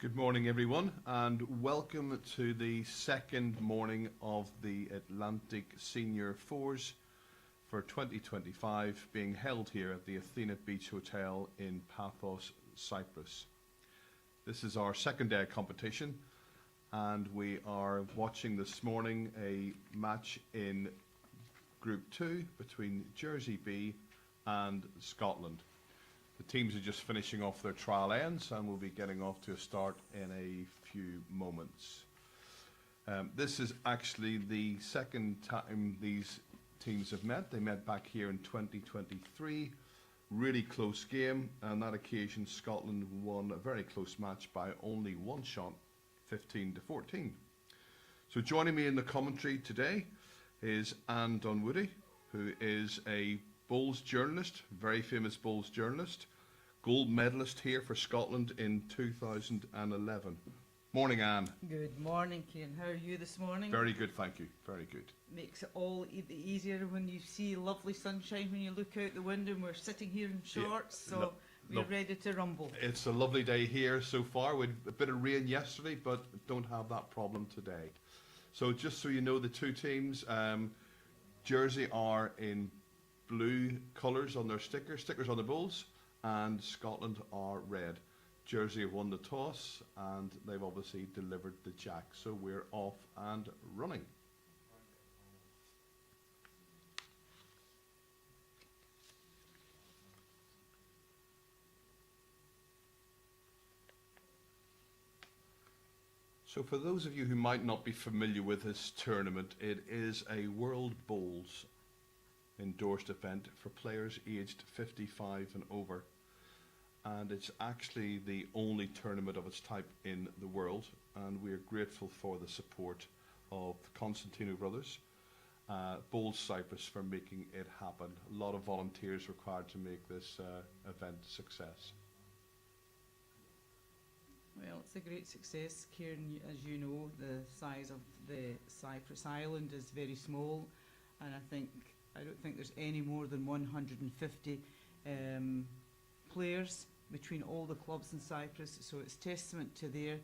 Good morning, everyone, and welcome to the second morning of the Atlantic Senior Fours for 2025, being held here at the Athena Beach Hotel in Paphos, Cyprus. This is our second day of competition, and we are watching this morning a match in Group 2 between Jersey B and Scotland. The teams are just finishing off their trial ends and will be getting off to a start in a few moments. This is actually the second time these teams have met. They met back here in 2023. Really close game, and on that occasion Scotland won a very close match by only one shot, 15-14. So joining me in the commentary today is Anne Dunwoody, who is a bowls journalist, very famous bowls journalist, gold medalist here for Scotland in 2011. Morning, Anne. Good morning, Cian. How are you this morning? Very good, thank you. Very good. Makes it all easier when you see lovely sunshine when you look out the window and we're sitting here in shorts, Yeah, so we're ready to rumble. It's a lovely day here so far. We had a bit of rain yesterday, but don't have that problem today. So just so you know, the two teams, Jersey are in blue colours on their stickers on the bowls, and Scotland are red. Jersey have won the toss and they've obviously delivered the jack, so we're off and running. So for those of you who might not be familiar with this tournament, it is a World Bowls endorsed event for players aged 55 and over, and it's actually the only tournament of its type in the world, and we're grateful for the support of the Constantino brothers, Bowls Cyprus, for making it happen. A lot of volunteers required to make this event a success. Well, it's a great success, Kieran. As you know, the size of the Cyprus island is very small, and I don't think there's any more than 150 players between all the clubs in Cyprus, so it's testament to their,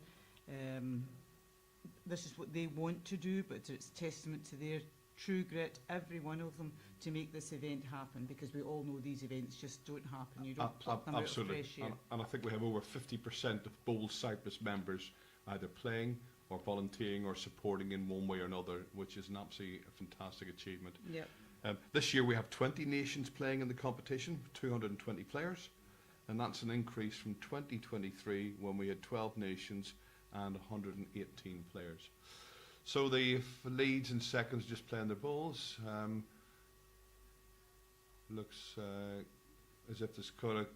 this is what they want to do, but it's testament to their true grit, every one of them, to make this event happen, because we all know these events just don't happen. You don't pluck them absolutely. Out of fresh air. And I think we have over 50% of Bowls Cyprus members either playing or volunteering or supporting in one way or another, which is an absolutely fantastic achievement. Yep. This year we have 20 nations playing in the competition, 220 players, and that's an increase from 2023 when we had 12 nations and 118 players. So the leads and seconds just playing their bowls. Looks as if this kind of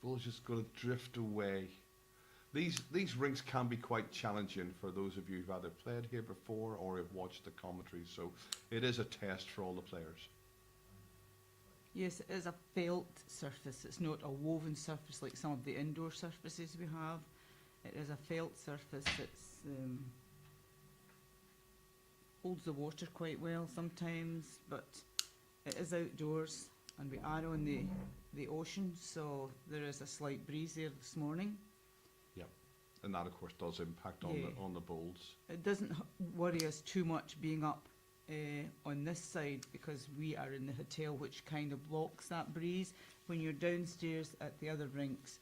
ball's just going to drift away. These rinks can be quite challenging for those of you who've either played here before or have watched the commentary, so it is a test for all the players. Yes, it is a felt surface. It's not a woven surface like some of the indoor surfaces we have. It is a felt surface that holds the water quite well sometimes, but it is outdoors and we are on the ocean, so there is a slight breeze there this morning. And that, of course, does impact on the bowls. It doesn't worry us too much being up on this side, because we are in the hotel, which kind of blocks that breeze. When you're downstairs at the other rinks,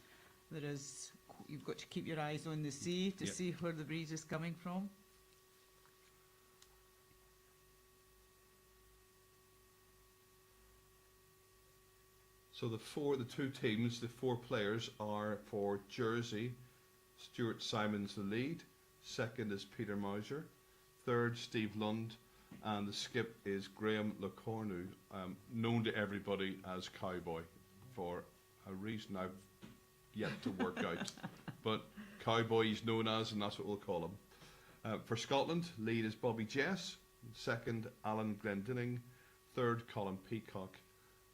you've got to keep your eyes on the sea to see where the breeze is coming from. So the two teams, the four players are for Jersey. Stuart Simon's the lead, second is Peter Mauser, third Steve Lund, and the skip is Graham LeCornu, known to everybody as Cowboy, for a reason I've yet to work out. But Cowboy he's known as, and that's what we'll call him. For Scotland, lead is Bobby Jess, second Alan Glendinning, third Colin Peacock,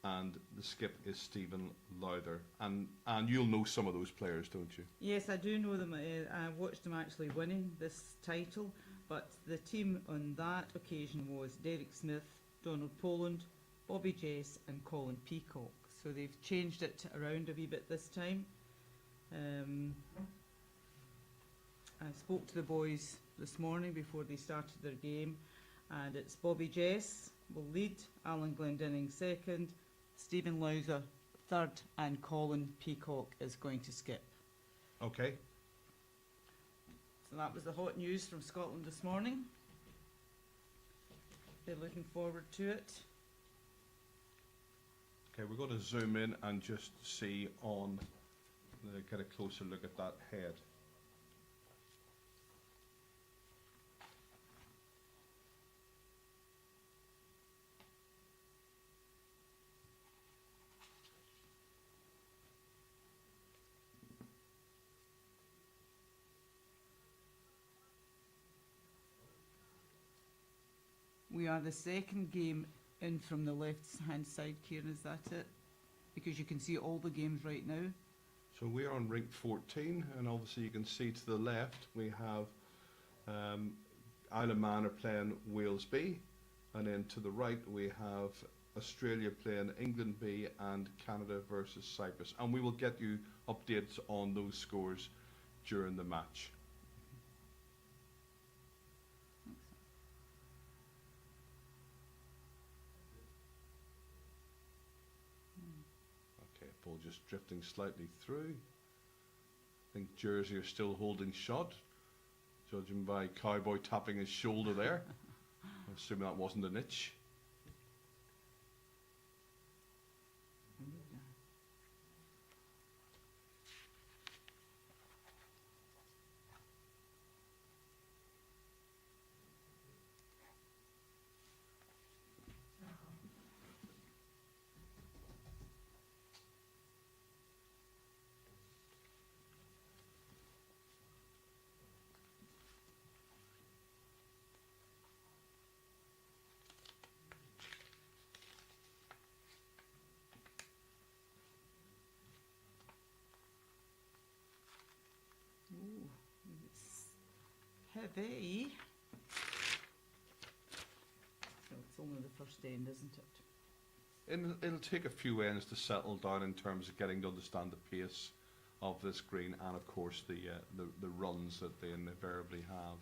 and the skip is Stephen Lowther. And you'll know some of those players, don't you? Yes, I do know them. I watched them actually winning this title, but the team on that occasion was Derek Smith, Donald Poland, Bobby Jess and Colin Peacock. So they've changed it around a wee bit this time. spoke to the boys this morning before they started their game, and it's Bobby Jess will lead, Alan Glendinning second, Stephen Lowther third, and Colin Peacock is going to skip. Okay. So that was the hot news from Scotland this morning. They're looking forward to it. Okay, we're going to zoom in and just see on, get a closer look at that head. We are the second game in from the left-hand side, Kieran, is that it? Because you can see all the games right now. So we're on rink 14, and obviously you can see to the left we have Isle of Man are playing Wales B, and then to the right we have Australia playing England B and Canada versus Cyprus. And we will get you updates on those scores during the match. Okay, ball just drifting slightly through. I think Jersey are still holding shot, judging by Cowboy tapping his shoulder there. I assume that wasn't an itch. Ooh, it's heavy. So it's only the first end, isn't it? It'll take a few ends to settle down in terms of getting to understand the pace of this green, and of course the runs that they invariably have.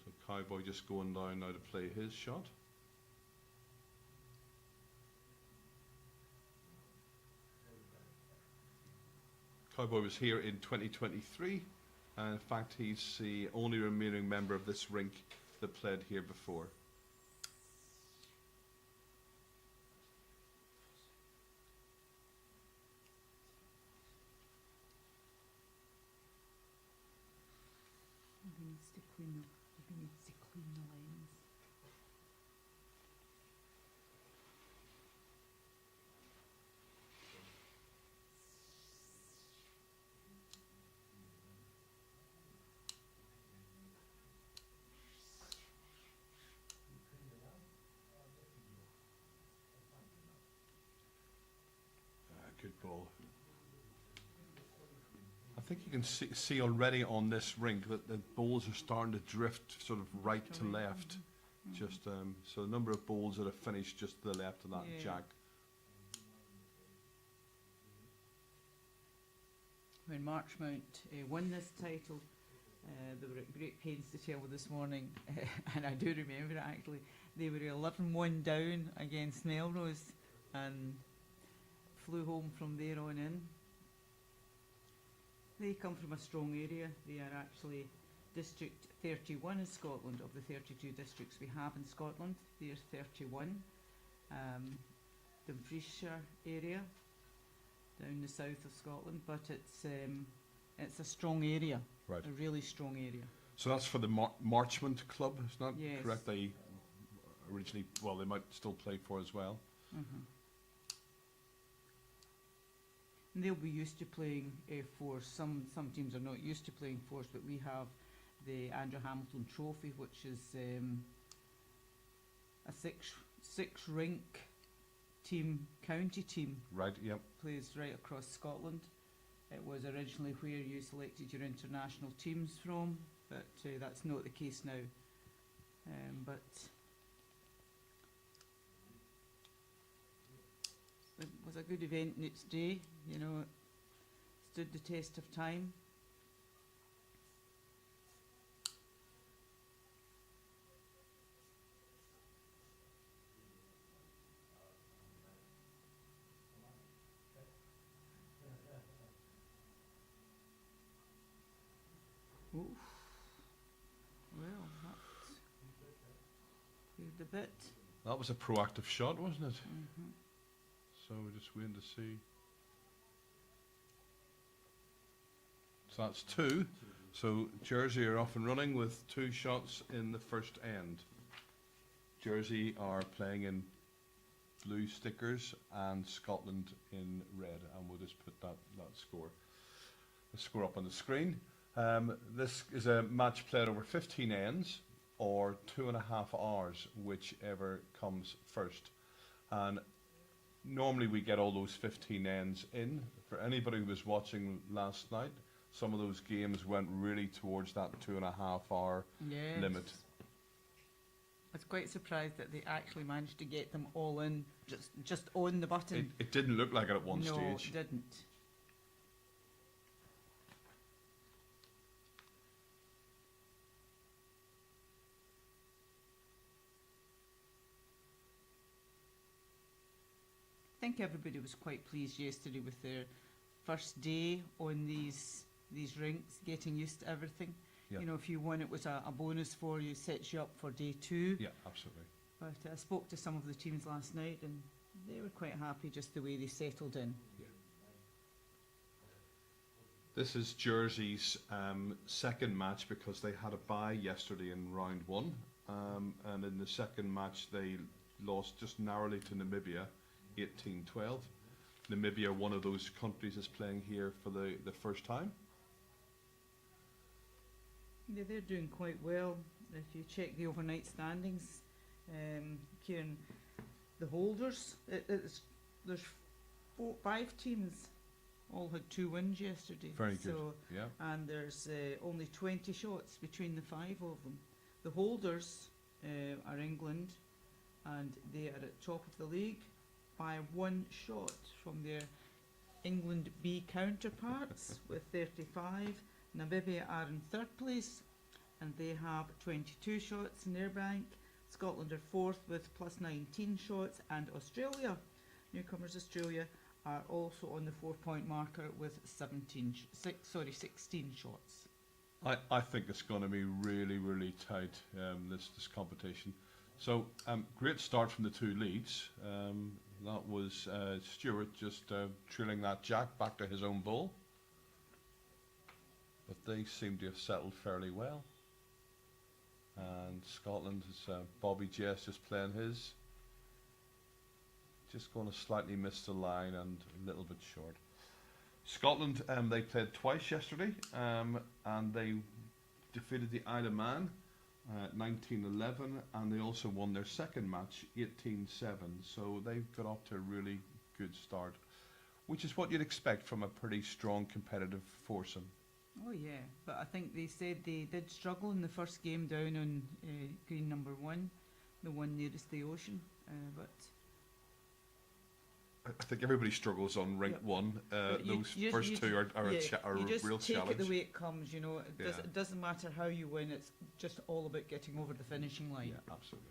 So Cowboy just going down now to play his shot. Cowboy was here in 2023, and in fact he's the only remaining member of this rink that played here before. He needs to clean the lines. Good ball. I think you can see already on this rink that the balls are starting to drift sort of right to left. Just so the number of balls that have finished just to the left of that jack. When Marchmount won this title, they were at great pains to tell me this morning, and I do remember it actually, they were 11-1 down against Melrose and flew home from there on in. They come from a strong area. They are actually District 31 in Scotland. Of the 32 districts we have in Scotland, they are 31. Dumfriesshire area, down the south of Scotland, but it's a strong area, Right. a really strong area. So that's for the Marchmount Club, is that Yes. correct? They originally, well, they might still play for as well. And they'll be used to playing fours. Some teams are not used to playing fours, but we have the Andrew Hamilton Trophy, which is a six rink team, county team, Right, yep. plays right across Scotland. It was originally where you selected your international teams from, but that's not the case now. But it was a good event in its day, you know. stood the test of time. Oof. Well, that proved a bit. That was a proactive shot, wasn't it? Mhm. So we're just waiting to see. So that's 2. So Jersey are off and running with 2 shots in the first end. Jersey are playing in blue stickers and Scotland in red, and we'll just put that score, the score up on the screen. This is a match played over 15 ends or 2.5 hours, whichever comes first. And normally we get all those 15 ends in. For anybody who was watching last night, some of those games went really towards that 2.5 hour Yes. limit. I was quite surprised that they actually managed to get them all in, just on the button. It didn't look like it at one no, stage. it didn't. I think everybody was quite pleased yesterday with their first day on these rinks, getting used to everything. Yeah. You know, if you won, it was a bonus for you, sets you up for day 2. Yeah, absolutely. But I spoke to some of the teams last night, and they were quite happy just the way they settled in. This is Jersey's second match because they had a bye yesterday in round 1. And in the second match, they lost just narrowly to Namibia, 18-12. Namibia, one of those countries, is playing here for the first time. Yeah, they're doing quite well. If you check the overnight standings, Kieran, the holders, there's 5 teams all had 2 wins yesterday. Very good. Yeah. And there's only 20 shots between the 5 of them. The holders are England, and they are at top of the league by 1 shot from their England B counterparts with 35. Namibia are in 3rd place, and they have 22 shots in their bank. Scotland are 4th with plus 19 shots, and Australia, newcomers Australia, are also on the 4-point marker with 16 shots. I think it's going to be really, really tight, this competition. So, great start from the 2 leads. That was Stewart just trailing that jack back to his own ball. But they seem to have settled fairly well. And Scotland is Bobby Jess just playing his. Just going to slightly miss the line and a little bit short. Scotland, they played twice yesterday, and they defeated the Isle of Man 19-11, and they also won their second match 18-7. So they've got off to a really good start, which is what you'd expect from a pretty strong competitive foursome. Oh yeah, but I think they said they did struggle in the first game down on green number 1, the one nearest the ocean, but I think everybody struggles on rink 1. Those first 2 are a real challenge. You just take it the way it comes, you know. It doesn't matter how you win, it's just all about getting over the finishing line. Yeah, absolutely.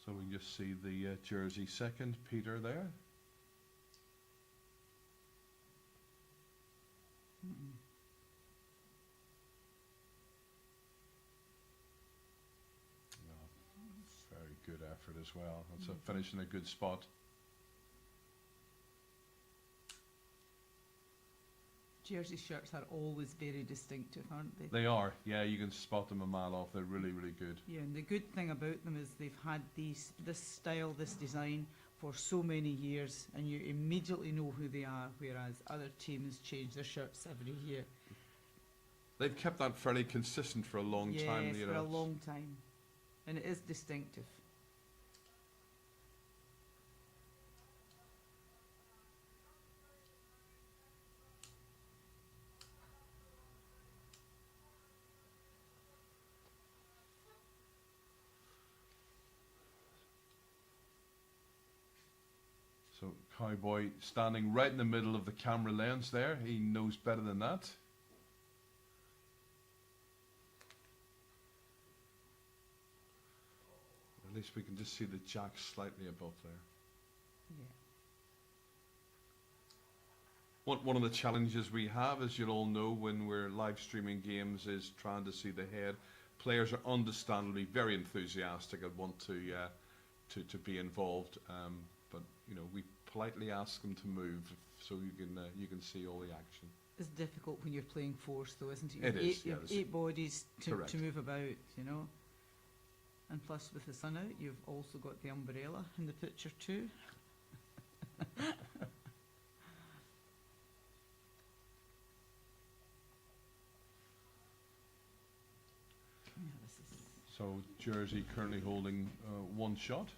So we can just see the Jersey second, Peter there. Very good effort as well. That's a finish in a good spot. Jersey shirts are always very distinctive, aren't they? They are, yeah, you can spot them a mile off. They're really, really good. Yeah, and the good thing about them is they've had this style, this design for so many years, and you immediately know who they are, whereas other teams change their shirts every year. They've kept that fairly consistent for a long time. Yes, for a long time. And it is distinctive. Cowboy standing right in the middle of the camera lens there. He knows better than that. At least we can just see the jack slightly above there. Yeah. One of the challenges we have, as you'll all know, when we're live streaming games, is trying to see the head. Players are understandably very enthusiastic and want to be involved, but you know, we politely ask them to move so you can see all the action. It's difficult when you're playing force, though, isn't it? It is, You have eight bodies to correct. move about, you know. And plus, with the sun out, you've also got the umbrella in the picture too. Yeah, this is So Jersey currently holding one shot.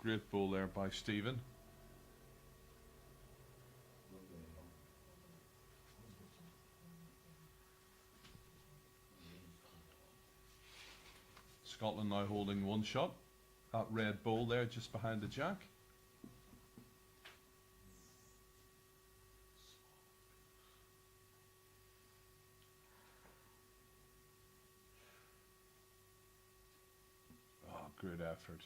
Great ball there by Stephen. Scotland now holding one shot. That red ball there just behind the jack. Oh, good effort.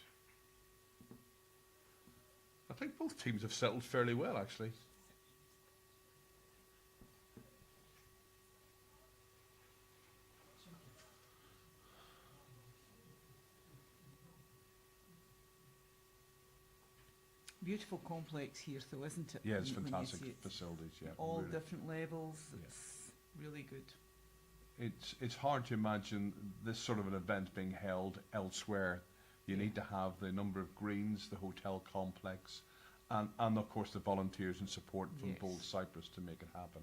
I think both teams have settled fairly well, actually. beautiful complex here, though, isn't it? Yeah, it's when you fantastic see it? facilities. Yeah, All really. different levels. Yeah. It's really good. It's hard to imagine this sort of an event being held elsewhere. You need to have the number of greens, the hotel complex, and of course the volunteers and support from Yes. both Cyprus to make it happen.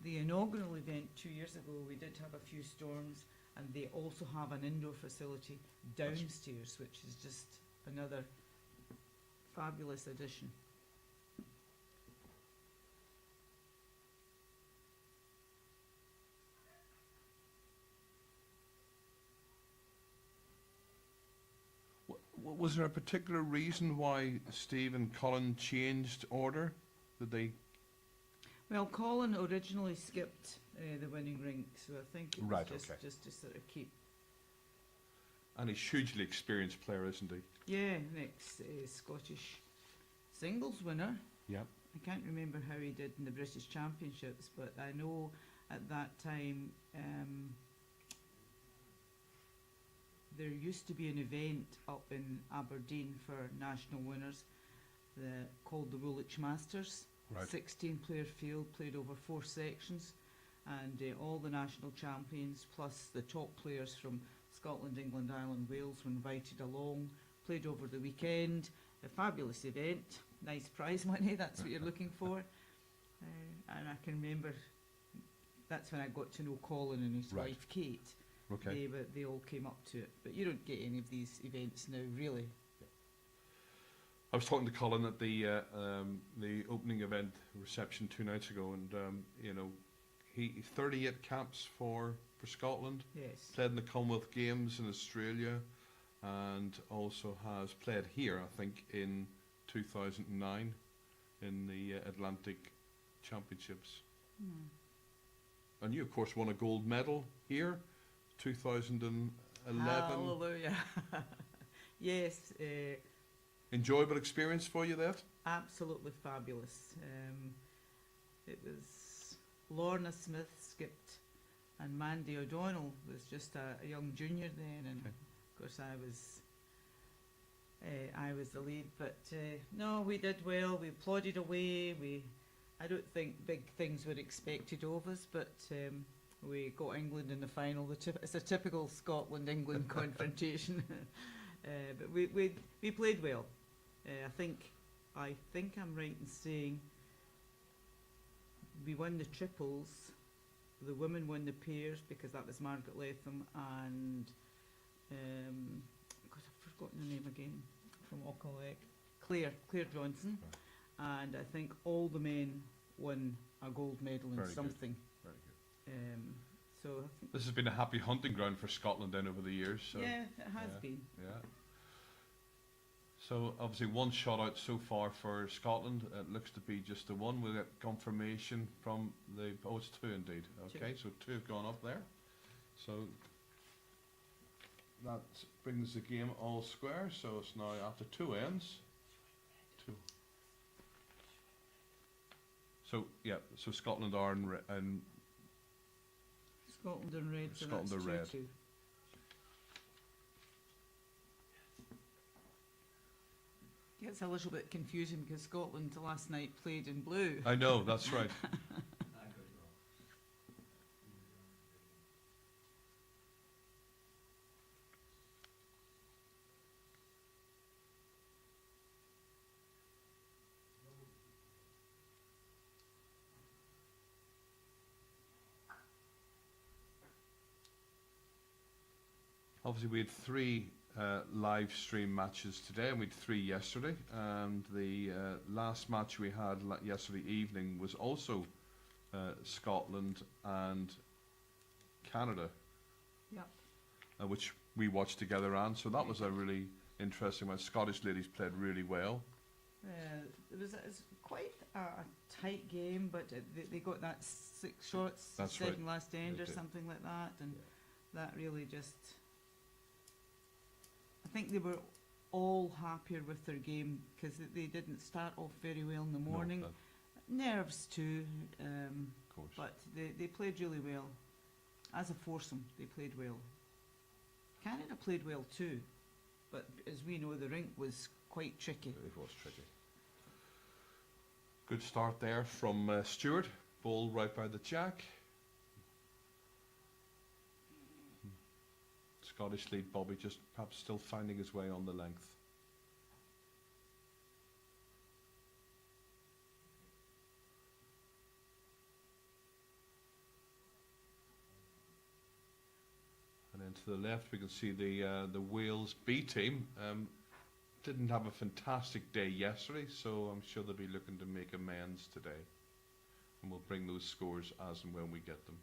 The inaugural event 2 years ago, we did have a few storms, and they also have an indoor facility downstairs, which is just another fabulous addition. Was there a particular reason why Steve and Colin changed order? Did they? Well, Colin originally skipped the winning rink, so I think it was Right, just, okay. just to sort of keep. And he's hugely experienced player, isn't he? Yeah, next Scottish singles winner. Yeah. I can't remember how he did in the British Championships, but I know at that time there used to be an event up in Aberdeen for national winners called the Woolwich Masters. Right. 16-player field, played over 4 sections, and all the national champions plus the top players from Scotland, England, Ireland, Wales were invited along, played over the weekend. A fabulous event, nice prize money, that's what you're looking for. And I can remember that's when I got to know Colin and his Right. wife Kate. Okay. They all came up to it, but you don't get any of these events now, really. I was talking to Colin at the opening event reception 2 nights ago, and you know, he 38 caps for Scotland. Yes. Played in the Commonwealth Games in Australia, and also has played here, I think, in 2009 in the Atlantic Championships. And you, of course, won a gold medal here, 2011. Hallelujah. Yes. Enjoyable experience for you, that? Absolutely fabulous. It was Lorna Smith skipped, and Mandy O'Donnell was just a young junior then, and Okay. of course I was the lead. But no, we did well. We plodded away. I don't think big things were expected of us, but we got England in the final. It's a typical Scotland-England confrontation, but we played well. I think I'm right in saying we won the triples, the women won the pairs because that was Margaret Latham and God, I've forgotten the name again from Auchinleck, Claire Johnson, and I think all the men won a gold medal in Very good. something. Very good. So I think, This has been a happy hunting ground for Scotland then over the years. So, yeah, it has yeah. been. Yeah. So obviously one shot out so far for Scotland. It looks to be just the one. We'll get confirmation from the. Oh, it's two indeed. Okay, so two have gone up there. So that brings the game all square. So it's now after two ends. Two. So yeah, so Scotland are in Scotland and red, so Scotland that's are red. 2-2. It's a little bit confusing because Scotland last night played in blue. I know, that's right. Obviously, we had three live stream matches today, and we had three yesterday. And the last match we had yesterday evening was also Scotland and Canada, Yep. which we watched together. And so that was a really interesting one. Scottish ladies played really well. It's quite a tight game, but they got that 6 shots, That's second right. last end They or did. something like that, and that really just. I think they were all happier with their game because they didn't start off very well in the morning. No, Nerves too, of course. but they played really well. As a foursome, they played well. Canada played well too, but as we know, the rink was quite tricky. It was tricky. Good start there from Stewart. Ball right by the jack. Scottish lead Bobby just perhaps still finding his way on the length. And then to the left we can see the Wales B team. Didn't have a fantastic day yesterday, so I'm sure they'll be looking to make amends today. And we'll bring those scores as and when we get them.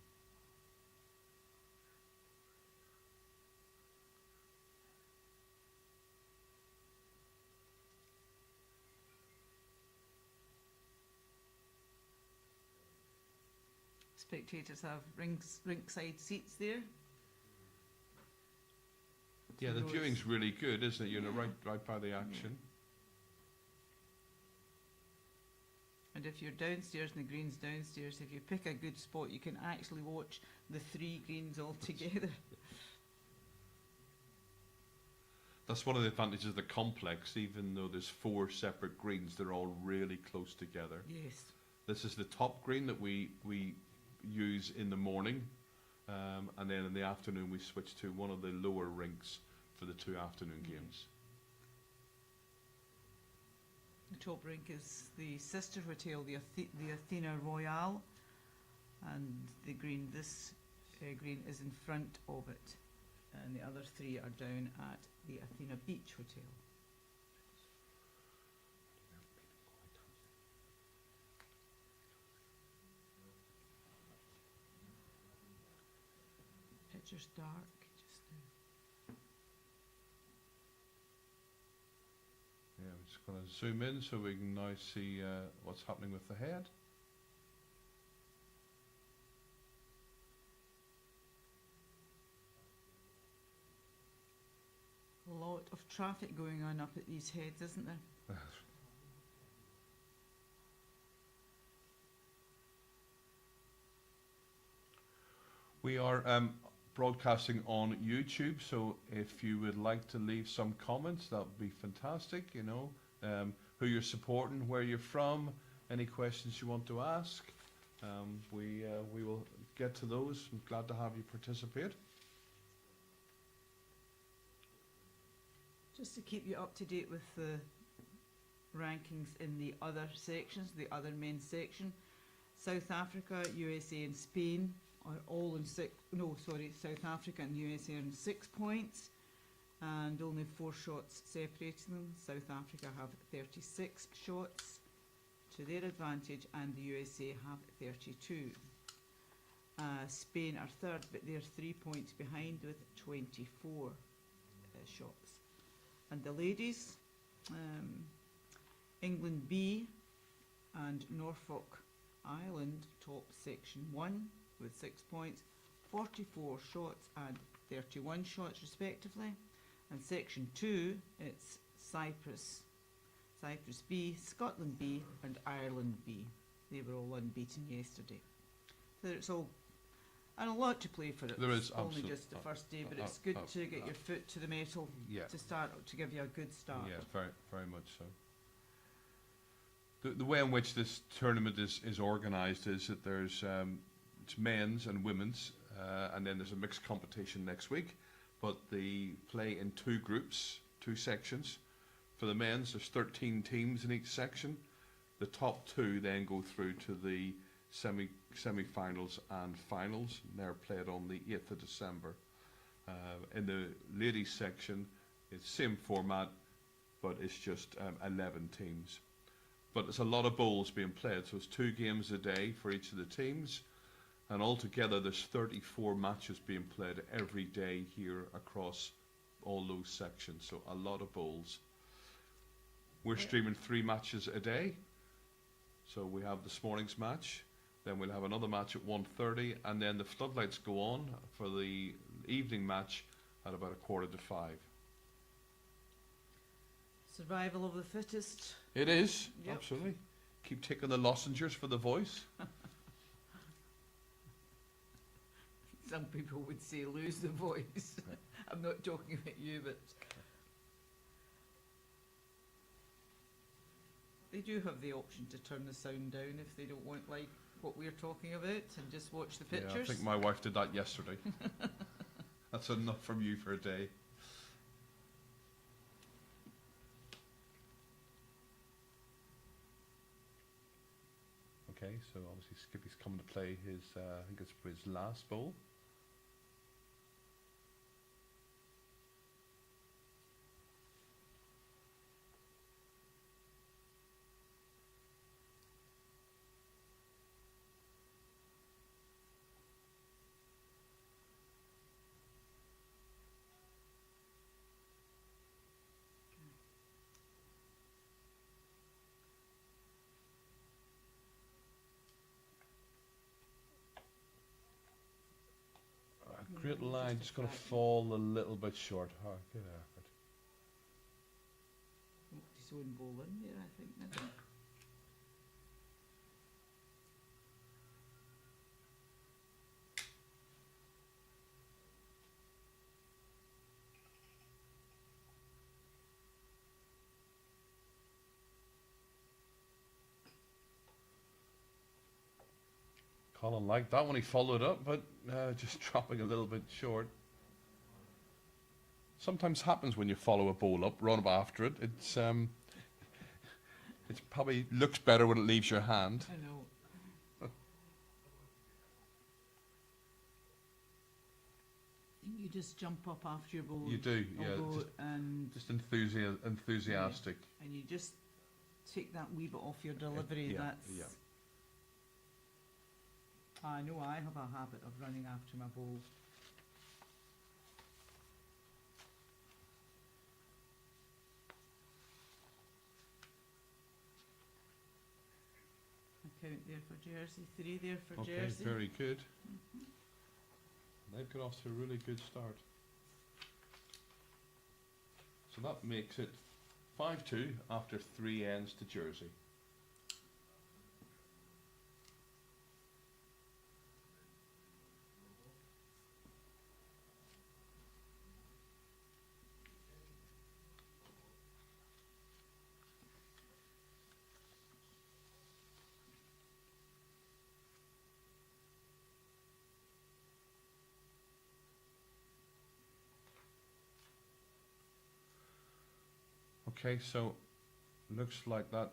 Spectators have rink-side seats there. Yeah, the Those- viewing's really good, isn't it? You're Yeah. right by the action. And if you're downstairs and the green's downstairs, if you pick a good spot, you can actually watch the 3 greens all together. That's one of the advantages of the complex. Even though there's 4 separate greens, they're all really close together. Yes. This is the top green that we use in the morning, and then in the afternoon we switch to one of the lower rinks for the 2 afternoon games. The top rink is the sister hotel, the Athena Royale, and the green, this green is in front of it, and the other 3 are down at the Athena Beach Hotel. Picture's dark just now. Yeah, I'm just going to zoom in so we can now see what's happening with the head. A lot of traffic going on up at these heads, isn't there? We are broadcasting on YouTube, so if you would like to leave some comments, that would be fantastic. You know, who you're supporting, where you're from, any questions you want to ask. We will get to those. I'm glad to have you participate. Just to keep you up to date with the rankings in the other sections, the other men's section, South Africa, USA and Spain are all in South Africa and USA are in 6 points, and only 4 shots separating them. South Africa have 36 shots to their advantage, and the USA have 32. Spain are third, but they're 3 points behind with 24 shots. And the ladies, England B and Norfolk Island top section 1 with 6 points, 44 shots and 31 shots respectively. And section 2, it's Cyprus B, Scotland B and Ireland B. They were all unbeaten yesterday. So it's all, and a lot to play for it. There is It's only just the first day, but it's good to get your foot to the metal to start, to give you a good start. Yeah, very, very much so. The way in which this tournament is organised is that there's it's men's and women's, and then there's a mixed competition next week. But they play in 2 groups, 2 sections. For the men's, there's 13 teams in each section. The top 2 then go through to the semi-finals and finals. And they're played on the 8th of December. In the ladies section, it's same format, but it's just 11 teams. But it's a lot of bowls being played, so it's 2 games a day for each of the teams. And altogether, there's 34 matches being played every day here across all those sections. So a lot of bowls. We're streaming 3 matches a day. So we have this morning's match. Then we'll have another match at 1:30. And then the floodlights go on for the evening match at about 4:45. Survival of the fittest. It is, Yep. absolutely. Keep taking the lozenges for the voice. Some people would say lose the voice. I'm not talking about you, but they do have the option to turn the sound down if they don't want like what we're talking about and just watch the pictures. Yeah, I think my wife did that yesterday. That's enough from you for a day. Okay, so obviously Skippy's coming to play his, I think it's his last bowl. Great line, just going to fall a little bit short. Oh, good effort. His own ball in there, I think, maybe. Colin liked that when he followed up, but just dropping a little bit short. Sometimes happens when you follow a ball up, run up after it. It's probably looks better when it leaves your hand. I know. You just jump up after your ball. You do, yeah. elbow and Enthusiastic. and you just take that wee bit off your delivery. Yeah, That's. yeah. I know I have a habit of running after my ball. A count there for Jersey, 3 there for Okay, Jersey. very good. They've got off to a really good start. So that makes it 5-2 after 3 ends to Jersey. Okay, so looks like that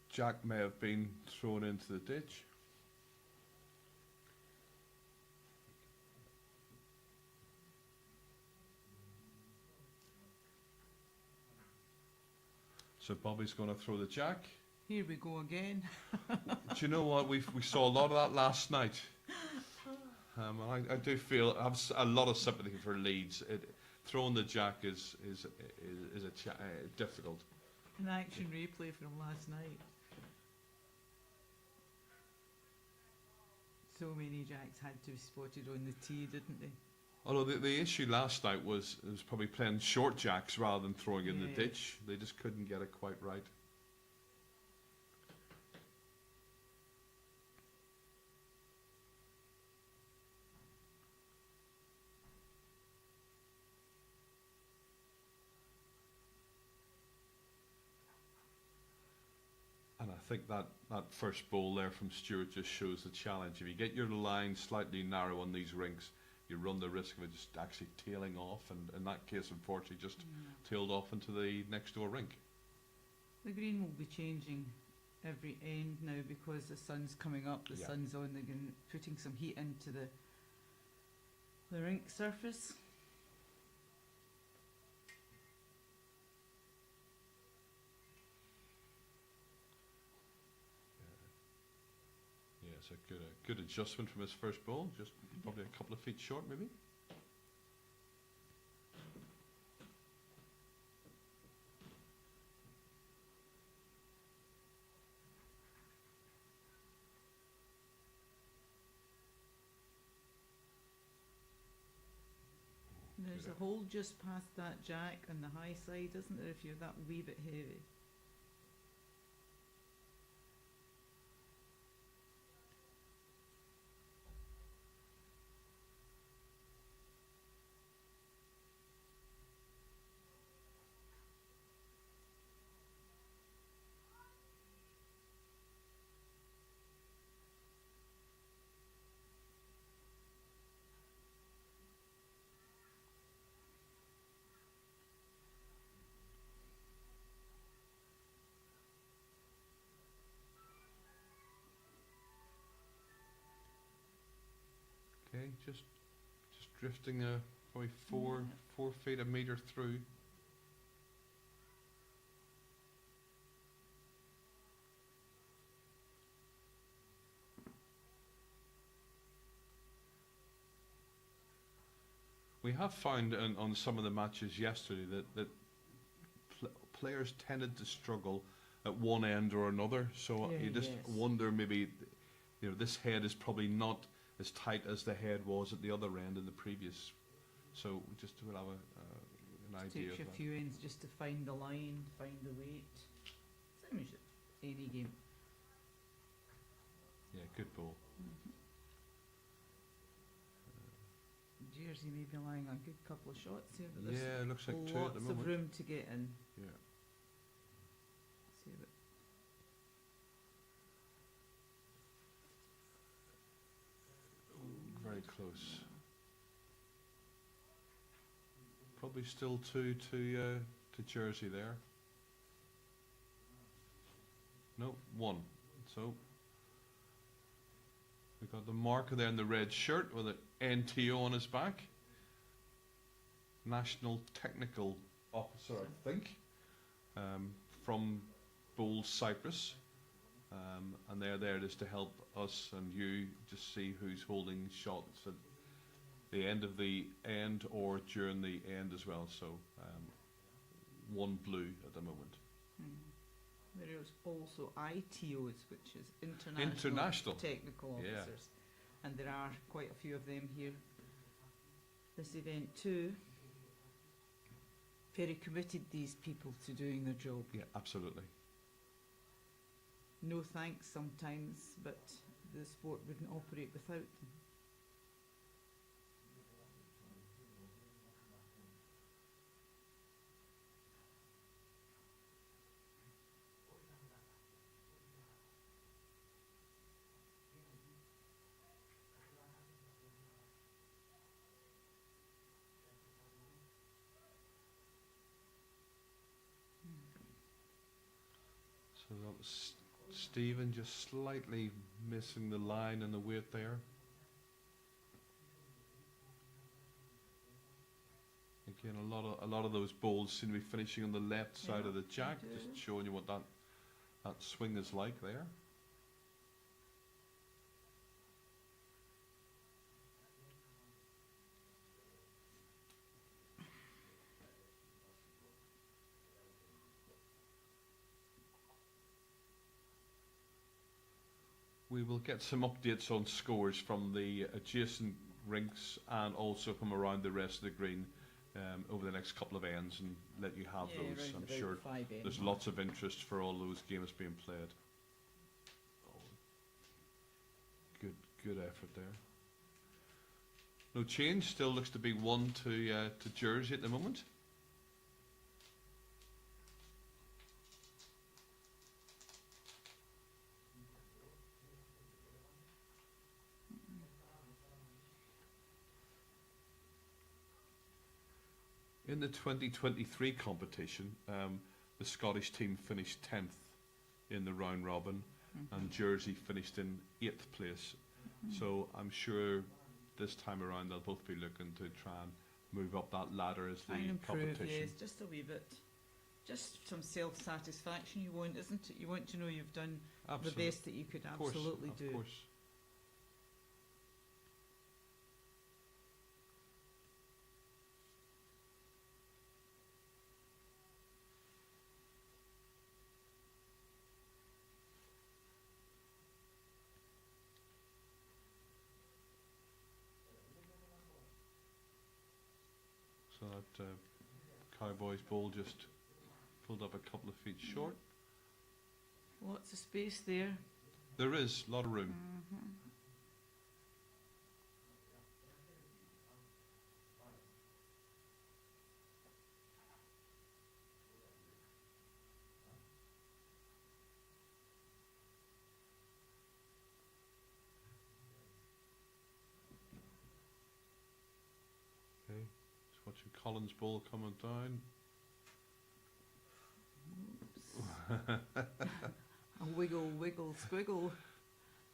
jack may have been thrown into the ditch. So Bobby's going to throw the jack. Here we go again. Do you know what? We saw a lot of that last night. I do feel I have a lot of sympathy for Leeds. Throwing the jack is difficult. An action replay from last night. So many jacks had to be spotted on the tee, didn't they? Although the issue last night was probably playing short jacks rather than throwing in the Yes. ditch. They just couldn't get it quite right. And I think that first ball there from Stewart just shows the challenge. If you get your line slightly narrow on these rinks, you run the risk of it just actually tailing off, and in that case, unfortunately, just tailed off into the next door rink. The green will be changing every end now because the sun's coming up, the Yeah. sun's on, they're putting some heat into the rink surface. Yeah, it's a good adjustment from his first ball, just probably a couple of feet short, maybe. There's a hole just past that jack on the high side, isn't there, if you're that wee bit heavy? Okay, just drifting probably four Yeah. 4 feet a meter through. We have found on some of the matches yesterday that players tended to struggle at one end or another. So Yeah, you just yes. wonder maybe, this head is probably not as tight as the head was at the other end in the previous. So just to have an idea Takes of you a that. few ends just to find the line, find the weight. Same as any game. Yeah, good ball. Jersey may be lying a good couple of shots here, but there's Yeah, it looks like two at the lots of moment. room to get in. Yeah. See what Very close. Probably still two to Jersey there. No, one. So we got the marker there in the red shirt with an NTO on his back. National Technical Officer, I think, from Bowls, Cyprus. And they're there just to help us and you just see who's holding shots at the end of the end or during the end as well. So one blue at the moment. There is also ITOs, which is International Technical Yeah. Officers. And there are quite a few of them here. This event too. Very committed, these people, to doing their job. Yeah, absolutely. No thanks sometimes, but the sport wouldn't operate without them. So that was Stephen just slightly missing the line and the weight there. Again, a lot of those bowls seem to be finishing on the left side Yeah, of the jack, they just do. showing you what that that swing is like there. We will get some updates on scores from the adjacent rinks and also from around the rest of the green over the next couple of ends and let you have Yeah, those. round I'm about sure 5 end there's mark. lots of interest for all those games being played. Oh, good effort there. No change, still looks to be 1 to Jersey at the moment. In the 2023 competition, the Scottish team finished 10th in the round robin, and Jersey finished in 8th place. So I'm sure this time around they'll both be looking to try and move up that ladder as Try and the improve, competition. yes, just a wee bit. Just some self-satisfaction you want, isn't it? You want to know you've done the best that you could Of course, absolutely of do. course. So that Cowboys ball just pulled up a couple of feet short. Lots of space there. There is a lot of room. Okay, just watching Collins' ball coming down. A wiggle, wiggle, squiggle.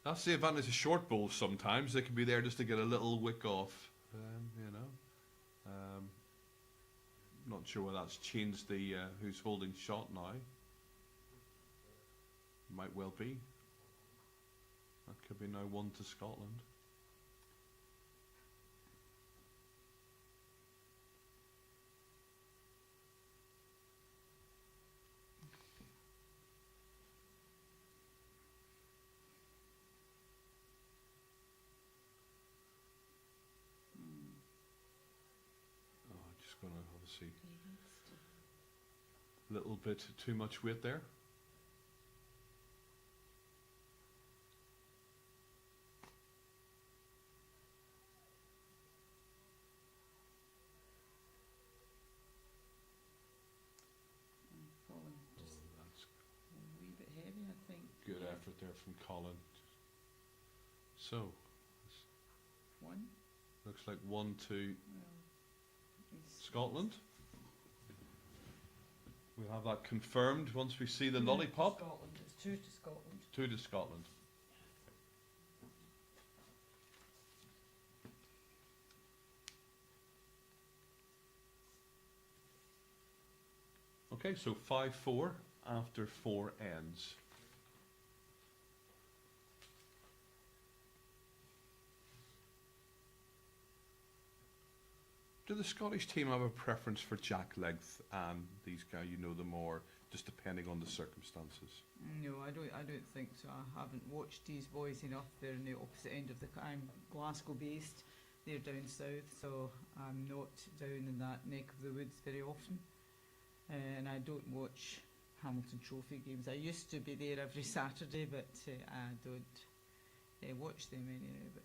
That's the advantage of short balls sometimes. They can be there just to get a little wick off, you know. Not sure whether that's changed the who's holding shot now. Might well be. That could be now 1 to Scotland. Just going to obviously a little bit too much weight there. Colin, just That's a wee bit heavy, I think. good Yeah. effort there from Colin. So, 1. looks like 1 to Well, he's Scotland. We'll have that confirmed once we see the 2 to lollipop. Scotland. It's 2 to Scotland. 2 to Scotland. Okay, so 5-4 after 4 ends. Do the Scottish team have a preference for jack length and these guys, you know them more, just depending on the circumstances? No, I don't think so. I haven't watched these boys enough. They're in the opposite end of the. I'm Glasgow based. They're down south, so I'm not down in that neck of the woods very often. And I don't watch Hamilton Trophy games. I used to be there every Saturday, but I don't watch them anyway. But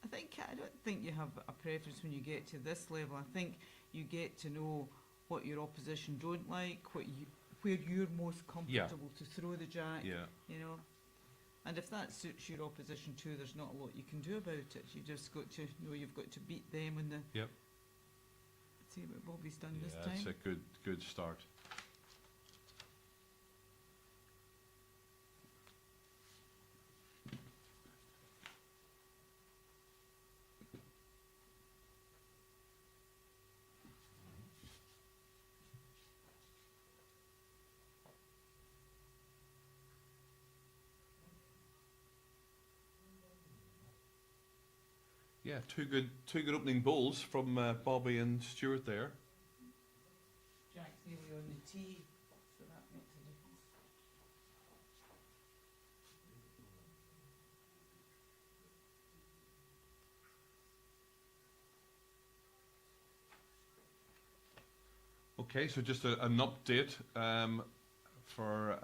I don't think you have a preference when you get to this level. I think you get to know what your opposition don't like, where you're most comfortable to throw the jack. Yeah. You know, and if that suits your opposition too, there's not a lot you can do about it. You just got to know you've got to beat them in the. Yep. See what Bobby's done Yeah, this that's time. a good start. Yeah, two good opening bowls from Bobby and Stuart there. Jack's nearly on the tee, so that makes a difference. Okay, so just an update for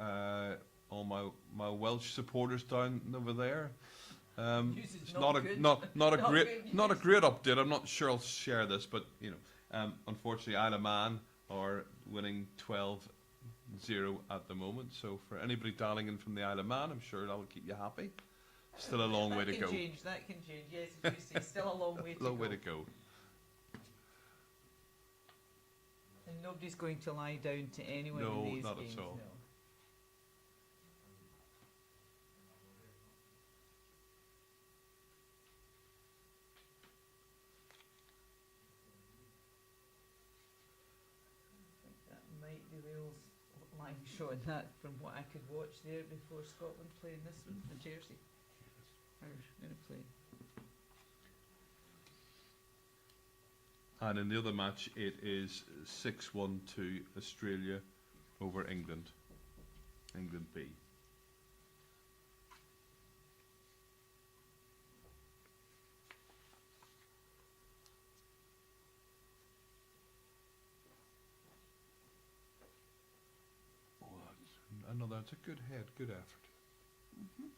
all my Welsh supporters down over there. News is It's not not a good. not Not not a good great update. I'm not sure I'll share this, but you know, unfortunately, Isle of Man are winning 12-0 at the moment. So for anybody dialing in from the Isle of Man, I'm sure that'll keep you happy. Still a long way to go. That can change, yes, as you say, still a long way to Long go. way to go. And nobody's going to lie down to anyone No, in these not at games, all. no. I think that might be Wales line showing that from what I could watch there before Scotland playing this one, the Jersey. Are going to play. And in the other match, it is 6-1 to Australia over England. England B. Oh, another. It's a good head, good effort. Mm-hmm.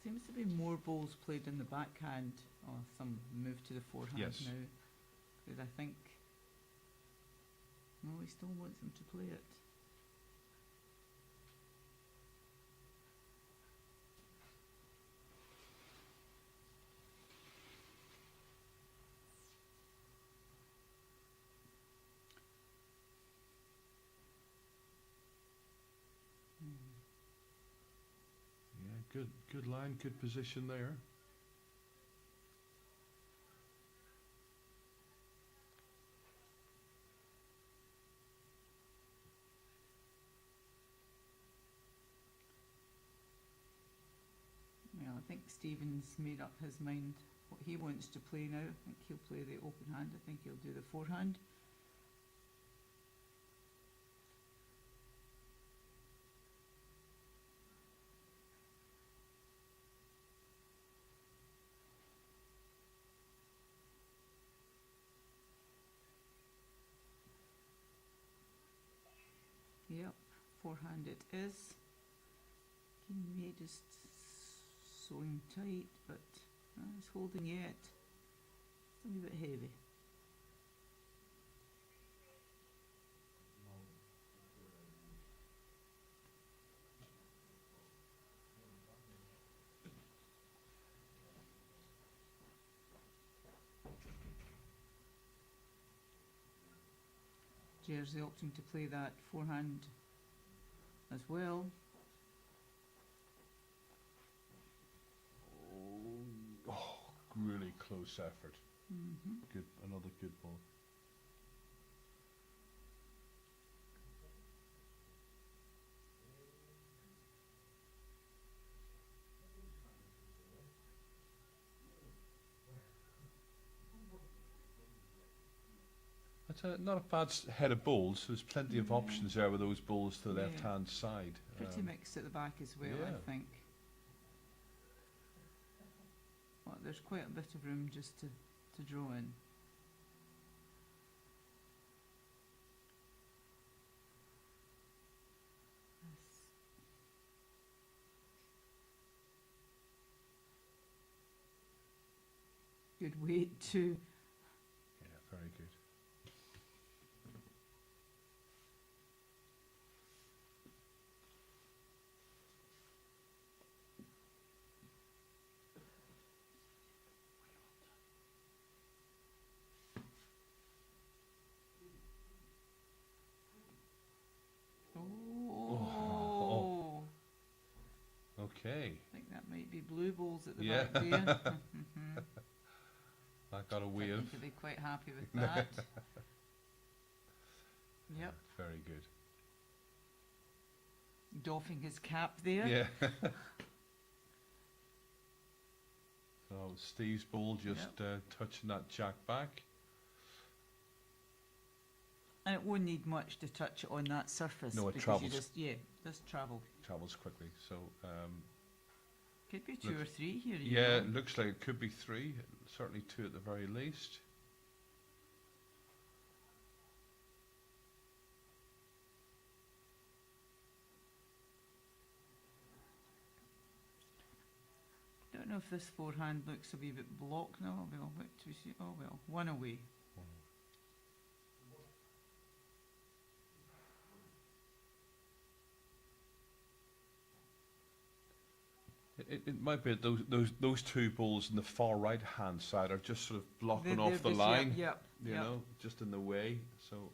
Seems to be more balls played in the backhand, or some move to the forehand Yes. now. Because I think, no, he still wants them to play it. Yeah, good line, good position there. Well, I think Stephen's made up his mind what he wants to play now. I think he'll play the open hand. I think he'll do the forehand. Yep, forehand it is. King May just sewing tight, but it's holding yet. It's a wee bit heavy. Jersey opting to play that forehand as well. Oh, really close effort. Mm-hmm. Good, another good ball. That's not a bad head of balls. There's plenty of options there with those balls to the Yeah. left-hand side. Pretty mixed at the back as well, yeah. I think. Well, there's quite a bit of room just to draw in. Good weight too. Yeah, very good. Oh. Okay, I think that might be blue balls at the Yeah. back there. Mhm. that got a I wave. think he'll be quite happy with that. Yep. Very good. Doffing his cap there. Yeah. So Steve's ball just touching that jack back. And it won't need much to touch it on that surface. No, it because travels. You just travel. Travels quickly. So Could be two or three here. yeah, it looks like it could be 3. Certainly 2 at the very least. Don't know if this forehand looks a wee bit blocked now. Well, what do we see? Oh well, one away. It might be those 2 balls in the far right hand side are just sort of blocking off the This- line. Yep. You know, just in the way. So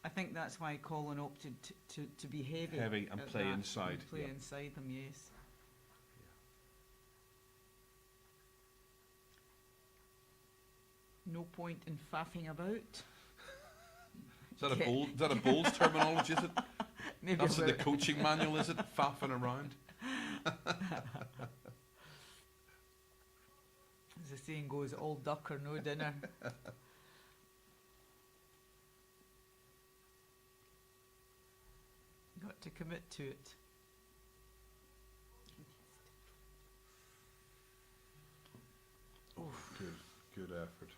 I think that's why Colin opted to be heavy. Heavy and at play that, inside, and play yep. inside them, yes. No point in faffing about. is that a bowls terminology? Is it? Maybe That's in the about- coaching manual. Is it faffing around? As the saying goes, all duck or no dinner. Got to commit to it. Good effort.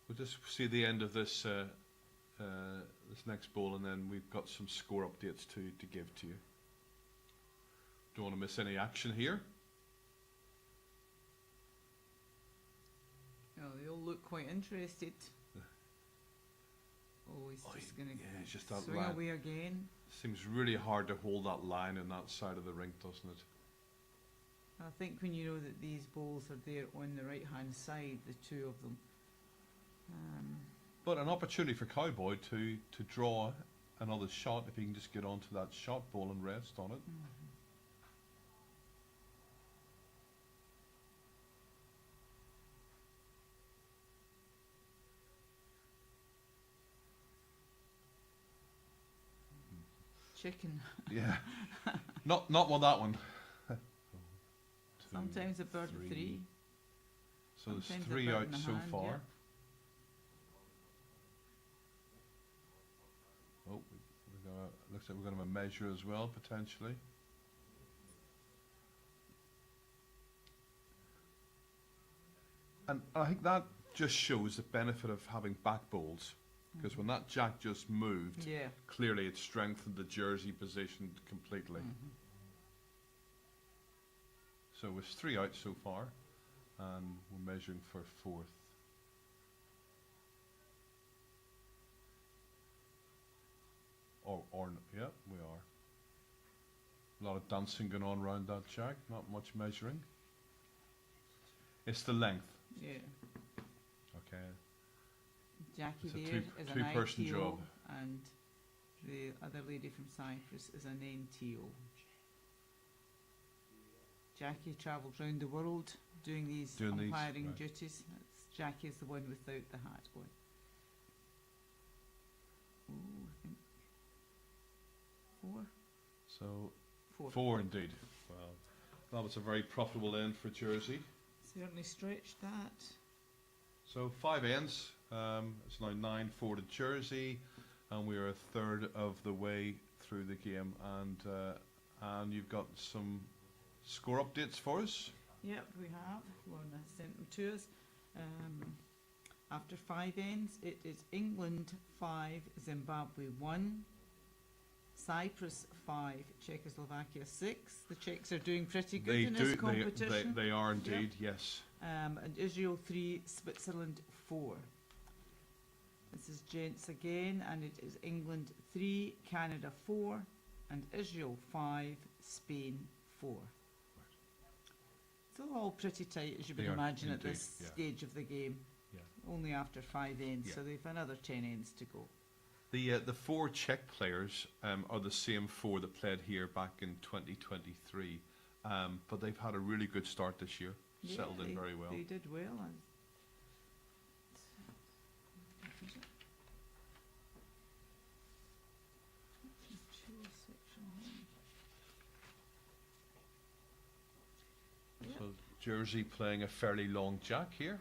We'll just see the end of this this next ball, and then we've got some score updates to give to you. Don't want to miss any action here. Oh, they all look quite interested. Oh, he's just going to he's just that swing line. away again. Seems really hard to hold that line on that side of the rink, doesn't it? I think when you know that these balls are there on the right-hand side, the 2 of them. But an opportunity for Cowboy to draw another shot if he can just get onto that shot ball and rest on it. Chicken. Yeah. Not with that one. Sometimes a bird of 3. So there's Sometimes a 3 bird out in the so hand, far. yeah. Oh, looks like we're going to have a measure as well, potentially. And I think that just shows the benefit of having back bowls. Because when that jack just moved, Yeah. clearly it strengthened the jersey position completely. So it's 3 out so far, and we're measuring for 4th. Yeah, we are. A lot of dancing going on around that jack, not much measuring. It's the length. Yeah. Okay. Jackie It's a there is an two-person ITO, job. and the other lady from Cyprus is an NTO. Jackie travelled round the world doing these umpiring right. duties. Jackie's the one without the hat on. Ooh, I think 4? So 4. 4 indeed. Well, that was a very profitable end for Jersey. Certainly stretched that. So 5 ends. It's now 9-4 to Jersey, and we are a third of the way through the game. And you've got some score updates for us. Yep, we have. Lorna sent them to us. After 5 ends, it is England 5, Zimbabwe 1, Cyprus 5, Czechoslovakia 6. The Czechs are doing pretty good in this competition. They are indeed, yes. And Israel 3, Switzerland 4. This is Gents again, and it is England 3, Canada 4, and Israel 5, Spain 4. It's all pretty tight, as you would They are imagine, at indeed, this yeah. stage of the game. Yeah. only after 5 ends, Yeah. so they've another 10 ends to go. The 4 Czech players are the same 4 that played here back in 2023, but they've had a really good start this year, settled in very well. They did well. And So Jersey playing a fairly long jack here.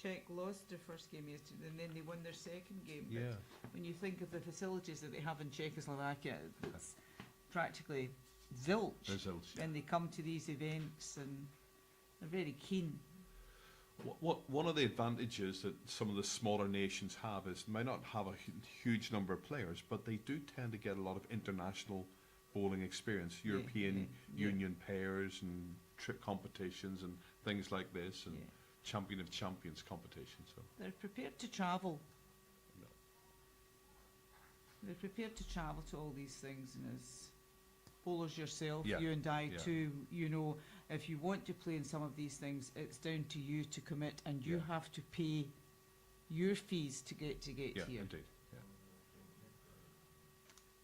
Czech lost their first game yesterday, and then they won their second game. But Yeah. when you think of the facilities that they have in Czechoslovakia, it's practically zilch. There's those, yeah. And they come to these events and they're very keen. One of the advantages that some of the smaller nations have is they might not have a huge number of players, but they do tend to get a lot of international bowling experience, Yeah, European yeah. Union pairs and trip competitions and things like this, and Yeah. Champion of Champions competition. So They're prepared to travel. No. They're prepared to travel to all these things, and as bowlers yourself, Yeah, you and I yeah. too, you know, if you want to play in some of these things, it's down to you to commit, and you Yeah. have to pay your fees to get yeah, here. indeed. Yeah.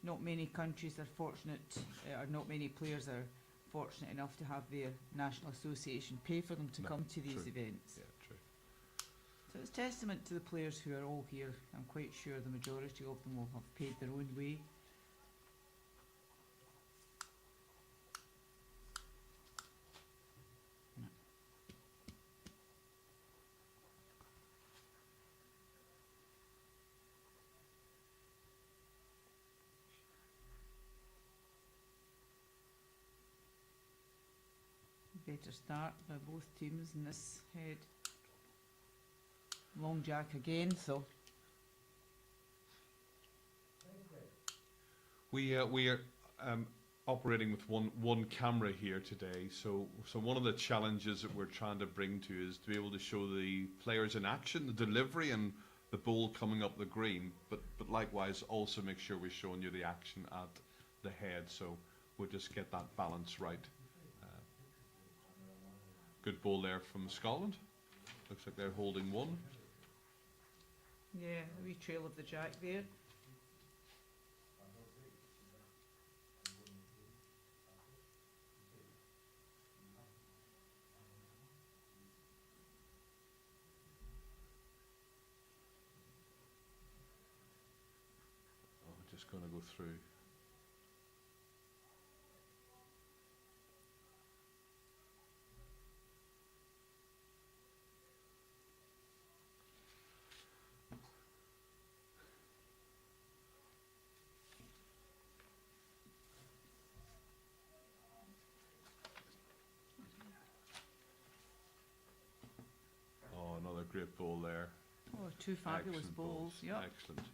Not many countries are fortunate, or not many players are fortunate enough to have their national association pay for them to No, come to these true. events. Yeah, true. So it's testament to the players who are all here. I'm quite sure the majority of them will have paid their own way. Better start by both teams in this head. Long jack again, so We are operating with one camera here today. So one of the challenges that we're trying to bring to is to be able to show the players in action, the delivery, and the ball coming up the green. But likewise, also make sure we're showing you the action at the head. So we'll just get that balance right. Good ball there from Scotland. Looks like they're holding one. yeah, a wee trail of the jack there. Oh, just going to go through. Oh, another great ball there. Oh, two fabulous Excellent bowls. Yep. Excellent.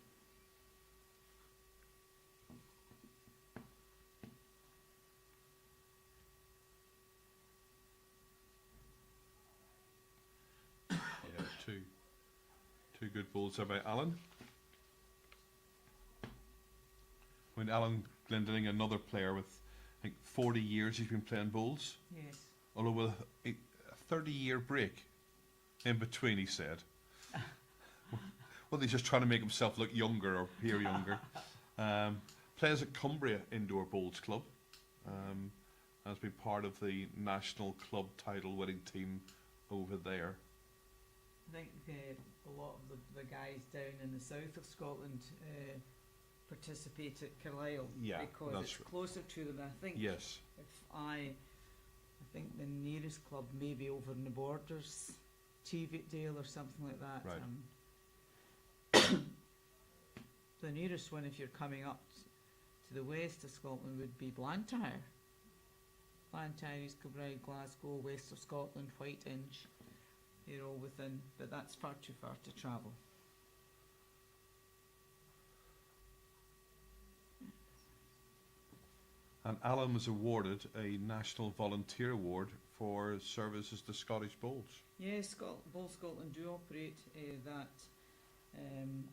Yeah, two good balls there by Alan. When Alan Glendinning, another player with, I think, 40 years he's been playing bowls, Yes. although with a 30-year break in between, he said. Well, he's just trying to make himself look younger or appear younger. Plays at Cumbria Indoor Bowls Club. Has been part of the national club title winning team over there. I think a lot of the guys down in the south of Scotland participate at Carlisle Yeah, because that's it's right. closer to them. I think Yes. if I think the nearest club may be over in the borders, Teviotdale or something like that. Right. The nearest one, if you're coming up to the west of Scotland, would be Blantyre. Blantyre, East Kilbride, Glasgow, west of Scotland, Whiteinch. They're all within, but that's far too far to travel. And Alan was awarded a National Volunteer Award for services to Scottish Bowls. Yes, Bowl Scotland do operate that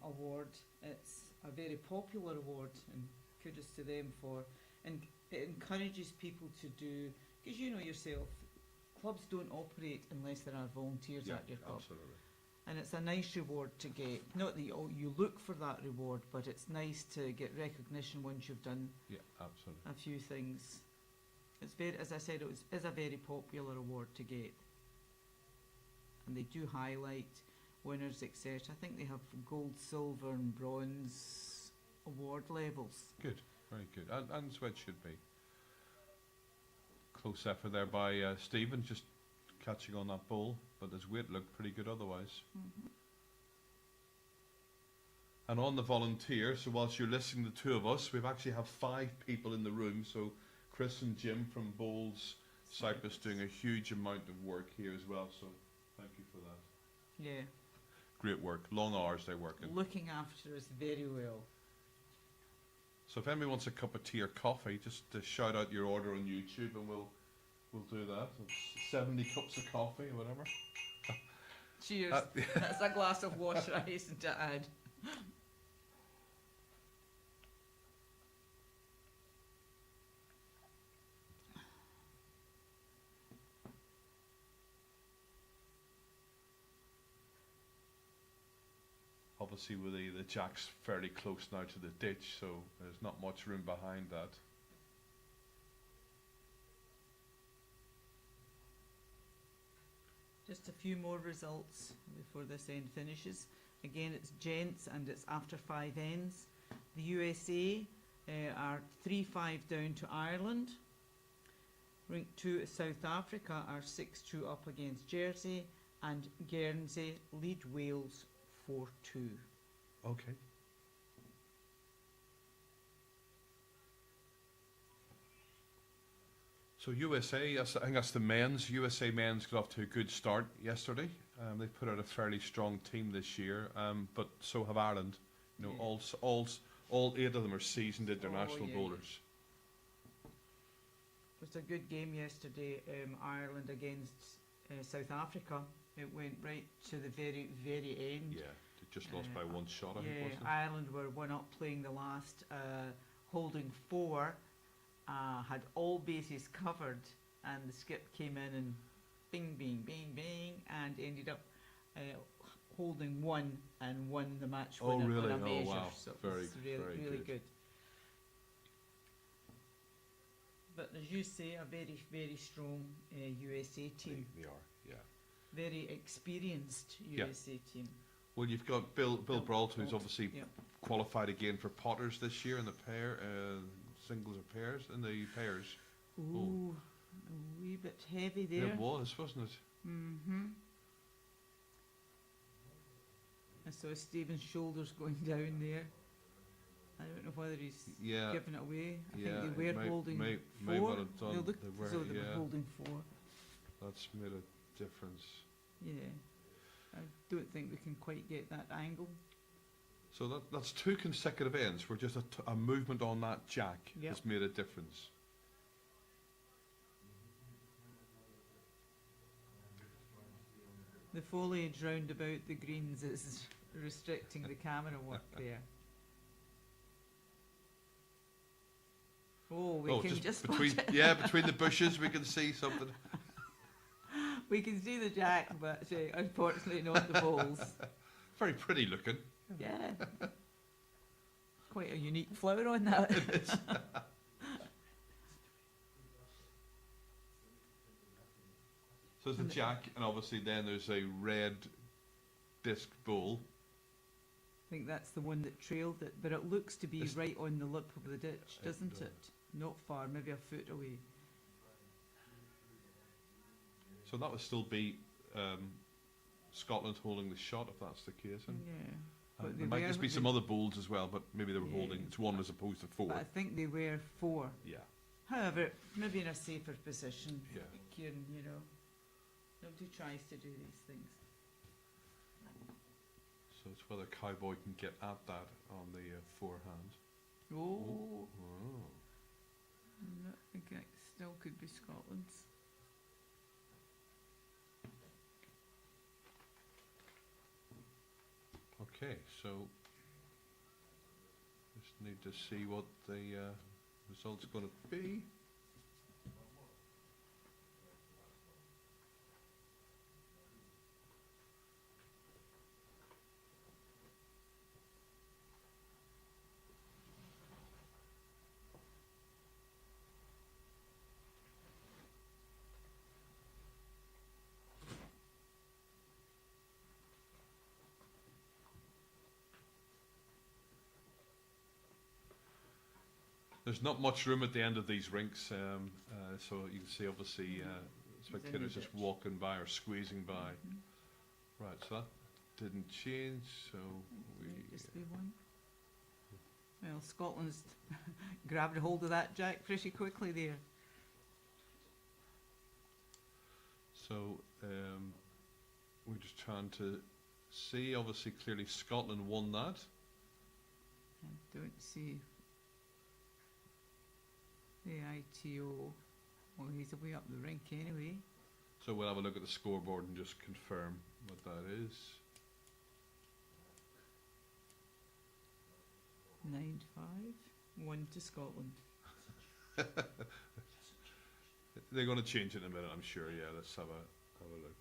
award. It's a very popular award in kudos to them for, and it encourages people to do, because you know yourself, clubs don't operate unless there are volunteers Yeah, at your club. absolutely. And it's a nice reward to get. Not that you look for that reward, but it's nice to get recognition once you've done Yeah, absolutely. a few things. It's very, as I said, is a very popular award to get. And they do highlight winners, etc. I think they have gold, silver and bronze award levels. Good, very good. And that's what it should be. Close effort there by Stephen, just catching on that ball, but his weight looked pretty good otherwise. Mm-hmm. And on the volunteer, so whilst you're listening to the two of us, we've actually have 5 people in the room. So Chris and Jim from Bowls Cyprus doing a huge amount of work here as well. So thank you for that. Yeah. Great work. Long hours they work in. Looking after us very well. So if anyone wants a cup of tea or coffee, just shout out your order on YouTube and we'll do that. It's 70 cups of coffee or whatever. Cheers. That's a glass of water, I hasten to add. Obviously with the jack's fairly close now to the ditch, so there's not much room behind that. Just a few more results before this end finishes. Again, it's Gents and it's after 5 ends. The USA are 3-5 down to Ireland. Rank 2 at South Africa are 6-2 up against Jersey, and Guernsey lead Wales 4-2. Okay. So USA, I think that's the men's. USA men's got off to a good start yesterday. They put out a fairly strong team this year, but so have Ireland. You know, Yeah. all 8 of them are seasoned international yeah. bowlers. It was a good game yesterday, Ireland against South Africa. It went right to the very, very end. Yeah, they just lost by 1 shot, I think, Yeah, wasn't it? Ireland were 1-up playing the last, holding 4, had all bases covered, and the skip came in and bing, bing, bing, bing, and ended up holding 1 and won the match Oh, winner really? in a Oh, measure. wow. So it Very, was really, very really good. good. But as you say, a very, very strong USA team. They are, yeah. Very experienced Yeah. USA team. Well, you've got Bill Brault, who's Brault, obviously yep. qualified again for Potters this year in the pair, singles or pairs, in the pairs. Ooh, a wee bit heavy there. It was, wasn't it? Mm-hmm. I saw Stephen's shoulders going down there. I don't know whether he's Yeah. giving it away. I Yeah, think they it were may- holding may 4. well have done. They looked They as were, though they yeah. were holding 4. That's made a difference. Yeah. I don't think we can quite get that angle. So that's 2 consecutive ends where just a movement on that jack Yep. has made a difference. The foliage round about the greens is restricting the camera work there. Oh, we can just between between the bushes we can see something. we can see the jack, but unfortunately not the bowls. Very pretty looking. Yeah. Quite a unique flower on that. So there's a jack, and obviously then there's a red disc bowl. I think that's the one that trailed it, but it looks to be It's- right on the lip of the ditch, It doesn't does. it? Not far, maybe a foot away. So that would still be Scotland holding the shot if that's the case. And Yeah. there But they might were- just be some other bowls as well, but maybe they were Yeah. holding it's 1 as opposed to 4. But I think they were 4. Yeah, However, maybe in a safer position. yeah. Kieran, you know. Nobody tries to do these things. So it's whether Cowboy can get at that on the forehand. Oh, Oh. no, I think it still could be Scotland's. Okay, so just Need to see what the result's going to be. There's not much room at the end of these rinks, so you can see obviously spectators just walking by or squeezing by. Right, so that didn't change, so Just be one. Well, Scotland's grabbed a hold of that jack pretty quickly there. So we're just trying to see, obviously clearly Scotland won that. I don't see the ITO. Well, he's away up the rink anyway. So we'll have a look at the scoreboard and just confirm what that is. 9-5, 1 to Scotland. They're going to change it in a minute, I'm sure. Yeah, let's have a look.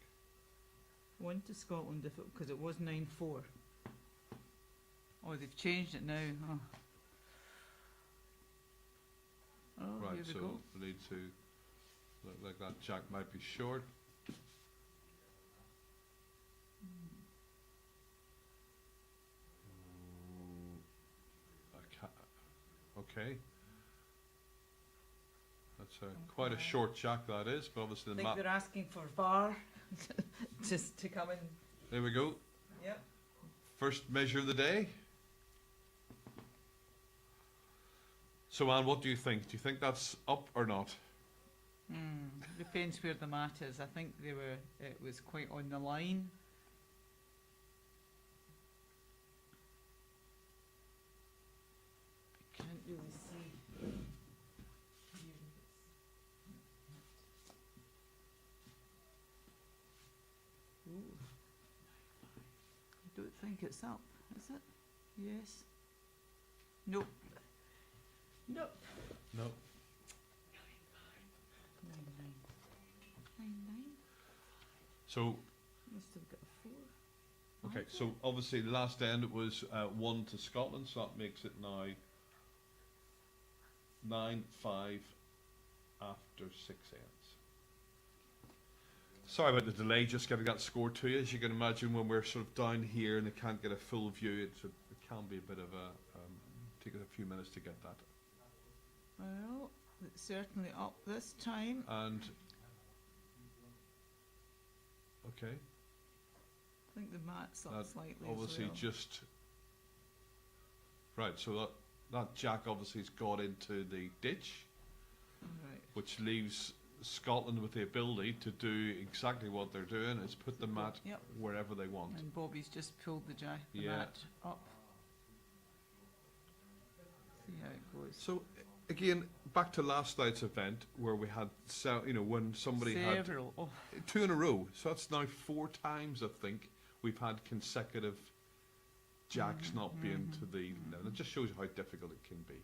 1 to Scotland, because it was 9-4. Oh, they've changed it now. Oh, Right, here we so go. we need to look like that jack might be short. Okay. That's quite a short jack that is, but obviously I the think map. they're asking for VAR just to come in. There we go. Yep. First measure of the day. So Anne, what do you think? Do you think that's up or not? Depends where the mat is. I think it was quite on the line. I can't really see. Ooh. I don't think it's up, is it? Yes. Nope. Nope. No. 9-9. 9-9. So Must have got a 4. okay, so obviously the last end it was 1 to Scotland, so that makes it now 9-5 after 6 ends. Sorry about the delay, just getting that score to you. As you can imagine, when we're sort of down here and they can't get a full view, it can be a bit of a take a few minutes to get that. Well, it's certainly up this time. And okay, I think the mat's up that slightly obviously as well. just right. So that jack obviously has got into the ditch, Right. which leaves Scotland with the ability to do exactly what they're doing, is put the mat Yep. wherever they want. And Bobby's just pulled the Yeah. mat up. See how it goes. So again, back to last night's event where we had, when somebody Several. Oh, had 2 in a row. So that's now 4 times I think we've had consecutive jacks not being to the level. It just shows you how difficult it can be.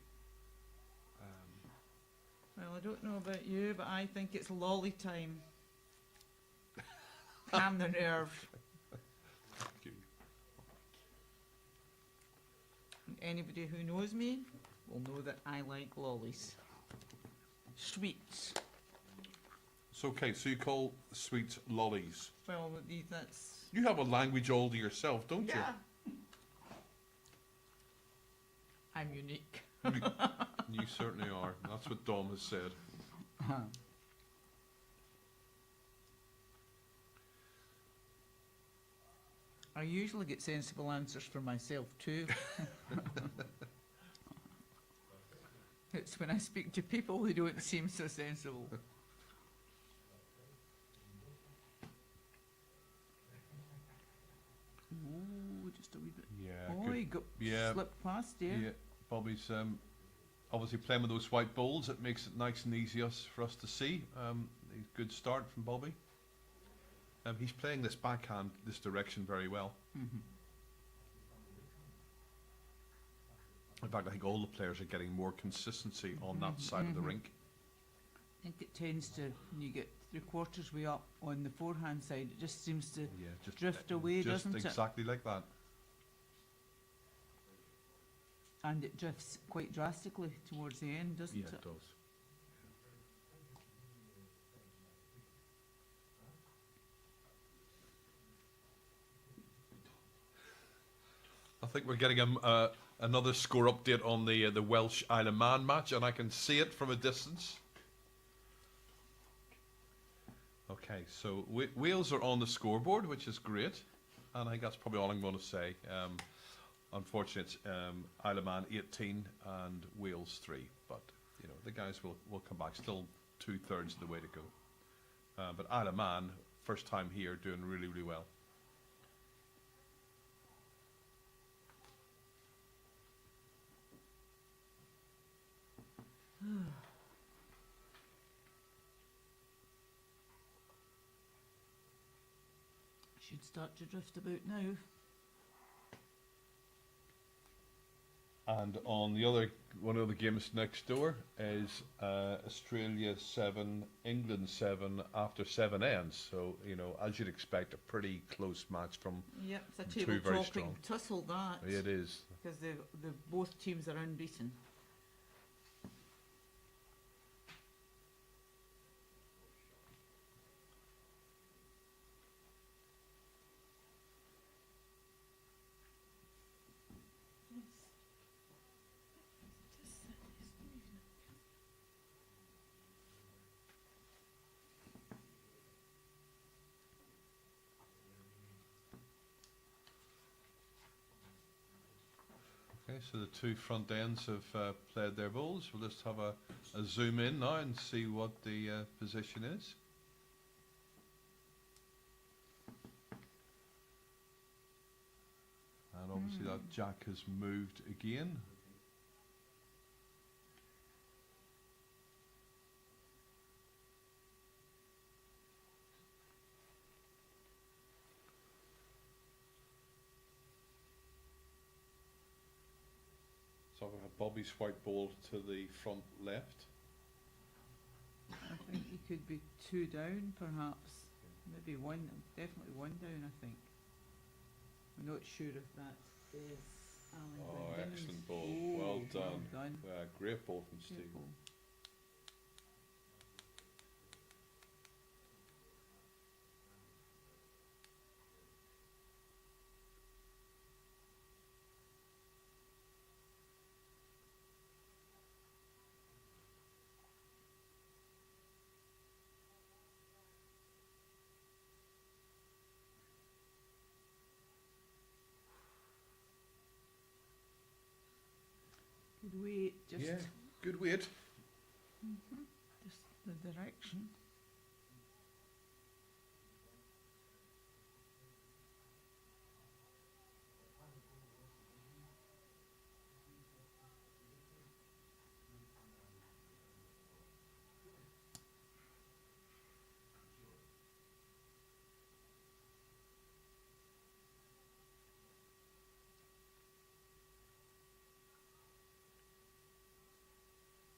well, I don't know about you, but I think it's lolly time. Calm the nerve. Thank you. And anybody who knows me will know that I like lollies. Sweets. So okay, so you call sweets lollies. Well, that's... You have a language all to yourself, don't Yeah. I'm unique. you? You certainly are. That's what Dom has said. I usually get sensible answers for myself too. It's when I speak to people who don't seem so sensible. Ooh, just a wee bit. Yeah. Oh, good. he got Yeah. slipped past there. Yeah, Bobby's obviously playing with those white balls. It makes it nice and easy for us to see. Good start from Bobby. He's playing this backhand, this direction very well. Mm-hmm. In fact, I think all the players are getting more consistency on that side of the rink. I think it tends to, when you get 3/4 way up on the forehand side, it just seems to Yeah, just drift away, just doesn't it? exactly like that. And it drifts quite drastically towards the end, doesn't Yeah, it? it does. I think we're getting another score update on the Welsh Isle of Man match, and I can see it from a distance. Okay, so Wales are on the scoreboard, which is great, and I think that's probably all I'm going to say. Unfortunately, it's Isle of Man 18 and Wales 3, but you know the guys will come back. Still 2/3 of the way to go. But Isle of Man, first time here, doing really, really well. Should start to drift about now. And on the other one of the games next door is Australia 7, England 7 after 7 ends. So you know, as you'd expect, a pretty close match from. Yep, it's a Two very table-topping strong. tussle that. It is. Because the both teams are unbeaten. Okay, so the two front ends have played their balls. We'll just have a zoom in now and see what the position is. And obviously that jack has moved again. So we have Bobby's white ball to the front left. I think he could be 2 down, perhaps. Maybe 1, definitely 1 down, I think. I'm not sure if that is Alan Oh, Glendinn's. excellent ball. Oh, Well done. Well done. Great ball from Good Steve. ball. Good weight, just, Yeah, good weight. just the direction.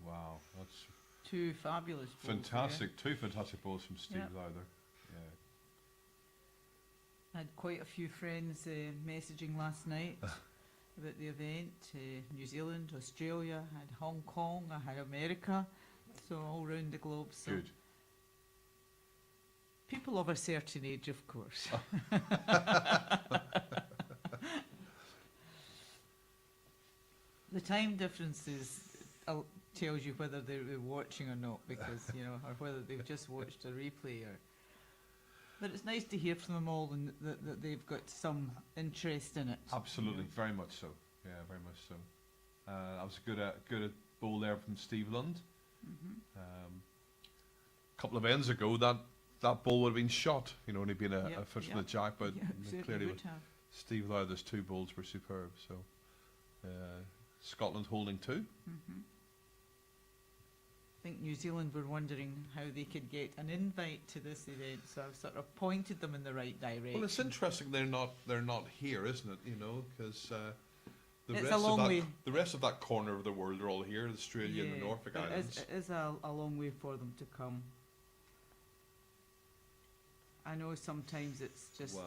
Wow, that's 2 fabulous balls. fantastic. Two fantastic balls from Steve Yep. Lowther. Yeah. I had quite a few friends messaging last night about the event. New Zealand, Australia, I had Hong Kong, I had America, so all round the globe. So Good. people of a certain age, of course. The time differences tells you whether they're watching or not, because you know, or whether they've just watched a replay. Or, but it's nice to hear from them all, and that they've got some interest in it. Absolutely, very much so. Yeah, very much so. That was a good ball there from Steve Lund. A couple of ends ago, that ball would have been shot. You know, only been a Yep, foot from yep. the jack, but Yeah, certainly clearly would with have. Steve Lowther's 2 balls were superb. So Scotland holding 2. I think New Zealand were wondering how they could get an invite to this event, so I've sort of pointed them in the right direction. Well, it's interesting they're not here, isn't it? You know, because The It's rest a long of way. that, the rest of that corner of the world are all here, Australia and the Norfolk but Islands. It is a long way for them to come. I know sometimes it's just Wow.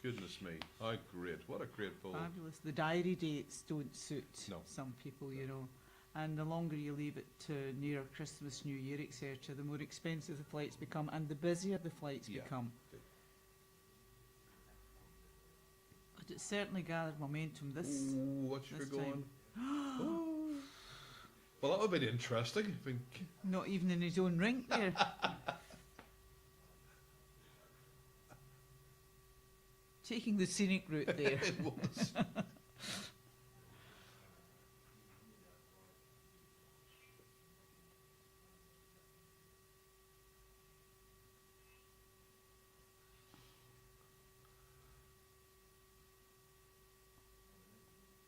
Goodness me. How great. What a great bowl. fabulous. The diary dates don't suit No. some people, you know. And the longer you leave it to near Christmas, New Year, etc., the more expensive the flights become and the busier the flights Yeah. become. But it certainly gathered momentum this Ooh, what's your this going? Ooh. Well, that would be interesting. I mean, not even in his own rink there. Taking the scenic route there. it was.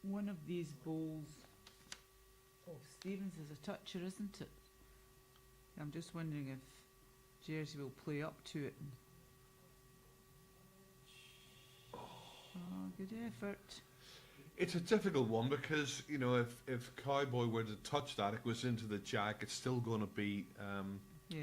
One of these bowls. Oh, Stevens is a toucher, isn't it? I'm just wondering if Jersey will play up to it. Oh, good effort. It's a difficult one because, you know, if Cowboy were to touch that, it goes into the jack, it's still going to be Yeah,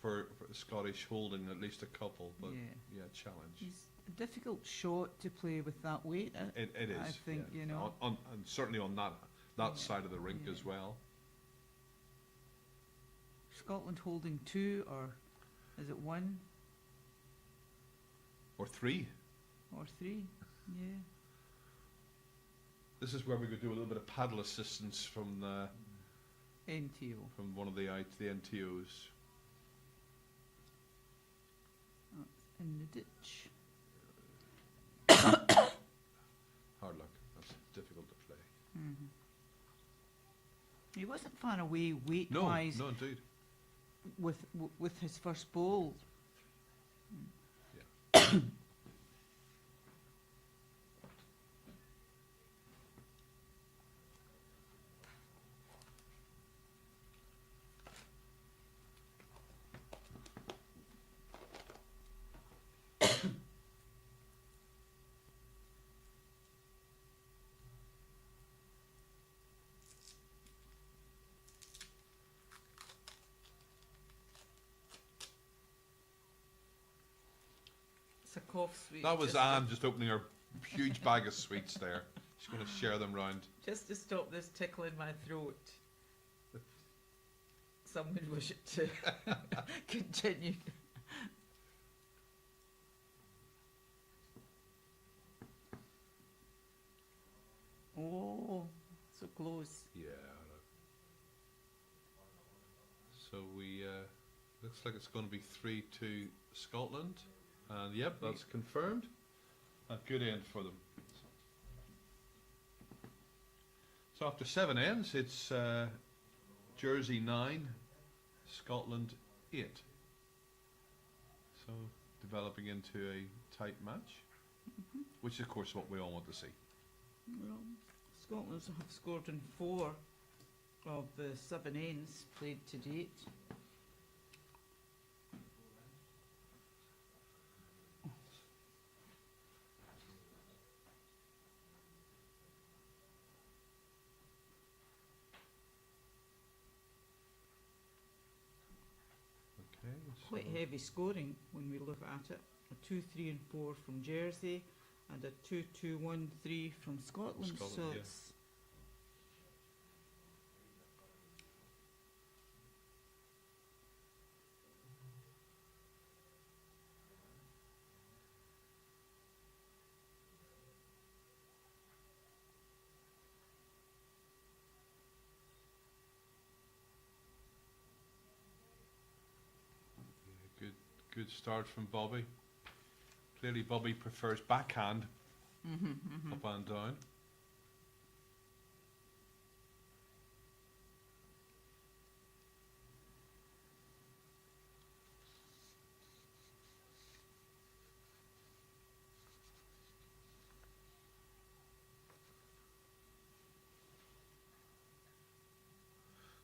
for Scottish holding at least a couple. But yeah. challenge. It's a difficult shot to play with that weight. It is. I think, yeah. you know. And certainly on that Yeah, side of the rink yeah. as well. Scotland holding 2, or is it 1 Or 3. or 3? Yeah. This is where we could do a little bit of paddle assistance from NTO. one of the NTOs. That's in the ditch. Hard luck. That's difficult to play. Mm-hmm. He wasn't far away No, weight-wise no, indeed. with his first bowl. It's a cough sweet. That was just Anne just opening her huge bag of sweets there. She's going to share them round. just to stop this tickle in my throat. Some would wish it to continue. Oh, so close. Yeah. So we looks like it's going to be 3-2 Scotland, and yep, that's confirmed. A good end for them. So after 7 ends, it's Jersey 9, Scotland 8. So developing into a tight match, which is of course what we all want to see. Well, Scotland have scored in 4 of the 7 ends played to date. Okay. Quite heavy scoring when we look at it. A 2, 3 and 4 from Jersey and a 2, 2, 1, 3 from Scotland. Scotland, So yeah. it's Good start from Bobby. Clearly Bobby prefers backhand up and down.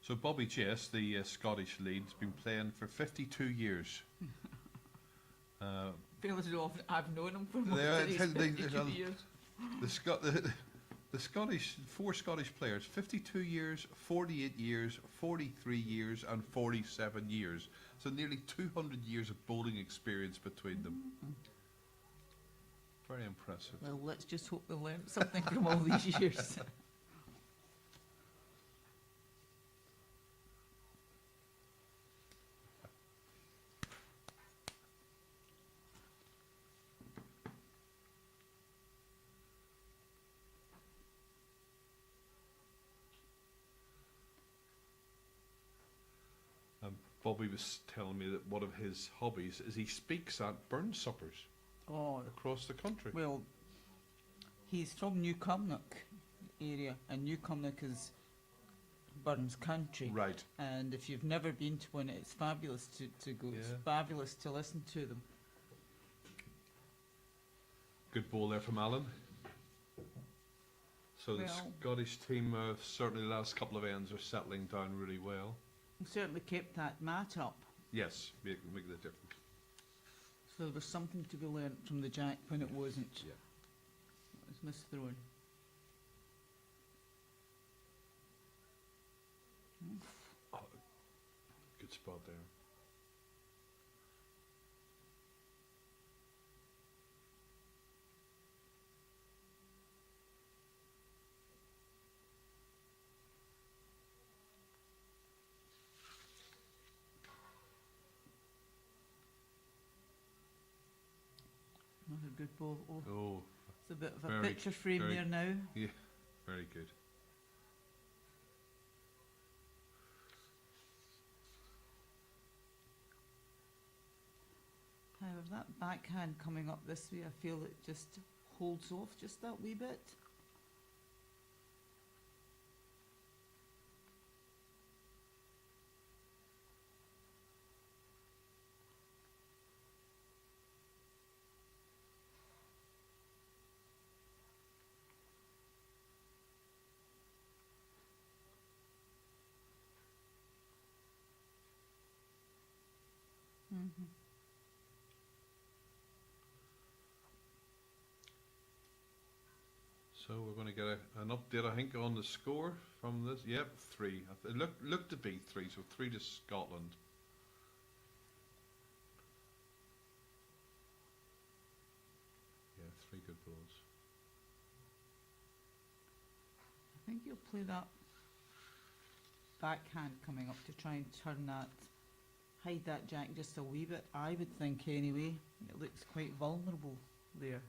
So Bobby Chase, the Scottish lead, has been playing for 52 years. feels as though I've known him for most They- of these they- 52 years. The The four Scottish players, 52 years, 48 years, 43 years, and 47 years. So nearly 200 years of bowling experience between them. Very impressive. Well, let's just hope they learned something from all these years. Bobby was telling me that one of his hobbies is he speaks at burn suppers Oh, across the country. well, he's from Newcomnock area, and Newcomnock is Burns country. Right. And if you've never been to one, it's fabulous to go. It's Yeah. fabulous to listen to them. Good ball there from Alan. So the Well- Scottish team, certainly the last couple of ends, are settling down really well. We certainly kept that mat up. Yes, make the difference. So there was something to be learnt from the jack when it wasn't. Yeah. It was misthrown. Oh, good spot there. Another good ball. Oh, Oh, it's a bit of a very- picture frame very- there now. yeah, very good. However, that backhand coming up this way, I feel it just holds off just that wee bit. So we're going to get an update, I think, on the score from this. Yep, 3. It looked to be 3, so 3 to Scotland. Yeah, 3 good balls. I think you'll play that backhand coming up to try and turn that, hide that jack just a wee bit, I would think anyway. It looks quite vulnerable there.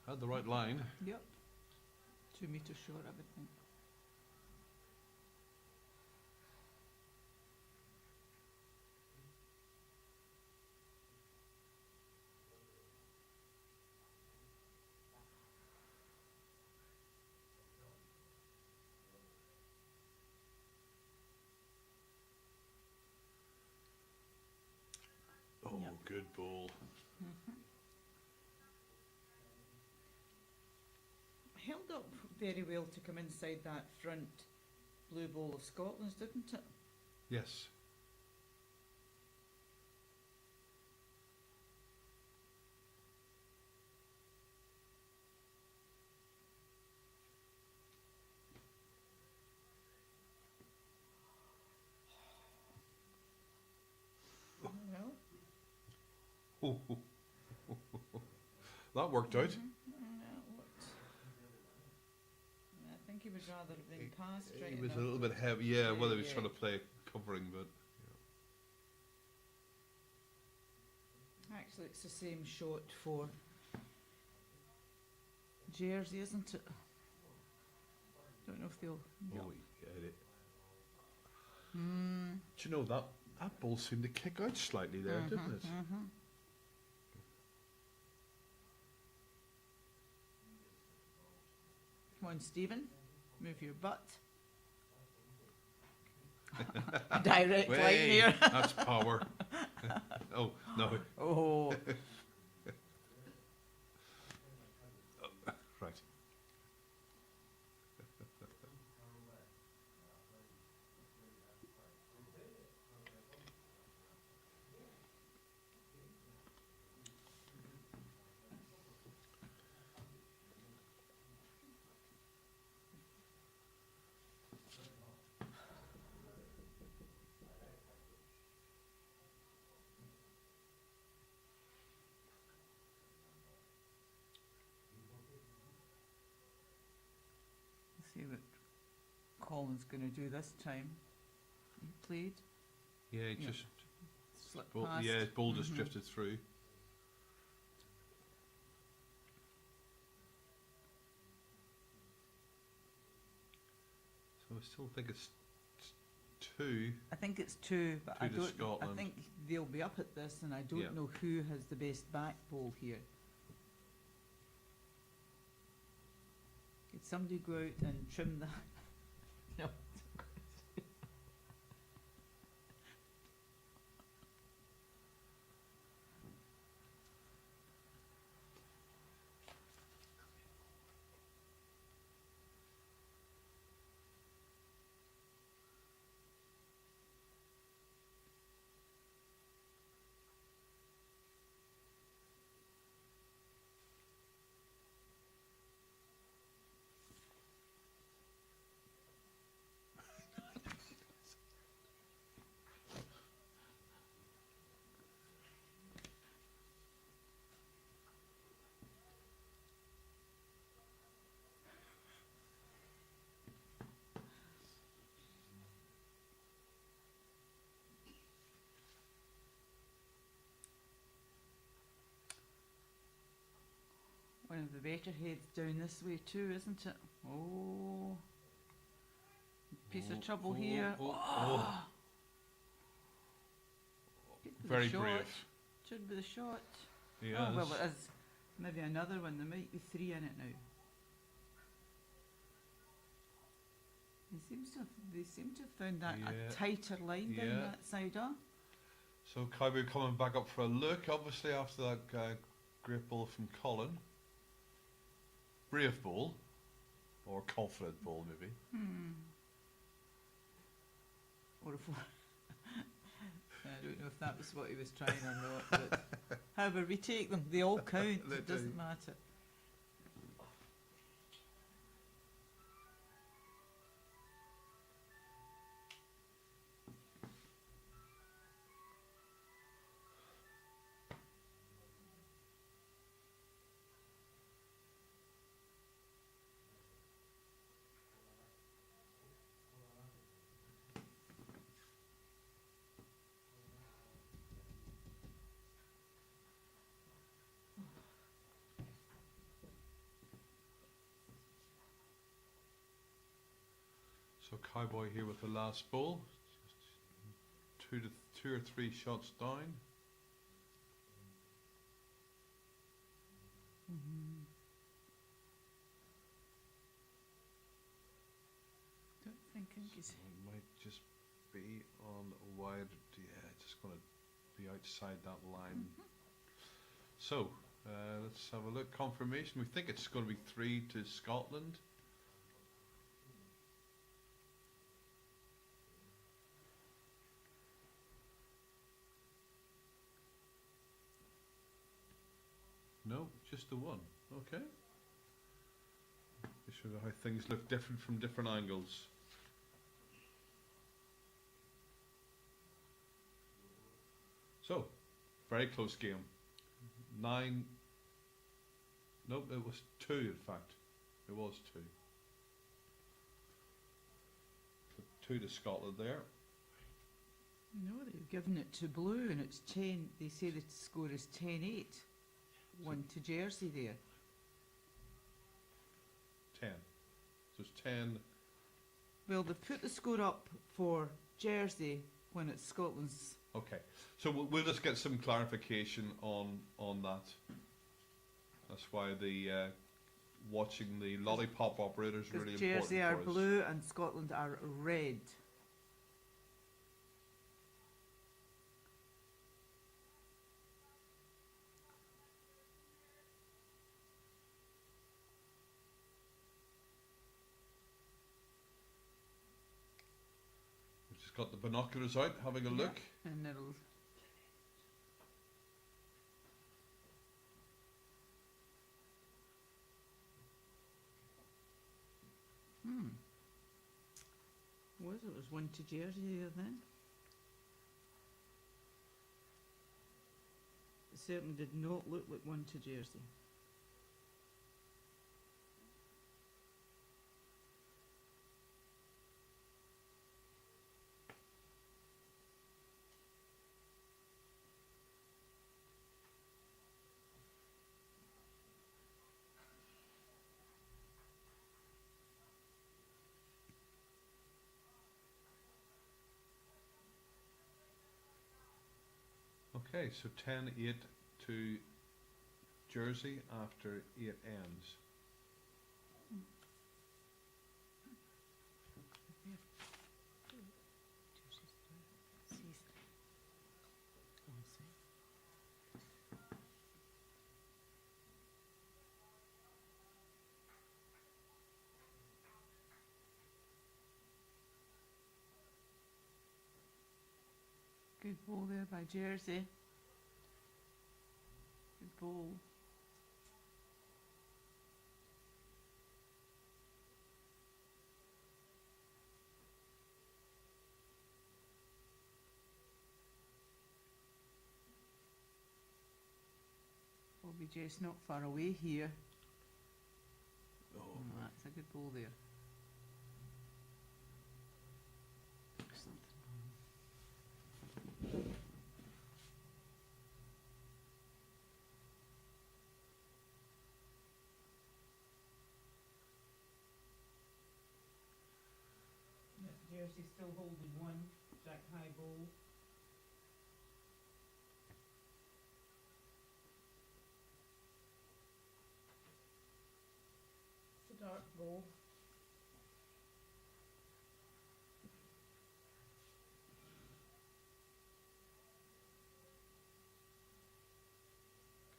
Had the right line. Yep. 2 metres short, I would think. Oh, Yep. good ball. Held up very well to come inside that front blue ball of Scotland's, didn't it? Yes. Well, That worked out. I think he would rather have been past right He was a enough. little bit heavy. Yeah, well, he was Yeah. trying to play covering, but Actually, it's the same shot for Jersey, isn't it? Don't know if they'll. oh, he hit it. Do you know that ball seemed to kick out slightly there, didn't it? Come on, Stephen, move your butt. A direct line Way, here. that's power. Oh no! Oh, Colin's going to do this time. He played, Yeah, it Yeah. just slipped ball, past. yeah, his ball just Mhm. drifted through. So I still think it's 2. I think it's 2, but I Two to don't. I Scotland. think they'll be up at this, and I don't Yeah. know who has the best back ball here. Could somebody go out and trim that? No. One of the better heads down this way too, isn't it? Oh, piece of trouble here. Oh. Could be the Very shot. brave. Should be the shot. He Oh, well, is. it is. Maybe another one. There might be 3 in it now. They seem to have found that Yeah. a tighter line down Yeah. that side, huh? So Cowboy coming back up for a look, obviously after that great ball from Colin. Brave ball, or confident ball maybe. Or if I don't know if that was what he was trying or not, but however we take them, they all count. They It do. doesn't matter. So Cowboy here with the last ball. Just 2 or 3 shots down. Don't think he's. So it might just be on wide. Yeah, just going to be outside that line. So let's have a look. Confirmation. We think it's going to be 3 to Scotland. No, just the 1. Okay. Just show you how things look different from different angles. So, very close game. 9. Nope, it was 2 in fact. It was 2. So 2 to Scotland there. No, they've given it to Blue, and it's 10. They say the score is 10-8. 1 to Jersey there. 10. So it's 10. Well, they've put the score up for Jersey when it's Scotland's. Okay. So we'll just get some clarification on that. That's why the watching the lollipop operator is Because really Jersey important are for us. blue and Scotland are red. We've just got the binoculars out, having a Yeah. look. And it'll. It was 1 to Jersey there then. It certainly did not look like 1 to Jersey. Okay, so 10-8 to Jersey after 8 ends. Good ball there by Jersey. Good ball. Bobby Jess not far away here. Oh, That's a good ball there. Excellent. Jersey still holding one. Jack high ball. It's a dark ball.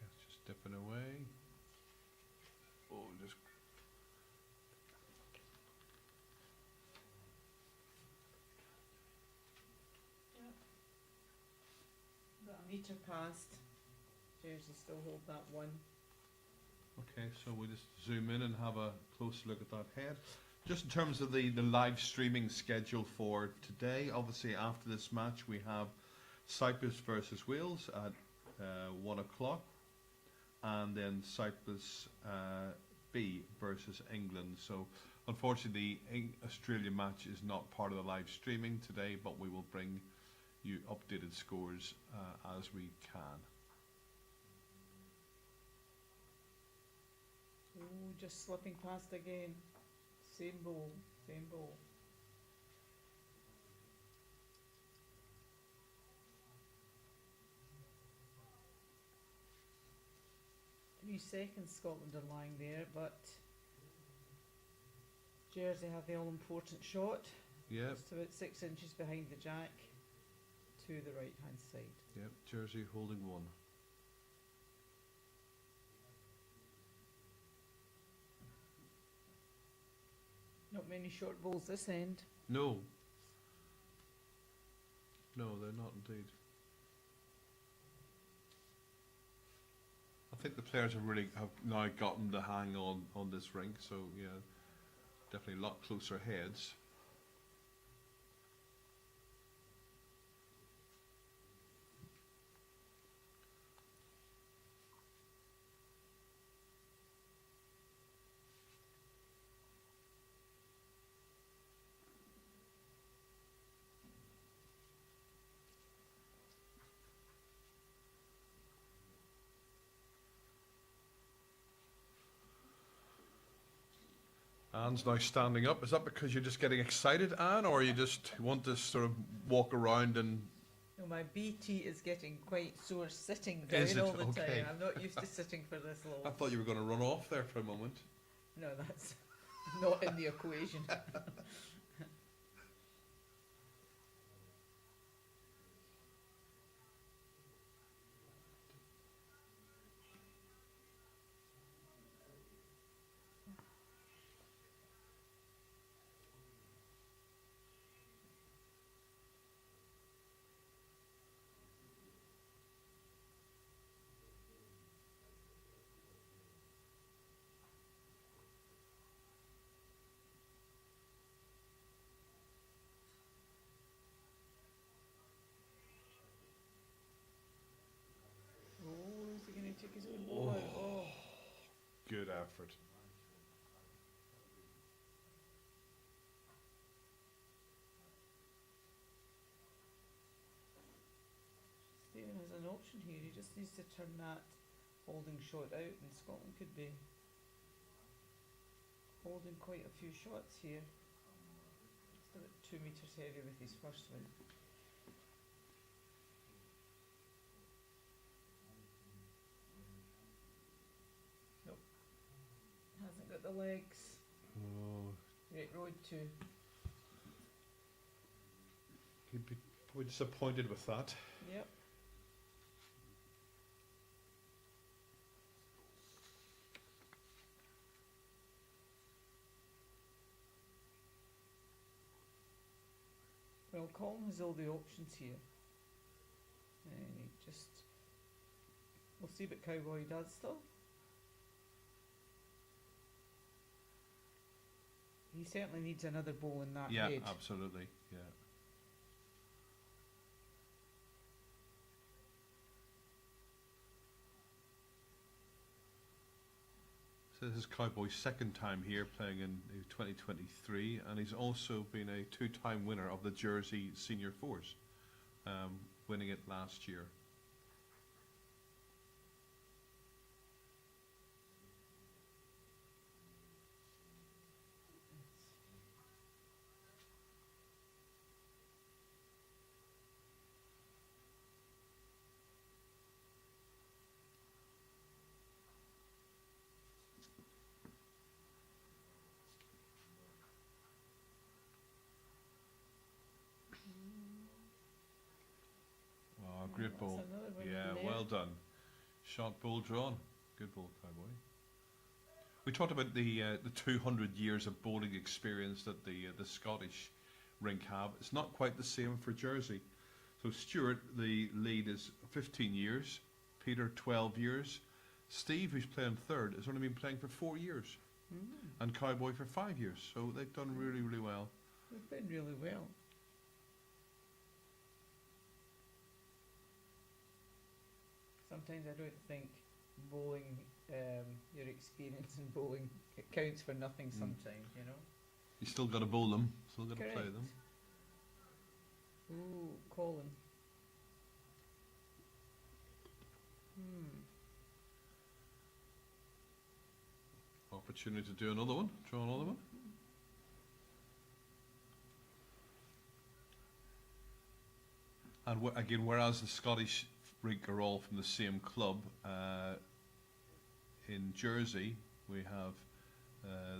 it's just dipping away. Oh, just About a metre past. Jersey still hold that one. okay. So we just zoom in and have a close look at that head. Just in terms of the live streaming schedule for today, obviously after this match we have Cyprus versus Wales at 1 o'clock, and then Cyprus B versus England. So unfortunately the Australia match is not part of the live streaming today, but we will bring you updated scores as we can. Oh, just slipping past again. Same ball, same ball. 3 seconds Scotland are lying there, but Jersey have the all-important shot. Yep, Just about 6 inches behind the jack to the right-hand side. yep. Jersey holding one. Not many short balls this end. No. No, they're not indeed. I think the players have now gotten the hang on this rink, so yeah, definitely a lot closer heads. Anne's now standing up. Is that because you're just getting excited, Anne, or you just want to sort of walk around and... No, my BT is getting quite sore sitting down Is it? all the Okay. time. I'm not used to sitting for this I long. thought you were going to run off there for a moment. No, that's not in the equation. Oh, is he going to take his own ball out? Oh. Good effort. Stephen has an option here. He just needs to turn that holding shot out, and Scotland could be holding quite a few shots here. Just about 2 metres heavy with his first one. at the legs. Oh, Great road too. he'd be probably disappointed with that. Yep. Well, Colin has all the options here. And he just... We'll see what Cowboy does though. He certainly needs another ball in that Yeah, head. absolutely. Yeah. So this is Cowboy's second time here playing in 2023, and he's also been a two-time winner of the Jersey Senior Fours, winning it last year. Oh, great That's ball. another one Yeah, there. well done. Shot, ball drawn. Good ball, Cowboy. We talked about the 200 years of bowling experience that the Scottish rink have. It's not quite the same for Jersey. So Stuart, the lead is 15 years. Peter, 12 years. Steve, who's playing third, has only been playing for 4 years. And Cowboy for 5 years. So they've done really, really well. We've been really well. Sometimes I don't think bowling, your experience in bowling, it counts for nothing sometimes, you know. You still got to bowl them. Still got to play Correct. them. Ooh, Colin. Opportunity to do another one. Draw another one. And again, whereas the Scottish rink are all from the same club, in Jersey we have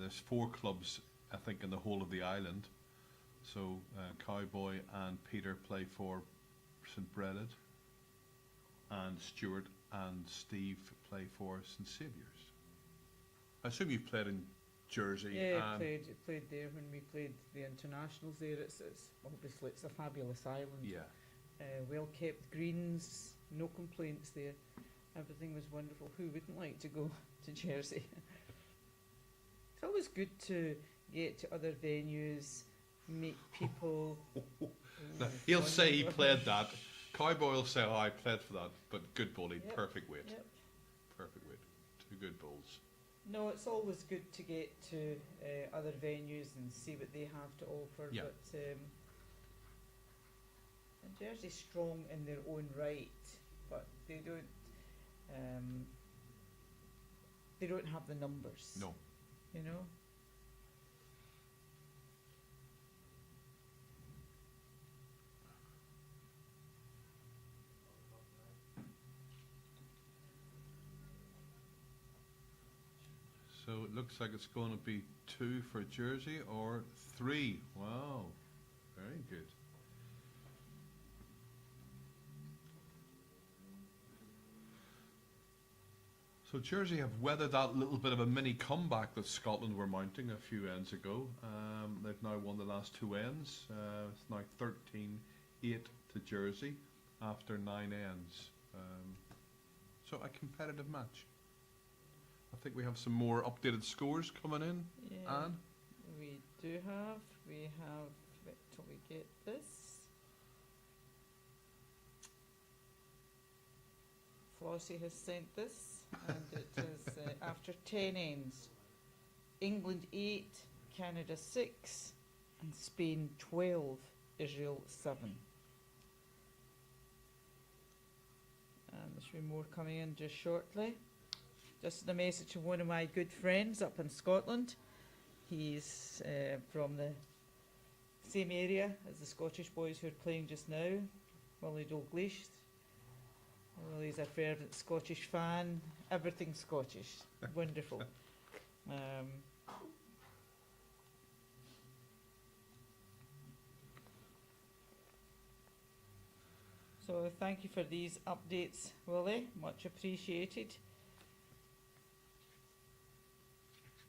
there's 4 clubs, I think, in the whole of the island. So Cowboy and Peter play for St Brennan, and Stuart and Steve play for St Saviour's. I assume you've played in Jersey. Yeah, played there when we played the internationals there. It's obviously it's a fabulous island. Yeah. Well kept greens, no complaints there. Everything was wonderful. Who wouldn't like to go to Jersey? It's always good to get to other venues, meet people. Now, he'll say he played that. Cowboy will say, "Oh, I played for that," but good bowling, Yep. perfect weight, Yep. perfect weight, 2 good bowls. No, it's always good to get to other venues and see what they have to offer. Yeah. But and Jersey's strong in their own right, but they don't have the numbers. No. You know. So it looks like it's going to be 2 for Jersey or 3. Wow, very good. So Jersey have weathered that little bit of a mini comeback that Scotland were mounting a few ends ago. They've now won the last 2 ends. It's now 13-8 to Jersey after 9 ends. So a competitive match. I think we have some more updated scores coming in. Yeah. Anne? We do have. We have. Wait till we get this. Flossie has sent this, and it is after 10 ends. England 8, Canada 6, and Spain 12, Israel 7. And there should be more coming in just shortly. Just a message from one of my good friends up in Scotland. He's from the same area as the Scottish boys who are playing just now, Willie Dalglish. Willie's a fervent Scottish fan. Everything Scottish. Wonderful. So thank you for these updates, Willie. Much appreciated.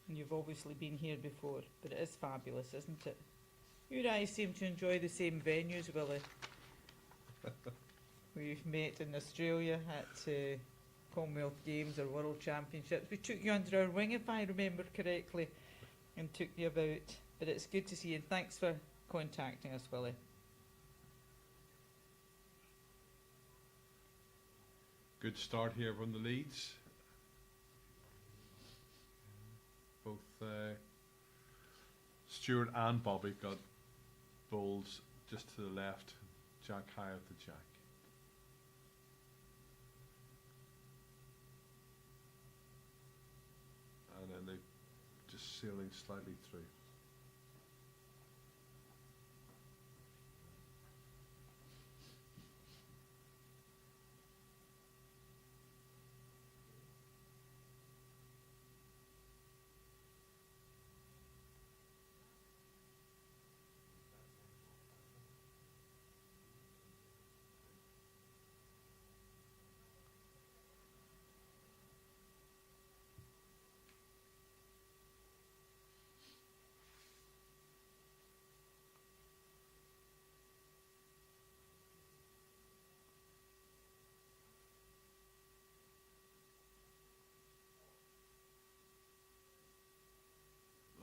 And you've obviously been here before, but it is fabulous, isn't it? You and I seem to enjoy the same venues, Willie. We've met in Australia at Commonwealth Games or World Championships. We took you under our wing, if I remember correctly, and took you about. But it's good to see you, and thanks for contacting us, Willie. Good start here from the leads. Both Stuart and Bobby got bowls just to the left, jack high of the jack. And then they just sailing slightly through.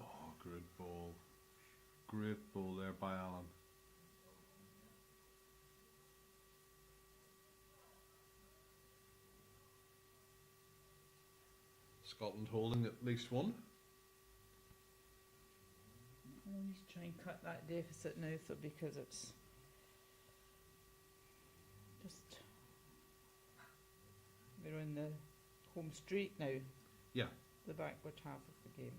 Oh, great ball. Great ball there by Alan. Scotland holding at least one. Always try and cut that deficit now, so because it's just we're on the home straight now. Yeah. The backward half of the game.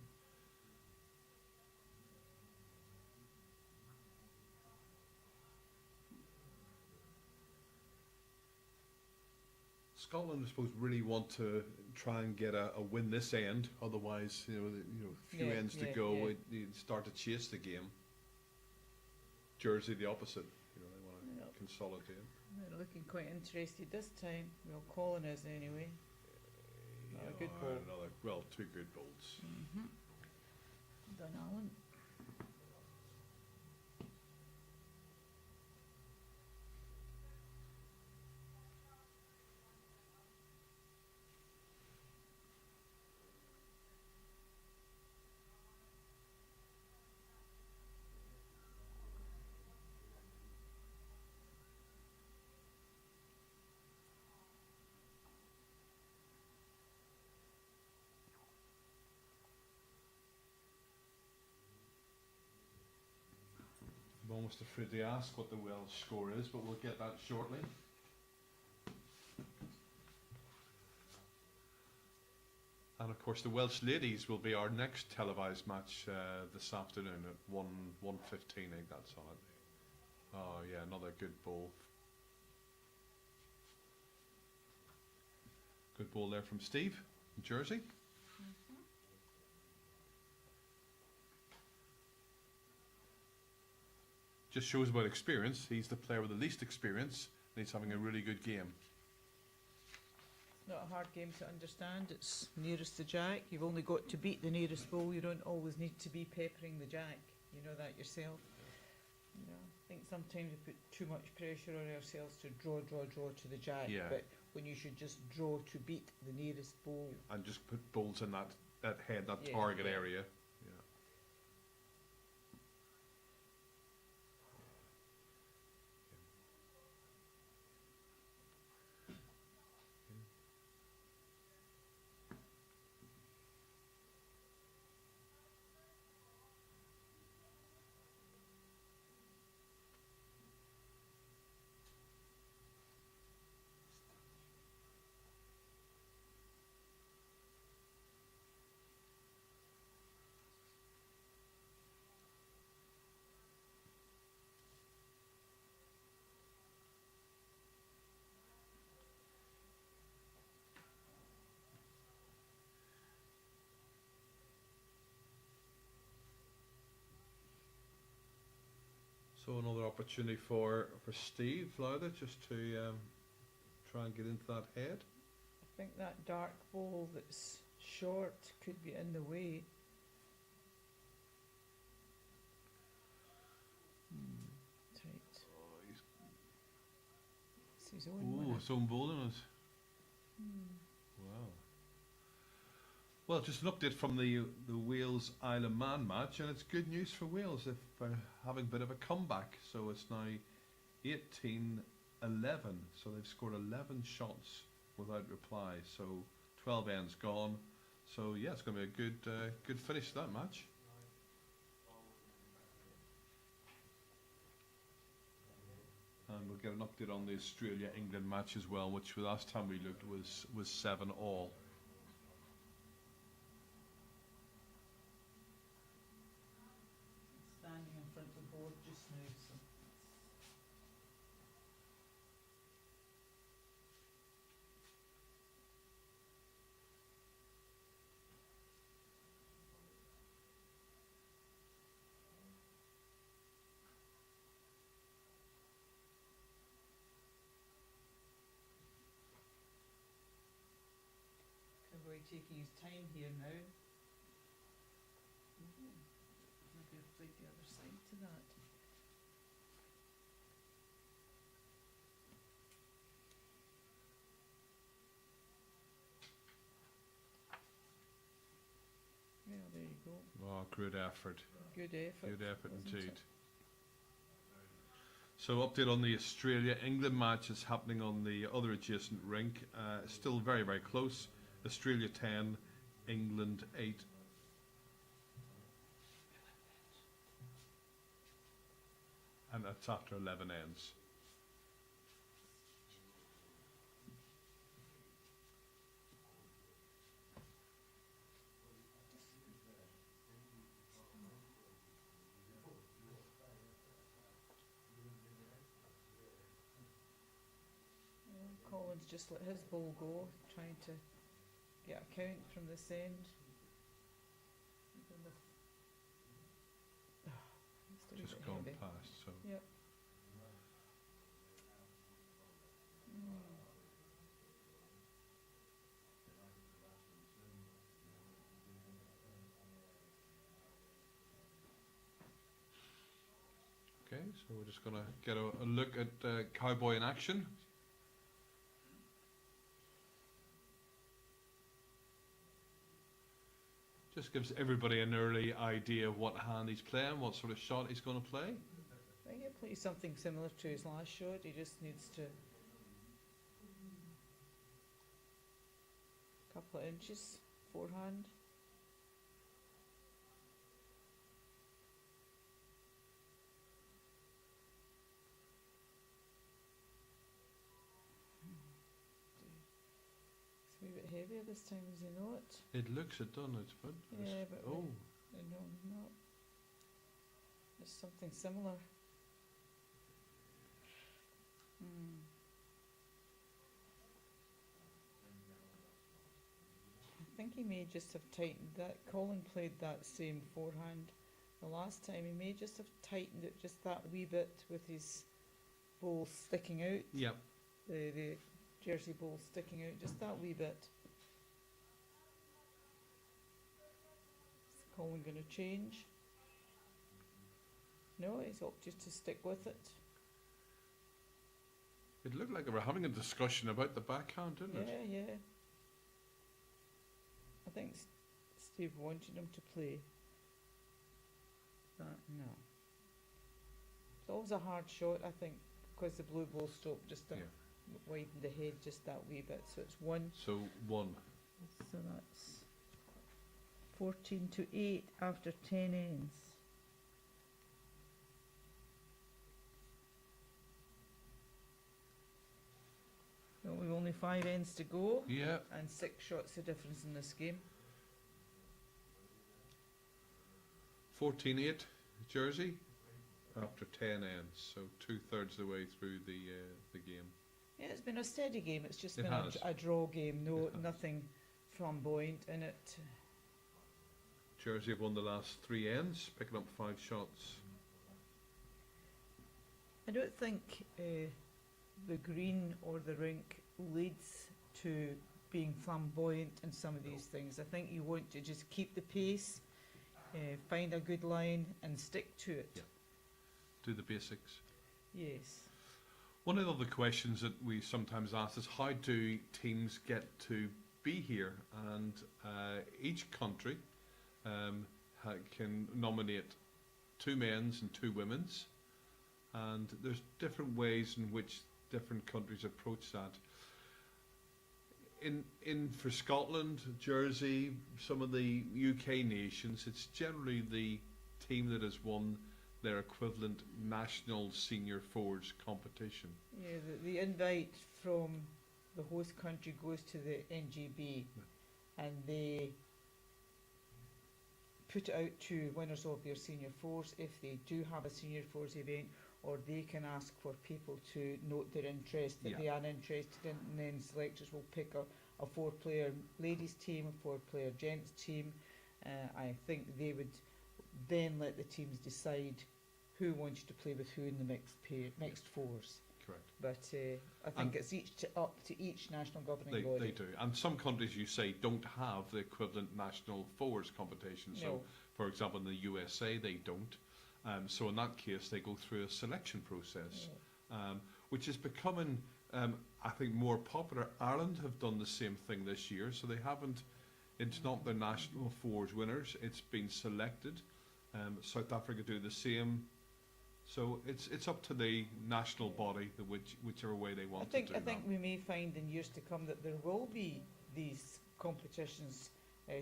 Scotland, I suppose, really want to try and get a win this end. Otherwise, a few ends to go, you'd start to chase the game. Jersey, the opposite. They want to consolidate. They're looking quite interested this time. Well, Colin is anyway. A good ball. Two good balls. Done, Alan. I'm almost afraid to ask what the Welsh score is, but we'll get that shortly. And of course, the Welsh ladies will be our next televised match this afternoon at 1:15. I think that's on it. Oh yeah, another good ball. Good ball there from Steve, in Jersey. Just shows about experience. He's the player with the least experience, and he's having a really good game. It's not a hard game to understand. It's nearest the jack. You've only got to beat the nearest ball. You don't always need to be peppering the jack. You know that yourself. I think sometimes we put too much pressure on ourselves to draw to the jack. Yeah. But when you should just draw to beat the nearest ball. And just put balls in that head, that Yeah, target yeah. area. So another opportunity for Steve Lowther just to try and get into that head. I think that dark ball that's short could be in the way. Tight. Oh, he's It's his own one. his own bowling is. Wow. Well, just an update from the Wales Isle of Man match, and it's good news for Wales if having a bit of a comeback. So it's now 18-11. So they've scored 11 shots without reply. So 12 ends gone. So yeah, it's going to be a good finish to that match. And we'll get an update on the Australia-England match as well, which the last time we looked was 7-all. Standing in front of the board just now, so. Convoy taking his time here now. Maybe I've played the other side to that. Well, there you go. Oh, good effort. Good effort. Good effort wasn't indeed. it? So update on the Australia-England match is happening on the other adjacent rink. Still very, very close. Australia 10, England 8. And that's after 11 ends. Collins just let his ball go, trying to get a count from this end. Even the it's a wee Just bit gone heavy. past. So Yep. okay, so we're just gonna get a look at Cowboy in action. Just gives everybody an early idea of what hand he's playing, what sort of shot he's going to play. I think he'll play something similar to his last shot. He just needs to couple of inches forehand. It's a wee bit heavier this time, is he not? It looks it done, it's but Yeah, but oh, no, not. It's something similar. I think he may just have tightened that. Colin played that same forehand the last time. He may just have tightened it just that wee bit with his ball sticking out. yep. The jersey ball sticking out just that wee bit. Is Colin going to change? No, he's opted to stick with it. It looked like they were having a discussion about the backhand, didn't it? Yeah, yeah. I think Steve wanted him to play that. No. It's always a hard shot, I think, because the blue ball stopped just to Yeah. widen the head just that wee bit. So it's 1. So 1. So that's 14-8 after 10 ends. So we've only 5 ends to go. Yeah. And 6 shots the difference in this game. 14-8 Jersey after 10 ends, so 2/3 of the way through the game. Yeah, it's been a steady game. It's just It been has. a draw game. No, It has. nothing flamboyant in it. Jersey have won the last 3 ends, picking up 5 shots. I don't think the green or the rink leads to being flamboyant in some of these things. I think you want to just keep the pace, find a good line and stick to it. Yeah. Do the basics. Yes. One of the other questions that we sometimes ask is, how do teams get to be here? And each country can nominate 2 men's and 2 women's, and there's different ways in which different countries approach that. In for Scotland, Jersey, some of the UK nations, it's generally the team that has won their equivalent national senior fours competition. Yeah, the invite from the host country goes to the NGB, and they put it out to winners of their senior fours if they do have a senior fours event, or they can ask for people to note their interest, that they are interested in, and then selectors will pick a 4-player ladies team, a 4-player gents team. I think they would then let the teams decide who wanted to play with who in the mixed fours. Correct. But I think it's up to each national governing body. They do. And some countries, you say, don't have the equivalent national fours competition. So, No. for example, in the USA, they don't. So in that case, they go through a selection process, which is becoming, I think, more popular. Ireland have done the same thing this year. So they haven't, it's not the national fours winners. It's been selected. South Africa do the same. So it's up to the national body, whichever way they want to do that. I think we may find in years to come that there will be these competitions,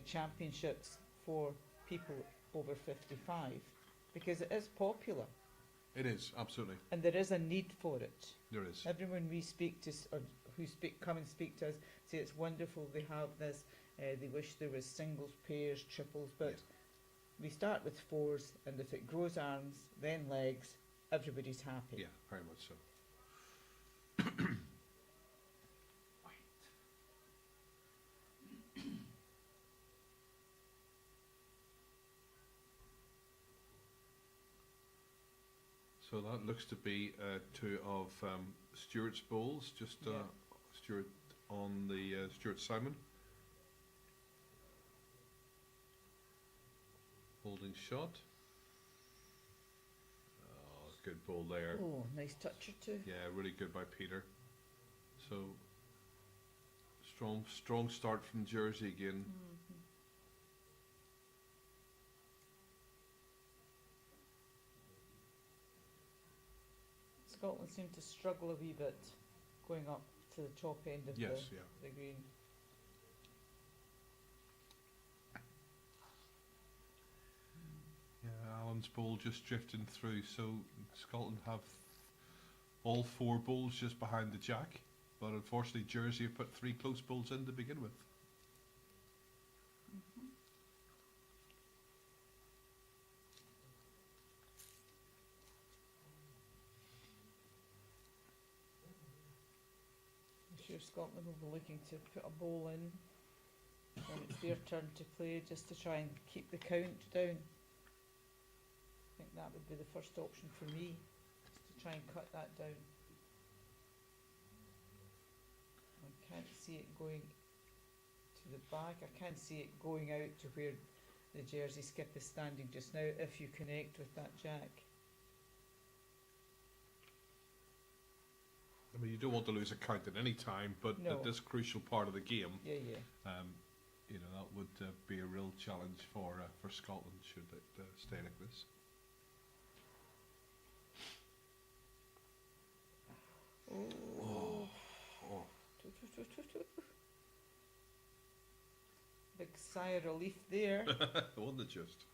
championships for people over 55, because it is popular. It is, absolutely. And there is a need for it. There is. Everyone we speak to, or who come and speak to us, say it's wonderful they have this. They wish there was singles, pairs, triples, but we start with fours, and if it grows arms, then legs, everybody's happy. Yeah, very much so. So that looks to be 2 of Stuart's bowls, just Stuart on the Stuart Simon. Holding shot. Oh, good ball there. Oh, nice touch or two. Yeah, really good by Peter. So strong start from Jersey again. Scotland seemed to struggle a wee bit going up to the top end of the green. Yeah, Alan's ball just drifting through, so Scotland have all 4 balls just behind the jack, but unfortunately Jersey have put 3 close balls in to begin with. I'm sure Scotland will be looking to put a ball in when it's their turn to play, just to try and keep the count down. I think that would be the first option for me, is to try and cut that down. I can't see it going to the back. I can't see it going out to where the Jersey skip is standing just now, if you connect with that jack. I mean, you don't want to lose a count at any time, but at this crucial part of the game, you know, that would be a real challenge for Scotland should it stay like this. Oh. Big sigh of relief there. Wasn't it just?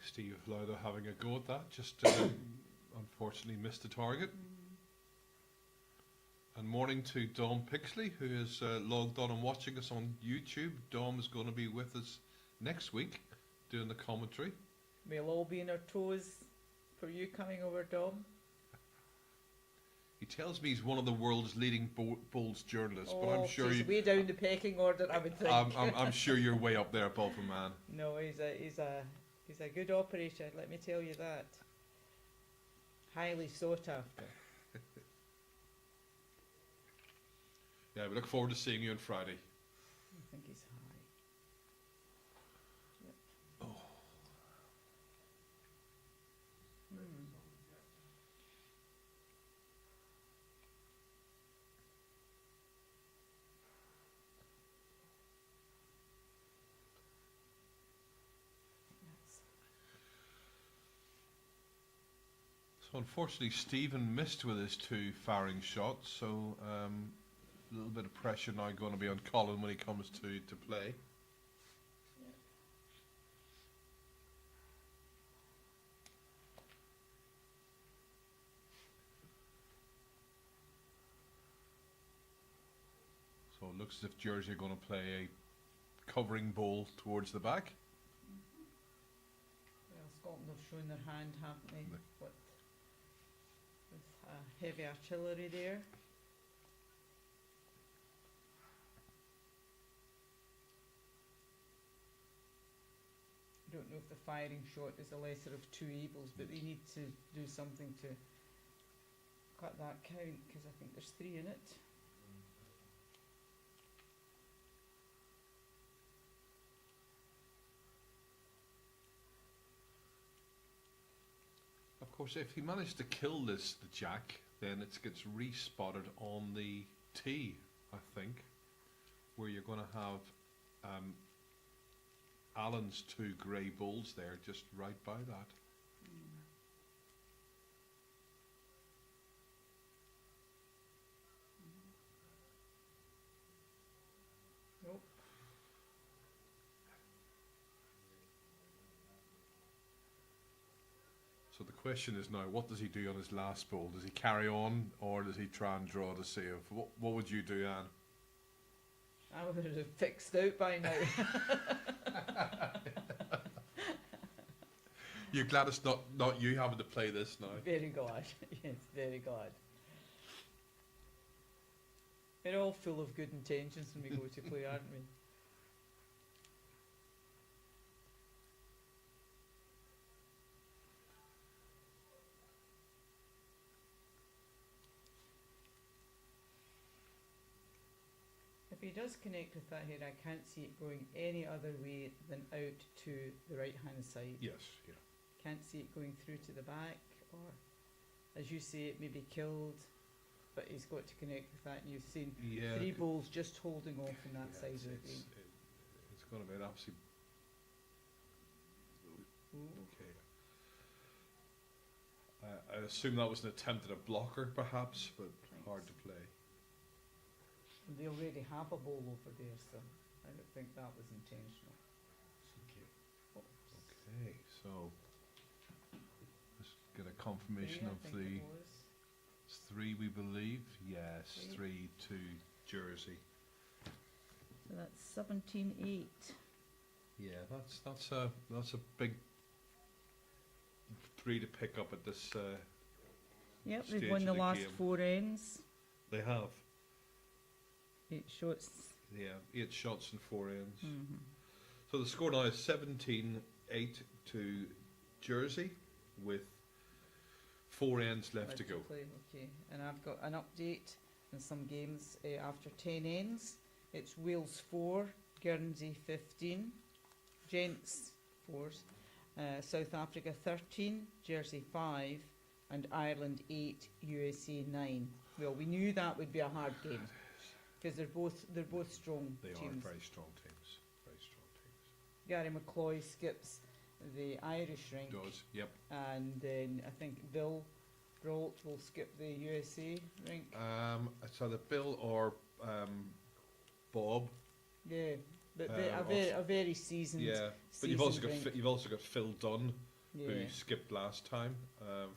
Steve Lauda having a go at that, just unfortunately missed the target. And morning to Dom Pixley, who is logged on and watching us on YouTube. Dom is going to be with us next week doing the commentary. We'll all be on our toes for you coming over, Dom. He tells me he's one of the world's leading Bulls journalists, but I'm sure he's way down the pecking order, I would think. I'm sure you're way up there above him, man. No, he's a good operator, let me tell you that. Highly sought after. Yeah, we look forward to seeing you on Friday. I think he's high. Yep. Oh. So unfortunately, Stephen missed with his 2 firing shots, so a little bit of pressure now going to be on Colin when he comes to play. So it looks as if Jersey are going to play a covering ball towards the back. Well, Scotland have shown their hand, haven't they? With heavy artillery there. I don't know if the firing shot is the lesser of 2 evils, but they need to do something to cut that count, because I think there's 3 in it. Of course, if he managed to kill the jack, then it gets respotted on the tee, I think, where you're going to have Alan's 2 grey bulls there, just right by that. Nope. So the question is now, what does he do on his last bull? Does he carry on, or does he try and draw the save? What would you do, Anne? I would have fixed out by now. You're glad it's not you having to play this now? Very glad. Yes, very glad. We're all full of good intentions when we go to play, aren't we? If he does connect with that here, I can't see it going any other way than out to the right hand side. Yes, yeah. Can't see it going through to the back, or as you say, it may be killed, but he's got to connect with that, and you've seen 3 bowls just holding off on that side of the green. It's going to be an absolute... Okay. I assume that was an attempt at a blocker, perhaps, but hard to play. And they already have a bowl over there, so I don't think that was intentional. Okay, so let's get a confirmation of the 3, we believe. Yes, 3 to Jersey. So that's 17-8. Yeah, that's a big 3 to pick up at this. Yep, stage they've won of the the last game. 4 ends. They have. 8 shots. Yeah, 8 shots and 4 ends. Mm-hmm. So the score now is 17-8 to Jersey, with 4 ends left to go. Play. Okay, and I've got an update in some games after 10 ends. It's Wales 4, Guernsey 15, Gents 4s, South Africa 13, Jersey 5, and Ireland 8, USA 9. Well, we knew that would be a hard game because they're both strong They teams. are very strong teams. Very strong teams. Gary McCloy skips the Irish rink. Does, yep. And then I think Bill Brault will skip the USA rink. It's either Bill or Bob. Yeah, but Uh, a very seasoned. Yeah, but you've also got rink. You've also got Phil Dunn Yeah. who skipped last time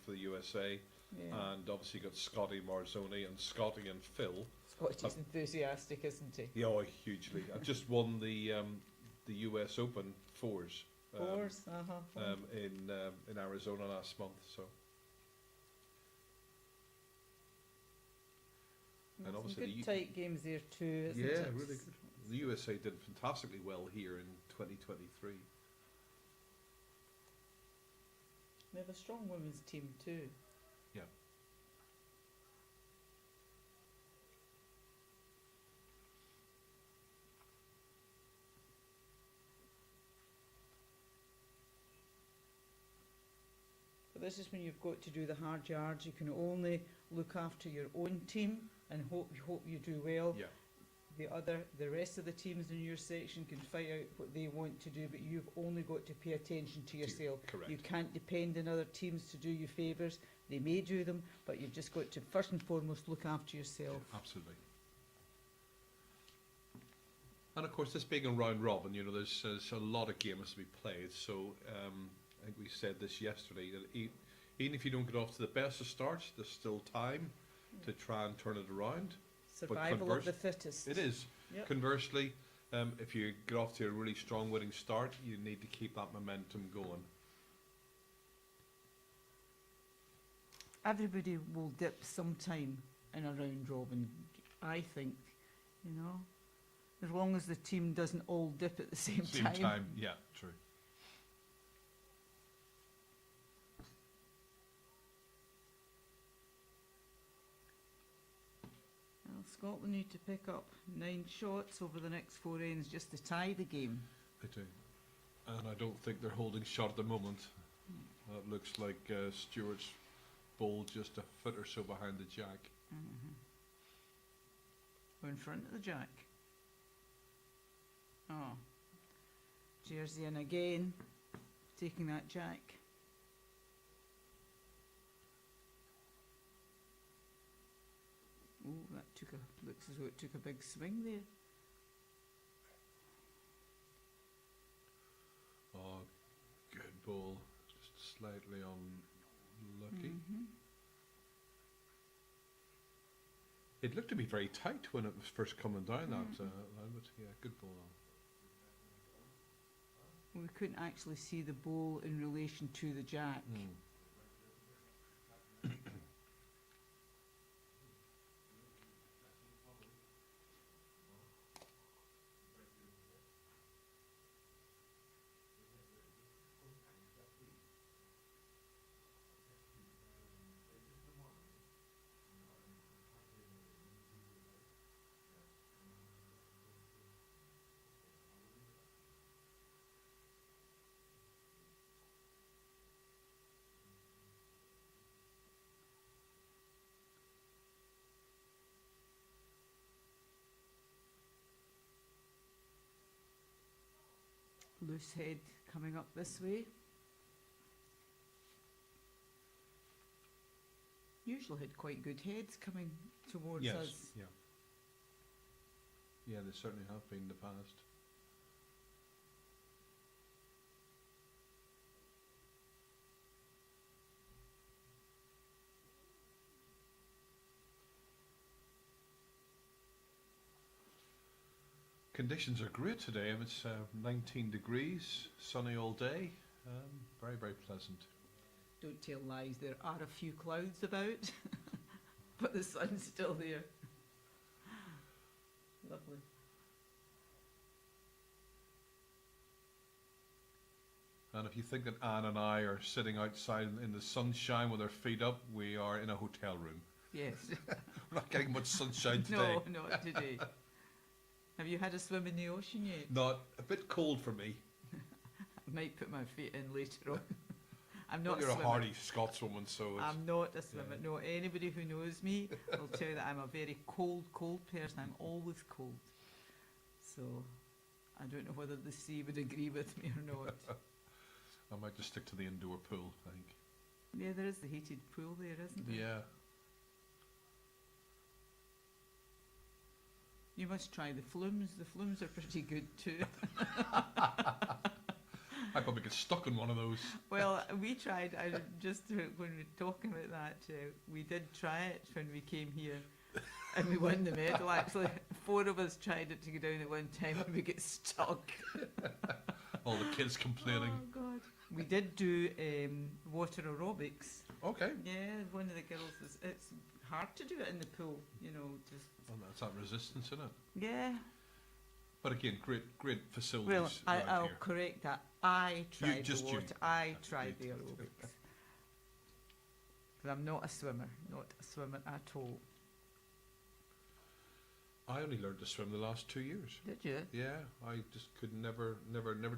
for the USA. Yeah. And obviously got Scotty Marzoni, and Scotty and Phil. Scotty's enthusiastic, isn't he? Yeah, oh, hugely. I just won the US Open fours. Fours, In Arizona last month. So. And Some obviously good tight games there too, isn't yeah, it? really good. The USA did fantastically well here in 2023. They have a strong women's team too. Yeah. But this is when you've got to do the hard yards. You can only look after your own team and hope you do well. Yeah. The rest of the teams in your section can fight out what they want to do, but you've only got to pay attention to yourself. Correct. You can't depend on other teams to do you favours. They may do them, but you've just got to first and foremost look after yourself. Yeah, absolutely. And of course, this being a round robin, you know, there's a lot of games to be played. So I think we said this yesterday that even if you don't get off to the best of starts, there's still time to try and turn it around. Survival of the fittest. It is. Yep. Conversely, if you get off to a really strong winning start, you need to keep that momentum going. Everybody will dip sometime in a round robin, I think, you know. As long as the team doesn't all dip at the same time. Yeah, true. Well, Scotland need to pick up 9 shots over the next 4 ends just to tie the game. They do. And I don't think they're holding shot at the moment. It looks like Stewart's ball just a foot or so behind the jack. We're in front of the jack. Oh. Jersey in again, taking that jack. Oh, that looks as though it took a big swing there. Oh, good ball. Just slightly unlucky. It looked to be very tight when it was first coming down that line, but yeah, good ball. We couldn't actually see the ball in relation to the jack. Loose head coming up this way. Usually had quite good heads coming towards Yes, us. yeah. Yeah, they certainly have been in the past. Conditions are great today. It's 19 degrees, sunny all day. Very, very pleasant. Don't tell lies, there are a few clouds about, but the sun's still there. Lovely. And if you think that Anne and I are sitting outside in the sunshine with our feet up, we are in a hotel room. Yes. We're not getting much sunshine today. No, not today. Have you had a swim in the ocean yet? Not a bit cold for me. I might put my feet in later on. I'm not Well, you're a a swimmer. hardy Scotswoman, so it's, I'm not a swimmer. yeah. No, anybody who knows me will tell you that I'm a very cold person. I'm always cold. So I don't know whether the sea would agree with me or not. I might just stick to the indoor pool, I think. Yeah, there is the heated pool there, isn't there? Yeah. You must try the flumes. The flumes are pretty good too. I probably get stuck in one of those. Well, we tried, when we were talking about that, we did try it when we came here. And we won the medal, actually. 4 of us tried it to go down at one time and we get stuck. All the kids complaining. Oh, God. We did do water aerobics. Okay. Yeah, one of the girls was, it's hard to do it in the pool, you know, just. Well, that's that resistance in it. Yeah. But again, great facilities. Well, I'll here. correct that. I tried just the you. water. I tried the aerobics. But I'm not a swimmer at all. I only learned to swim the last 2 years. Did you? Yeah, I just could never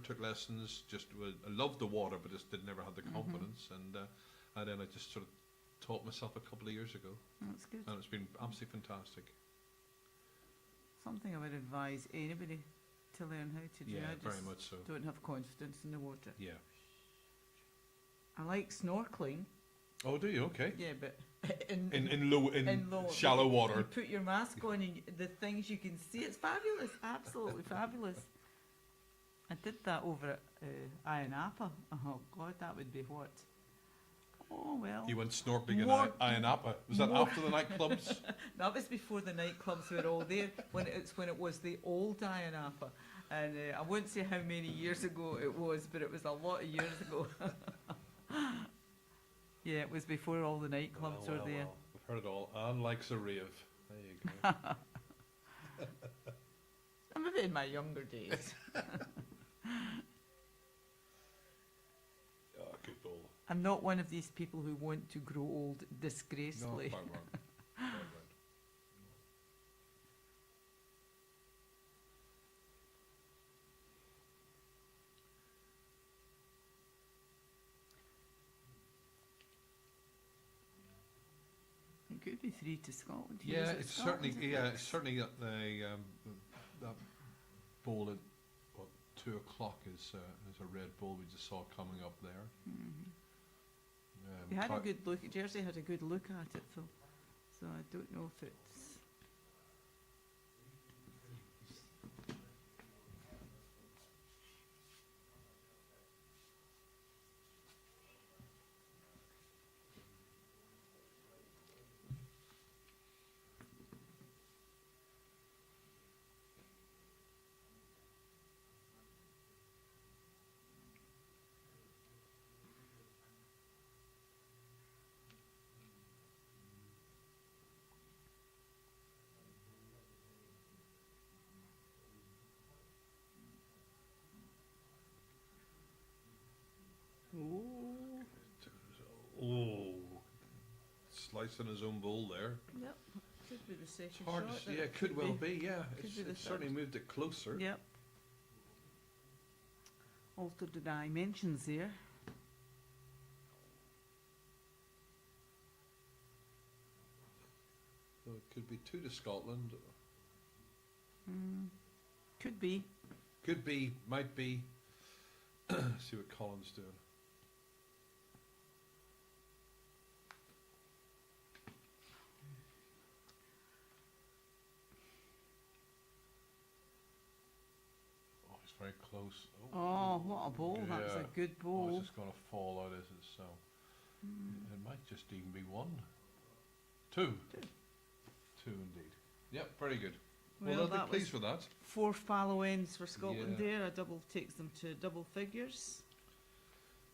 took lessons. I loved the water, but just never had the confidence. And then I just sort of taught myself a couple of years ago, That's good. and it's been absolutely fantastic. Something I would advise anybody to learn how to do. Yeah, I very just much so. don't have confidence in the water. Yeah. I like snorkeling. Oh, do you? Okay. Yeah, but In low shallow You water. put your mask on and the things you can see. It's fabulous. Absolutely fabulous. I did that over at Ayanapa. Oh God, that would be what? Oh well. You went snorkeling in More- Ayanapa. Was that after the nightclubs? That was before the nightclubs were all there. When it was the old Ayanapa, and I wouldn't say how many years ago it was, but it was a lot of years ago. Yeah, it was before all the nightclubs were there. I've heard it all. Anne likes a rave. There you go. I'm a bit in my younger days. Good ball. I'm not one of these people who want to grow old disgracefully. No, quite right. Quite right. It could be 3 to Scotland. Yeah, Who's at it's Scotland? certainly that that bowl at what 2 o'clock is a red bull we just saw coming up there. Mhm. We had a Cloud- good look. Jersey had a good look at it, Phil. So I don't know if it's. Oh. Oh, slicing his own bowl there. Yep. Could be the second It's hard shot. to see. Yeah, it could well be. Yeah, could be the it's certainly third. moved it closer. Yep. Altered the dimensions there. So it could be 2 to Scotland. Could be. Could be. Might be. See what Colin's doing. Oh, he's very close. Oh, what a bowl. That was Yeah. a good Oh, bowl. it's just going to fall out, is it? So it might just even be 1. 2. 2 indeed. Yep, very good. Well, they'll that be pleased was with that. 4 fallow ends for Scotland Yeah. there. A double takes them to double figures.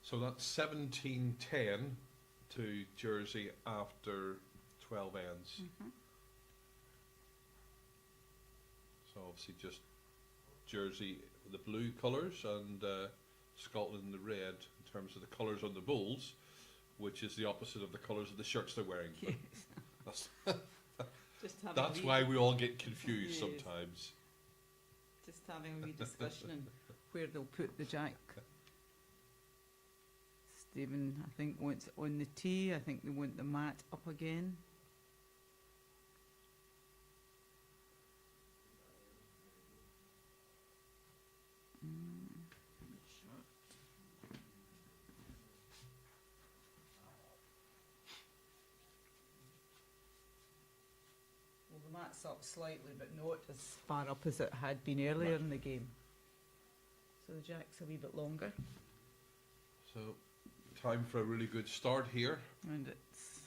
So that's 17-10 to Jersey after 12 ends. So obviously just Jersey the blue colours and Scotland the red in terms of the colours on the bowls, which is the opposite of the colours of the shirts they're wearing. But Yes. that's Just having that's a wee, why we all get confused Yes. sometimes. just having a wee discussion on where they'll put the jack. Stephen, I think, wants it on the tee. I think they want the mat up again. Well, the mat's up slightly, but not as far up as it had been earlier in the game. So the jack's a wee bit longer. So, time for a really good start here. And it's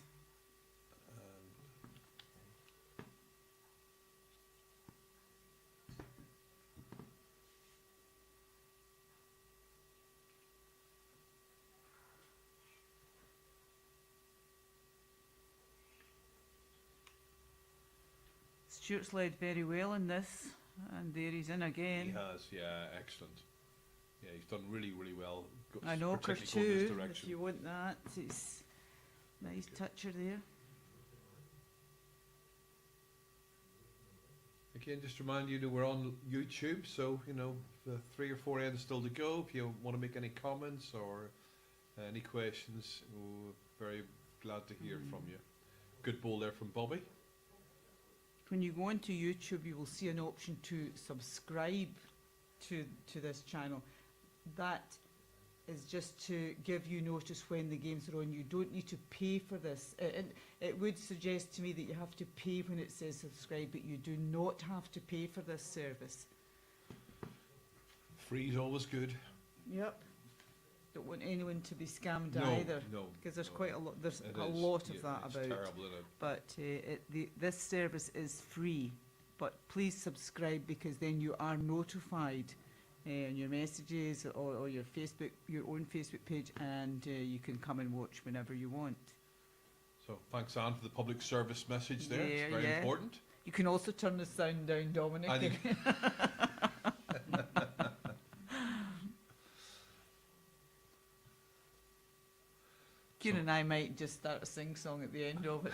Stuart's led very well in this, and there he's in He again. has, yeah, excellent. Yeah, he's done really, really well. I know, particularly going this two, if direction. you want that. It's nice toucher there. Again, just remind you that we're on YouTube, so you know the 3 or 4 ends still to go. If you want to make any comments or any questions, we're very glad to hear from you. Good ball there from Bobby. When you go onto YouTube, you will see an option to subscribe to this channel. That is just to give you notice when the games are on. You don't need to pay for this. It would suggest to me that you have to pay when it says subscribe, but you do not have to pay for this service. Free is always good. Yep. Don't want anyone to be scammed No, either, no, because there's no. quite a lot. There's It a is. lot of Yeah, that it's about. terrible, isn't it? But this service is free. But please subscribe, because then you are notified on your messages or your own Facebook page, and you can come and watch whenever you want. So thanks, Anne, for the public service message there. Yeah, It's very yeah. important. You can also turn the sound down, Dominic. I think Kieran and I might just start a sing song at the end of it,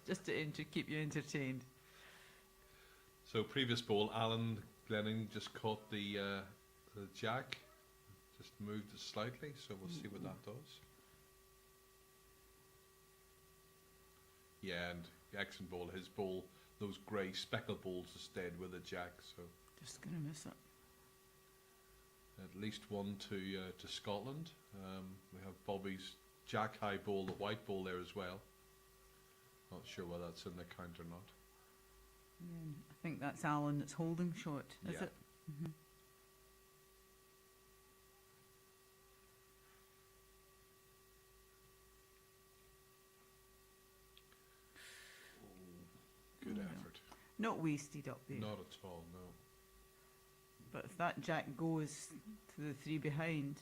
just to keep you entertained. so. Previous ball, Alan Glenning just caught the jack, just moved it slightly. So we'll see what that does. Yeah, and excellent ball. His ball, those grey speckled balls, are stayed with the jack. So Just gonna miss it. at least one to Scotland. We have Bobby's jack high ball, the white ball there as well. Not sure whether that's in the count or not. I think that's Alan that's holding short, is Yeah. it? Mhm. Good Yeah. effort. Not wasted up there. Not at all, no. But if that jack goes to the 3 behind,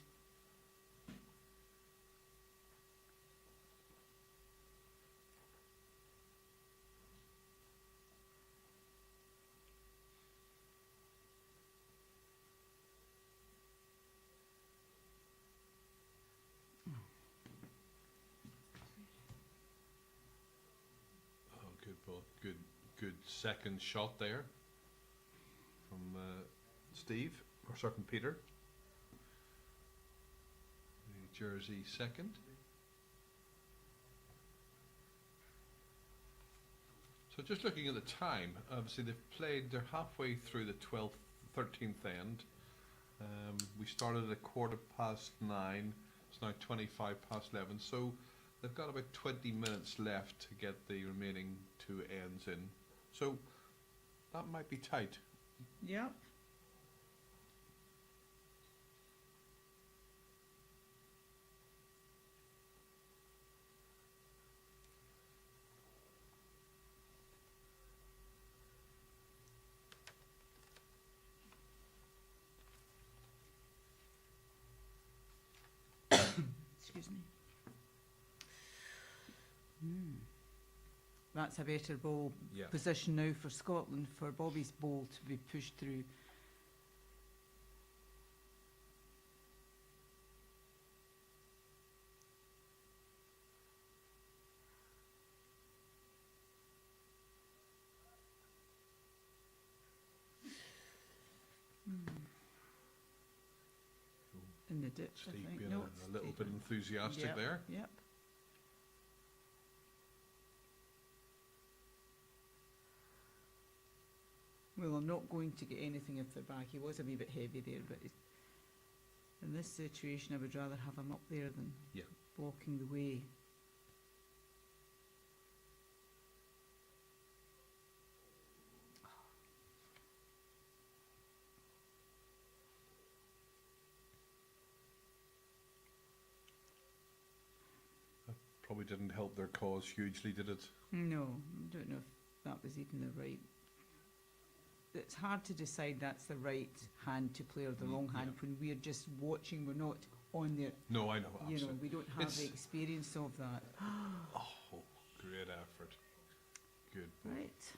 Oh, good ball. Good second shot there from Steve, or sorry, from Peter. The Jersey second. So just looking at the time, obviously they're halfway through the 12th, 13th end. We started at 9:15. It's now 11:25. So they've got about 20 minutes left to get the remaining 2 ends in. So that might be tight. yep. Excuse me. That's a better ball Yeah. position now for Scotland, for Bobby's ball to be pushed through. In the ditch, I Steve think. being No, a it's little stayed bit in. enthusiastic Yep, there. Yep. Well, I'm not going to get anything if they're back. He was a wee bit heavy there, but in this situation, I would rather have him up there than Yeah. blocking the way. probably didn't help their cause hugely, did it? No, I don't know if that was even the right. It's hard to decide that's the right hand to play or the wrong hand when we're just watching. We're not on there. No, I know. You know, Absolutely. we don't have the experience of that. Oh, great effort. Good. Right.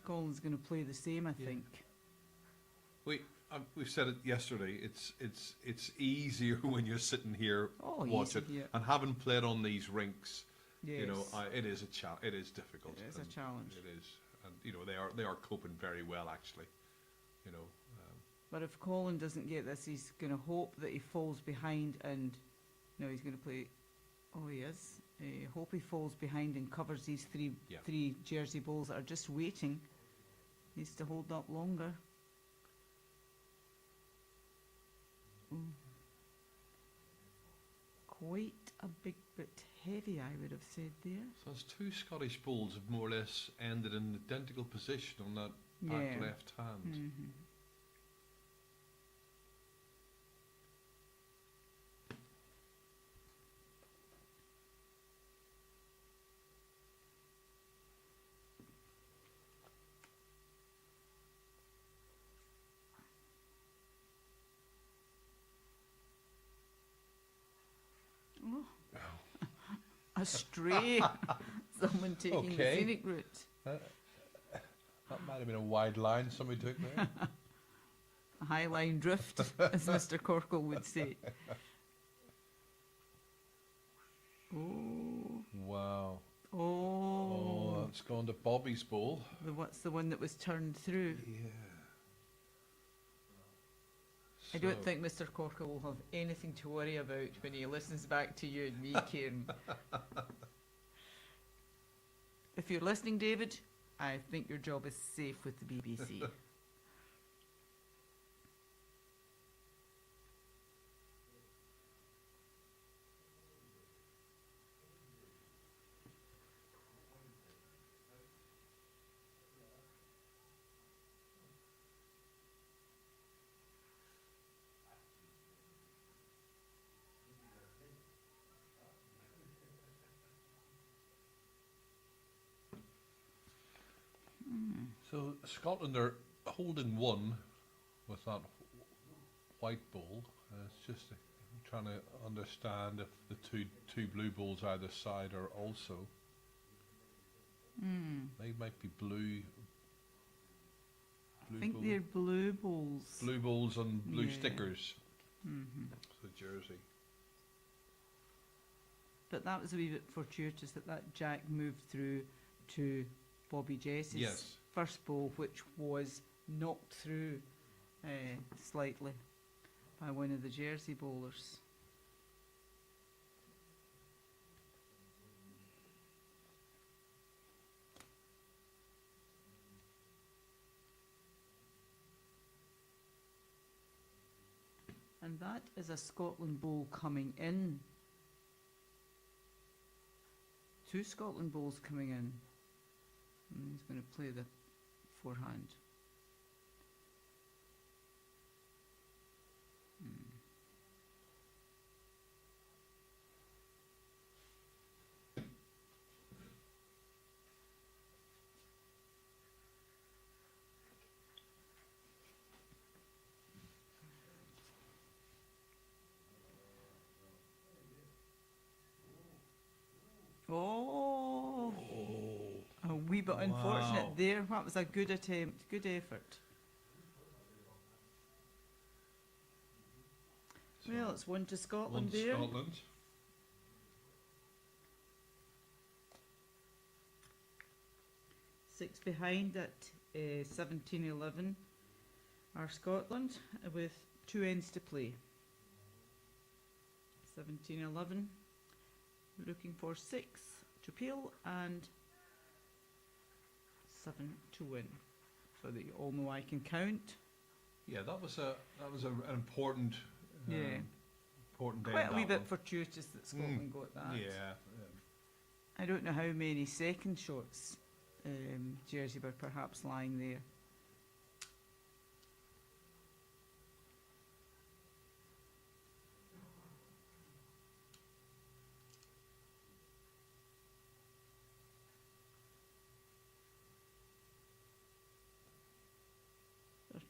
Colin's going to play the same, I think. We've said it yesterday. It's easier when you're sitting here watching easy, yeah. and having played on these rinks. Yes. You know, it is it is difficult. It is a challenge. It is, and you know they are coping very well actually. You know. But if Colin doesn't get this, he's going to hope that he falls behind and... No, he's going to play... Oh, he is. Hope he falls behind and covers these three Jersey bowls that are just waiting. Needs to hold up longer. Ooh. Quite a big bit heavy, I would have said there. So those two Scottish bowls have more or less ended in identical position on that back left hand. Mm-hmm. A stray. Someone taking the scenic route. That might have been a wide line somebody took there. A high line drift, as Mr. Corkle would say. Oh. Wow. Oh. Oh, that's gone to Bobby's bowl. What's the one that was turned through? Yeah. I don't think Mr. Corker will have anything to worry about when he listens back to you and me, Kieran. If you're listening, David, I think your job is safe with the BBC. So Scotland are holding one with that white ball. It's just trying to understand if the two blue balls either side are also. They might be blue. I think they're blue balls. Blue balls on blue Yeah. stickers. Mm-hmm. The jersey. But that was a wee bit fortuitous that Jack moved through to Bobby Jess's first ball, which was knocked through slightly by one of the Jersey bowlers. And that is a Scotland bowl coming in. Two Scotland bowls coming in. And he's going to play the forehand. Oh, a wee bit unfortunate there. That was a good attempt, good effort. Well, it's one to Scotland there. Scotland. Six behind at 17-11 are Scotland with 2 ends to play. 17-11. Looking for 6 to peel and 7 to win. So that you all know I can count. Yeah, that was an important. Important. Quite a wee bit fortuitous that Scotland got that. Yeah. I don't know how many second shots Jersey were perhaps lying there.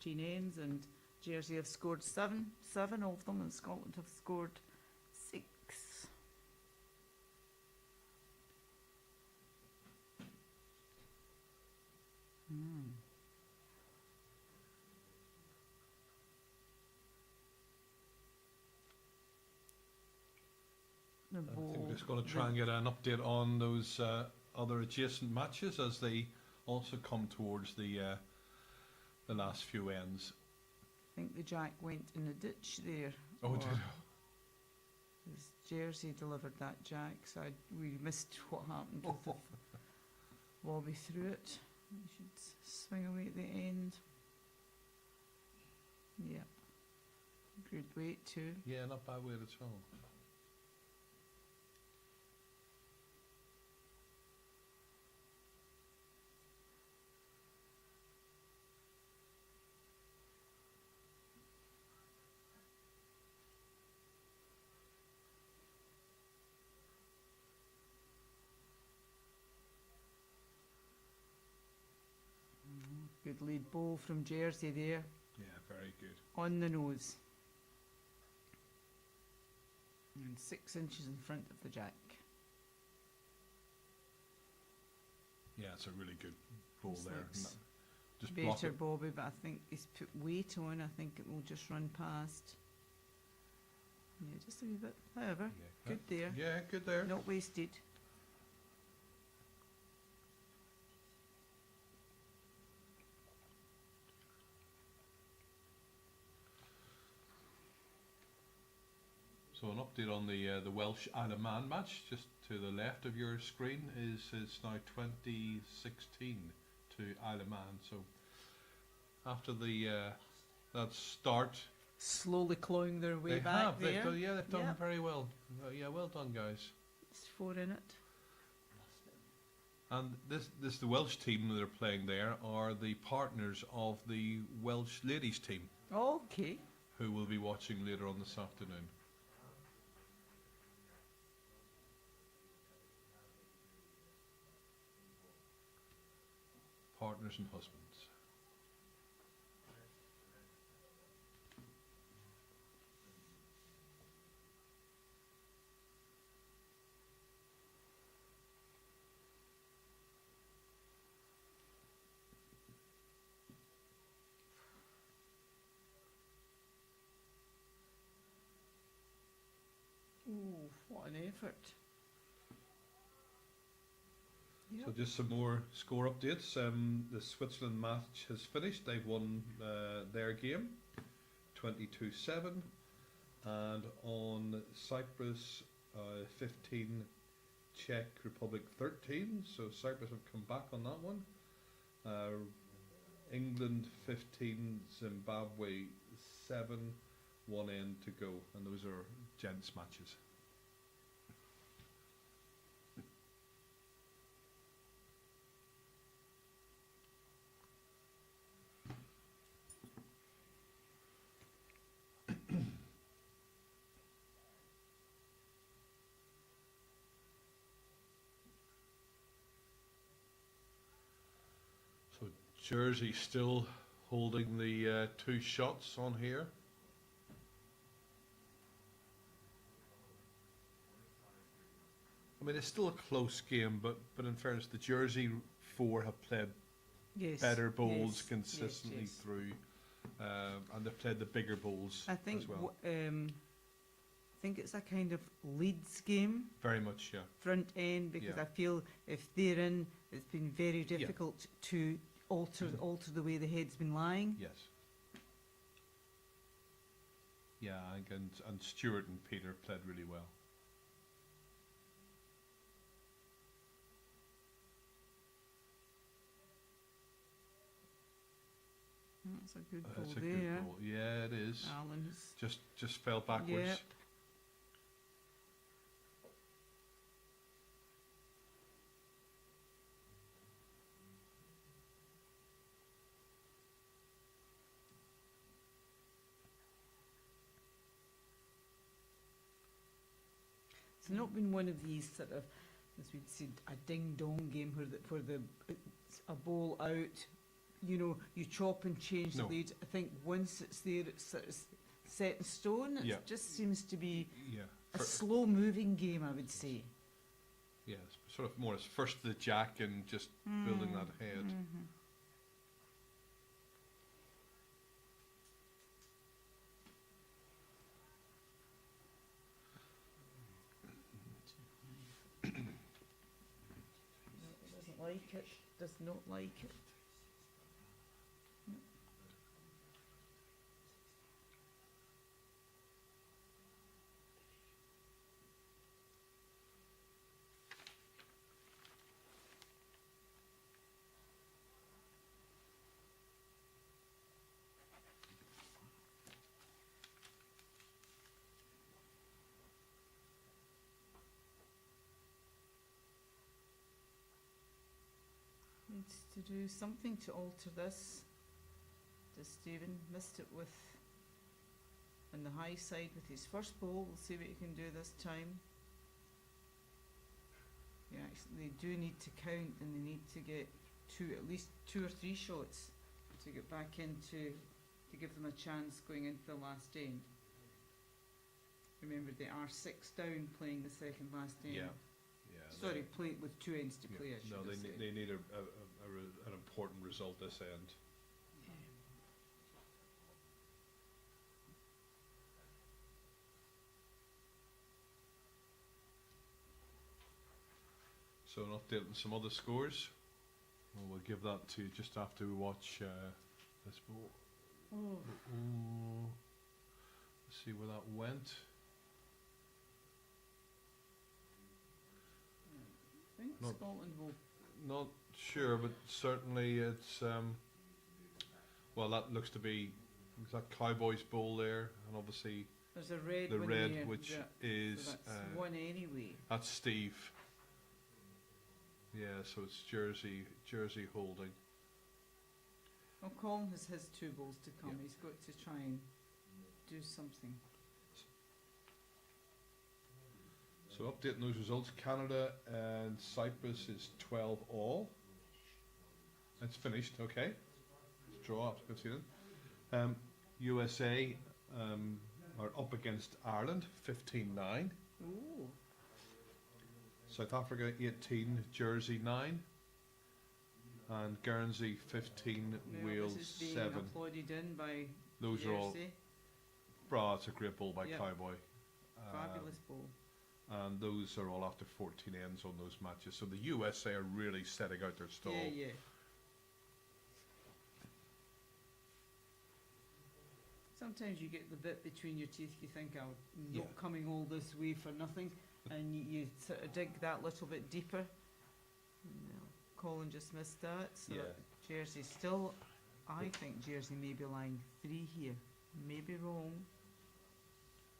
13 ends, and Jersey have scored seven of them, and Scotland have scored 6. The I think ball, we're just going to try and get an update on those other adjacent matches as they also come towards the last few ends. I think the jack went in the ditch there. Oh, or did his Jersey delivered that jack, so we missed what happened with the Bobby threw it. We should swing away at the end. Yep. Good weight too. Yeah, not bad weight at all. Good lead ball from Jersey there, Yeah, very good. on the nose. And 6 inches in front of the jack. Yeah, it's a really good ball This there. looks Just block better, it. Bobby, but I think he's put weight on. I think it will just run past. Yeah, just a wee bit. However, Yeah. good there. Yeah, good there. Not wasted. So an update on the Welsh Isle of Man match, just to the left of your screen, is it's now 2016 to Isle of Man. So after the that start, Slowly clawing their way they back have. there. They've done Yep. very well. Yeah, well done, guys. It's 4 in it. And this the Welsh team that are playing there are the partners of the Welsh ladies team, Okay. who we'll be watching later on this afternoon. Partners and husbands. Ooh, what an effort. So just some more score updates. The Switzerland match has finished. They've won their game, 22-7. And on Cyprus, 15, Czech Republic 13. So Cyprus have come back on that one. England 15, Zimbabwe 7, 1 end to go. And those are gents matches. So Jersey still holding the 2 shots on here. I mean, it's still a close game, but in fairness, the Jersey 4 have played Yes. better bowls yes, consistently yes. through, and they've played the bigger bowls I think as well. I think it's a kind of leads game, Very much, yeah. front end, because Yeah. I feel if they're in, it's been very difficult to alter the way the head's been lying. Yes. Yeah, and Stuart and Peter played really well. That's a good ball That's a there. good ball. Yeah, it is. Alan's. Just fell backwards. Yep. It's not been one of these sort of, as we'd said, a ding-dong game where it's a ball out, you know, you chop and change No. the lead. I think once it's there, it's sort of set in stone. It Yeah. just seems to be Yeah. a slow-moving game, I would say. Yeah, it's sort of more as first the jack and just building that head. Mhm. Doesn't like it. Does not like it. Needs to do something to alter this. Does Stephen missed it with on the high side with his first ball? We'll see what he can do this time. Yeah, actually, they do need to count, and they need to get at least 2 or 3 shots to get back into, to give them a chance going into the last end. Remember, they are 6 down playing the second last end. Yeah. Yeah. Sorry, play with 2 ends to Yeah. play. I should No, have said. they need an important result this end. So an update on some other scores. Well, we'll give that to just after we watch this ball. Oh, Oh, let's see where that went. I think Not- Scotland will. Not sure, but certainly it's well, that looks to be that Cowboys bowl there, and obviously There's a red the one red, there. which Yeah, is so that's one anyway. that's Steve. Yeah, so it's Jersey holding. Well, Colin has his 2 balls to come. Yeah. He's got to try and do something. So updating those results, Canada and Cyprus is 12 all. It's finished, okay. Draw up, good seeing. USA are up against Ireland, 15-9. Ooh. South Africa 18, Jersey 9. And Guernsey 15, Now, Wales this is being 7. applauded in by Those are all, Jersey. it's a great ball by Yep. Cowboy. Fabulous ball. And those are all after 14 ends on those matches. So the USA are really setting out their stall. Yeah, yeah. Sometimes you get the bit between your teeth, you think, I'm not Yeah. coming all this way for nothing, and you sort of dig that little bit deeper. No, Colin just missed that, so Yeah. Jersey still, I think Jersey may be lying 3 here. Maybe wrong.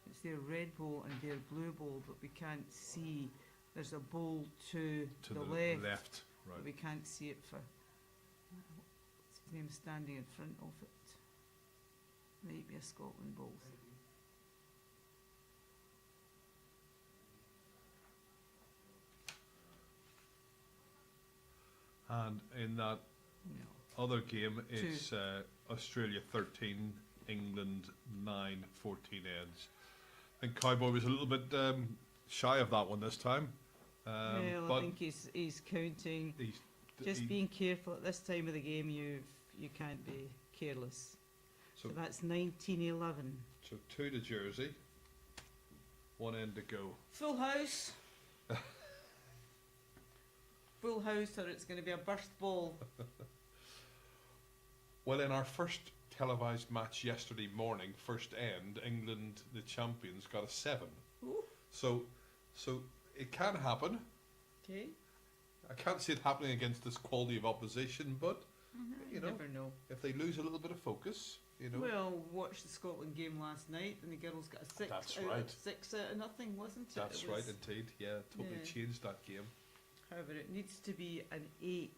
It's their red ball and their blue ball, but we can't see. There's a ball to the left. Right. But we can't see it for. What's his name standing in front of it? Might be a Scotland ball. And in that No. other game, it's Australia 13, England 9, 14 ends. I think Cowboy was a little bit shy of that one this time. Well, I but think he's counting. he's, Just he- being careful at this time of the game. You can't be careless. So so, that's 1911. so 2 to Jersey, 1 end to go. Full house. Full house, or it's going to be a burst ball. Well, in our first televised match yesterday morning, first end, England, the champions, got a 7. Ooh. So it can happen. Okay. I can't see it happening against this quality of opposition, but you know, never know. if they lose a little bit of focus, you know. Well, watch the Scotland game last night, and the girls got a 6 That's out right. of 6 out of nothing, wasn't it? That's It right, was- indeed. Yeah, totally Yeah. changed that game However, it needs to be an 8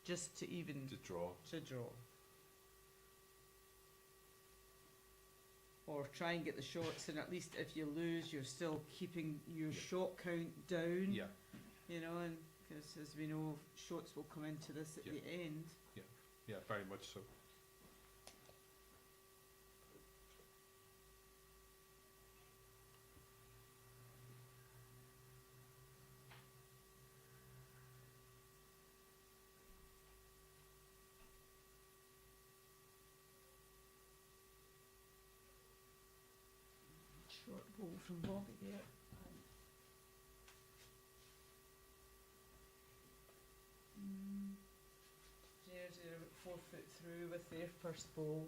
just to even to draw. to draw. Or try and get the shots, and at least if you lose, you're still keeping your Yeah. shot count down. Yeah, You know, and because as we know, shots will come into this at Yeah. the end. Yeah, very much so. Short ball from Bobby there. Jersey are about 4 foot through with their first ball.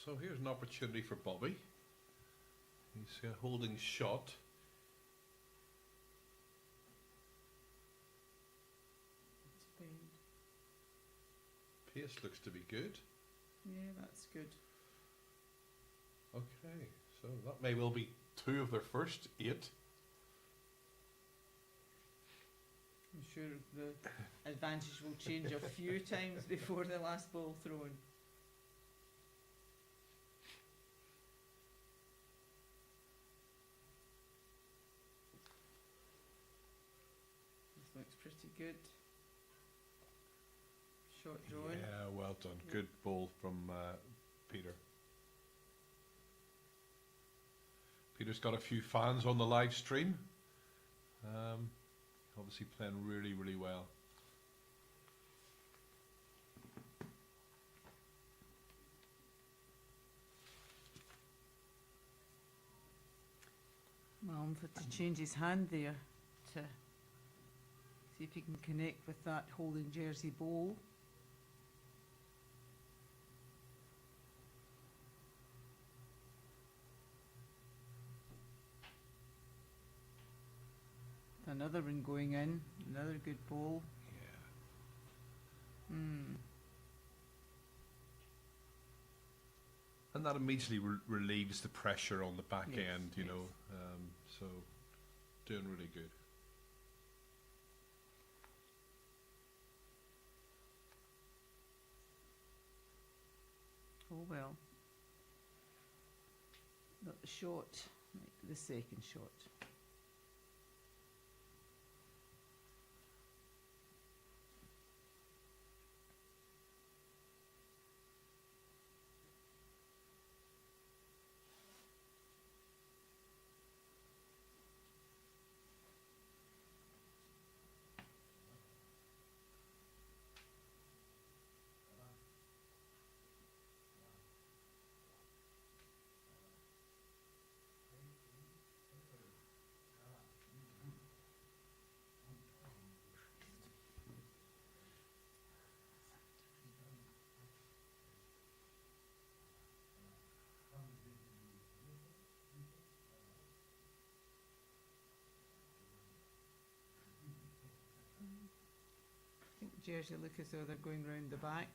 So here's an opportunity for Bobby. He's holding shot. Bend. Pace looks to be good. Yeah, that's good. Okay, so that may well be 2 of their first 8. I'm sure the advantage will change a few times before the last ball thrown. This looks pretty good. Shot drawing. Yeah, well done. Yeah. Good ball from Peter. Peter's got a few fans on the live stream. Obviously playing really, really well. Mumford to change his hand there to see if he can connect with that holding Jersey ball. Another one going in, another good ball. Yeah. Hmm. And that immediately relieves the pressure on the back Yes, end, you yes. know. So, doing really good. Oh well. Not the shot, the second shot. I think Jersey look as though they're going round the back.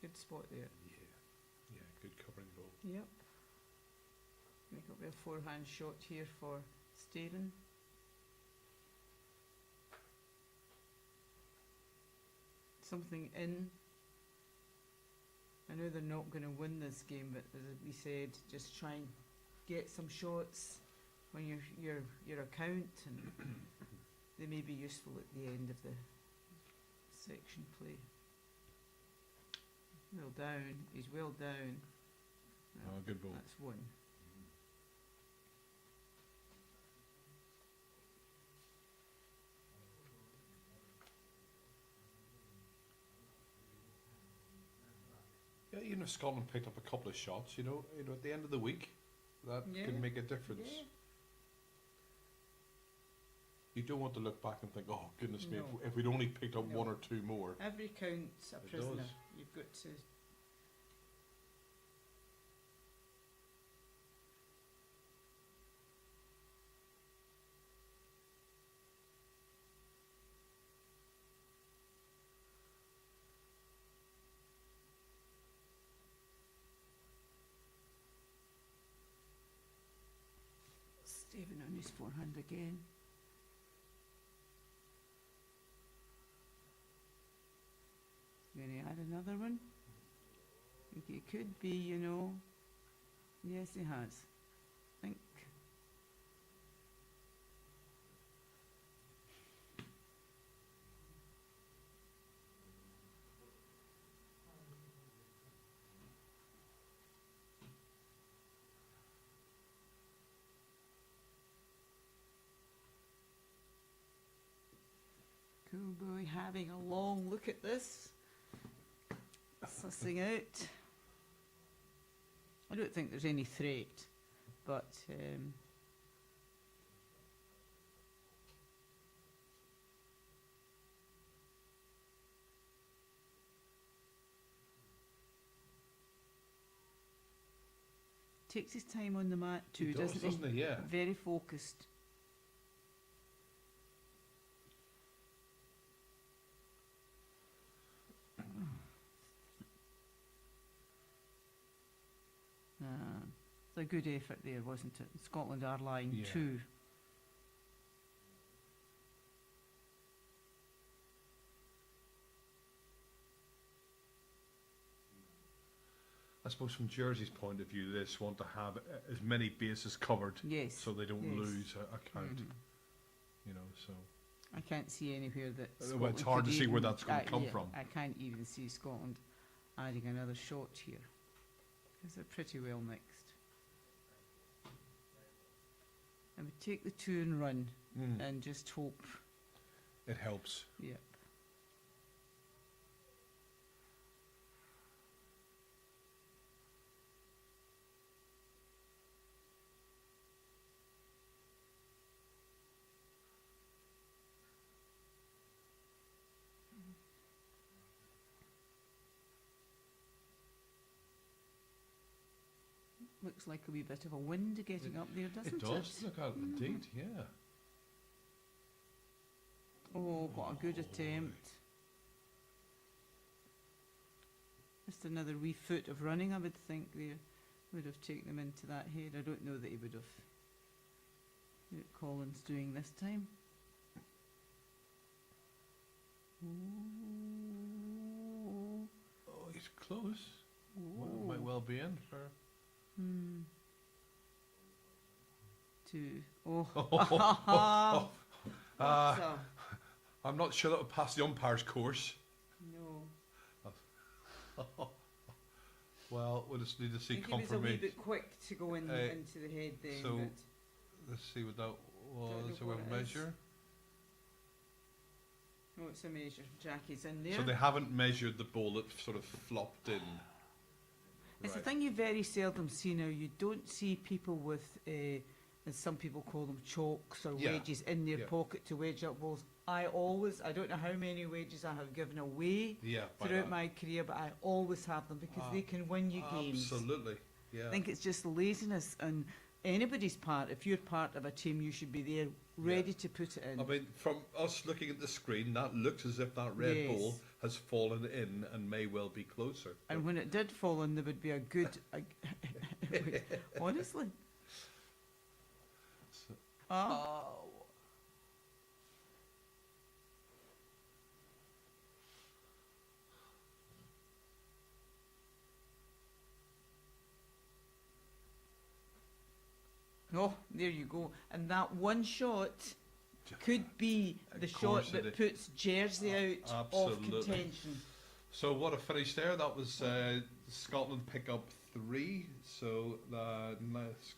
Good spot there. Yeah, good covering ball. Yep. Make up a forehand shot here for Stephen. Something in. I know they're not going to win this game, but as we said, just try and get some shots on your account, and they may be useful at the end of the section play. Well down. He's well down. Oh, good ball. That's one. Yeah, even if Scotland picked up a couple of shots, you know, at the end of the week, that Yeah. could make a difference. Yeah. You don't want to look back and think, oh, goodness me, No. if we'd only picked up No. 1 or 2 more. Every count's a It prisoner. does. You've got to. Stephen on his forehand again. Going to add another one. think he could be, you know. Yes, he has. I think. Cool boy having a long look at this. Sussing out. I don't think there's any threat, but takes his time on the mat too, doesn't he? Yeah. Very focused. It's a good effort there, wasn't it? Scotland are lying Yeah. too. I suppose from Jersey's point of view, they just want to have as many bases covered, Yes. so they don't yes. lose a count. Mhm. You know, so I can't see anywhere that. Well, it's Scotland hard could to see where even- that's gonna come yeah, from. I can't even see Scotland adding another shot here because they're pretty well mixed. I would take the 2 and run and just hope. it helps. Yep. Looks like a wee bit of a wind getting up there, doesn't it? It does look out, indeed. Yeah. Oh, what a good attempt. Just another wee foot of running, I would think, there would have taken them into that head. I don't know that he would have. What Colin's doing this time. Oh. Oh, he's close. Oh. Might well be in for. 2. Oh. Uh, So, I'm not sure that would pass the umpire's course. no. Well, we'll just need to I see think he was a wee confirmation. bit quick to go in into the head then. so but Let's see what that was. know So what we it is. measure. no, it's a measure. Jackie's in there. So they haven't measured the ball that sort of flopped in. It's a Right. thing you very seldom see now. You don't see people with, as some people call them, chalks or Yeah. wedges in their Yeah. pocket to wedge up balls. I don't know how many wedges I have given away Yeah. by throughout that. my career, but I always have them because they can win you games. Absolutely. Yeah. I think it's just laziness on anybody's part. If you're part of a team, you should be there ready to put it in. I mean, from us looking at the screen, that looks as if that red Yes. ball has fallen in and may well be closer. And when it did fall in, there would be a good. Honestly. So- Oh. Oh, there you go. And that one shot could be the Of shot course that it puts Jersey out of Absolutely. contention. So what a finish there. That was Scotland pick up 3. So the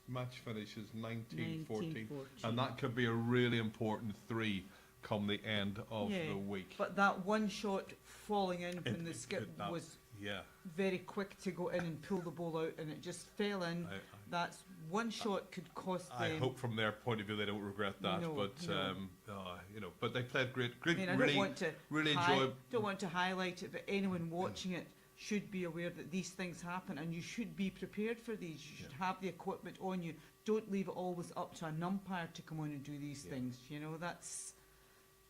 match finish is 19-14. 19-14. And that could be a really important 3 come the end of Yeah, the week. But that one shot falling in when the skip that- was Yeah. very quick to go in and pull the ball out, and it just fell in. That's one shot could cost them. I hope from their point of view they don't regret that. No, but no. you know, but they played great. I mean, I really, don't want to really enjoy. don't want to highlight it, but anyone watching it should be aware that these things happen, and you should be prepared for these. You should have the equipment on you. Don't leave it always up to an umpire to come on and do these Yeah. things. You know, that's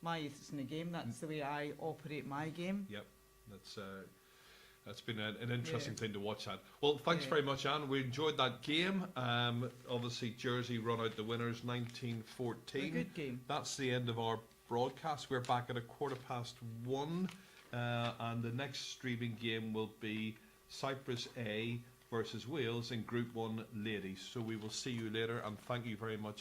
my ethics in the game. That's the way I operate my game. Yep, that's been an interesting Yeah. thing to watch. That. Well, thanks Yeah. very much, Anne. We enjoyed that game. Obviously, Jersey run out the winners, A 19-14. good game. That's the end of our broadcast. We're back at 1:15, and the next streaming game will be Cyprus A versus Wales in Group 1 ladies. So we will see you later, and thank you very much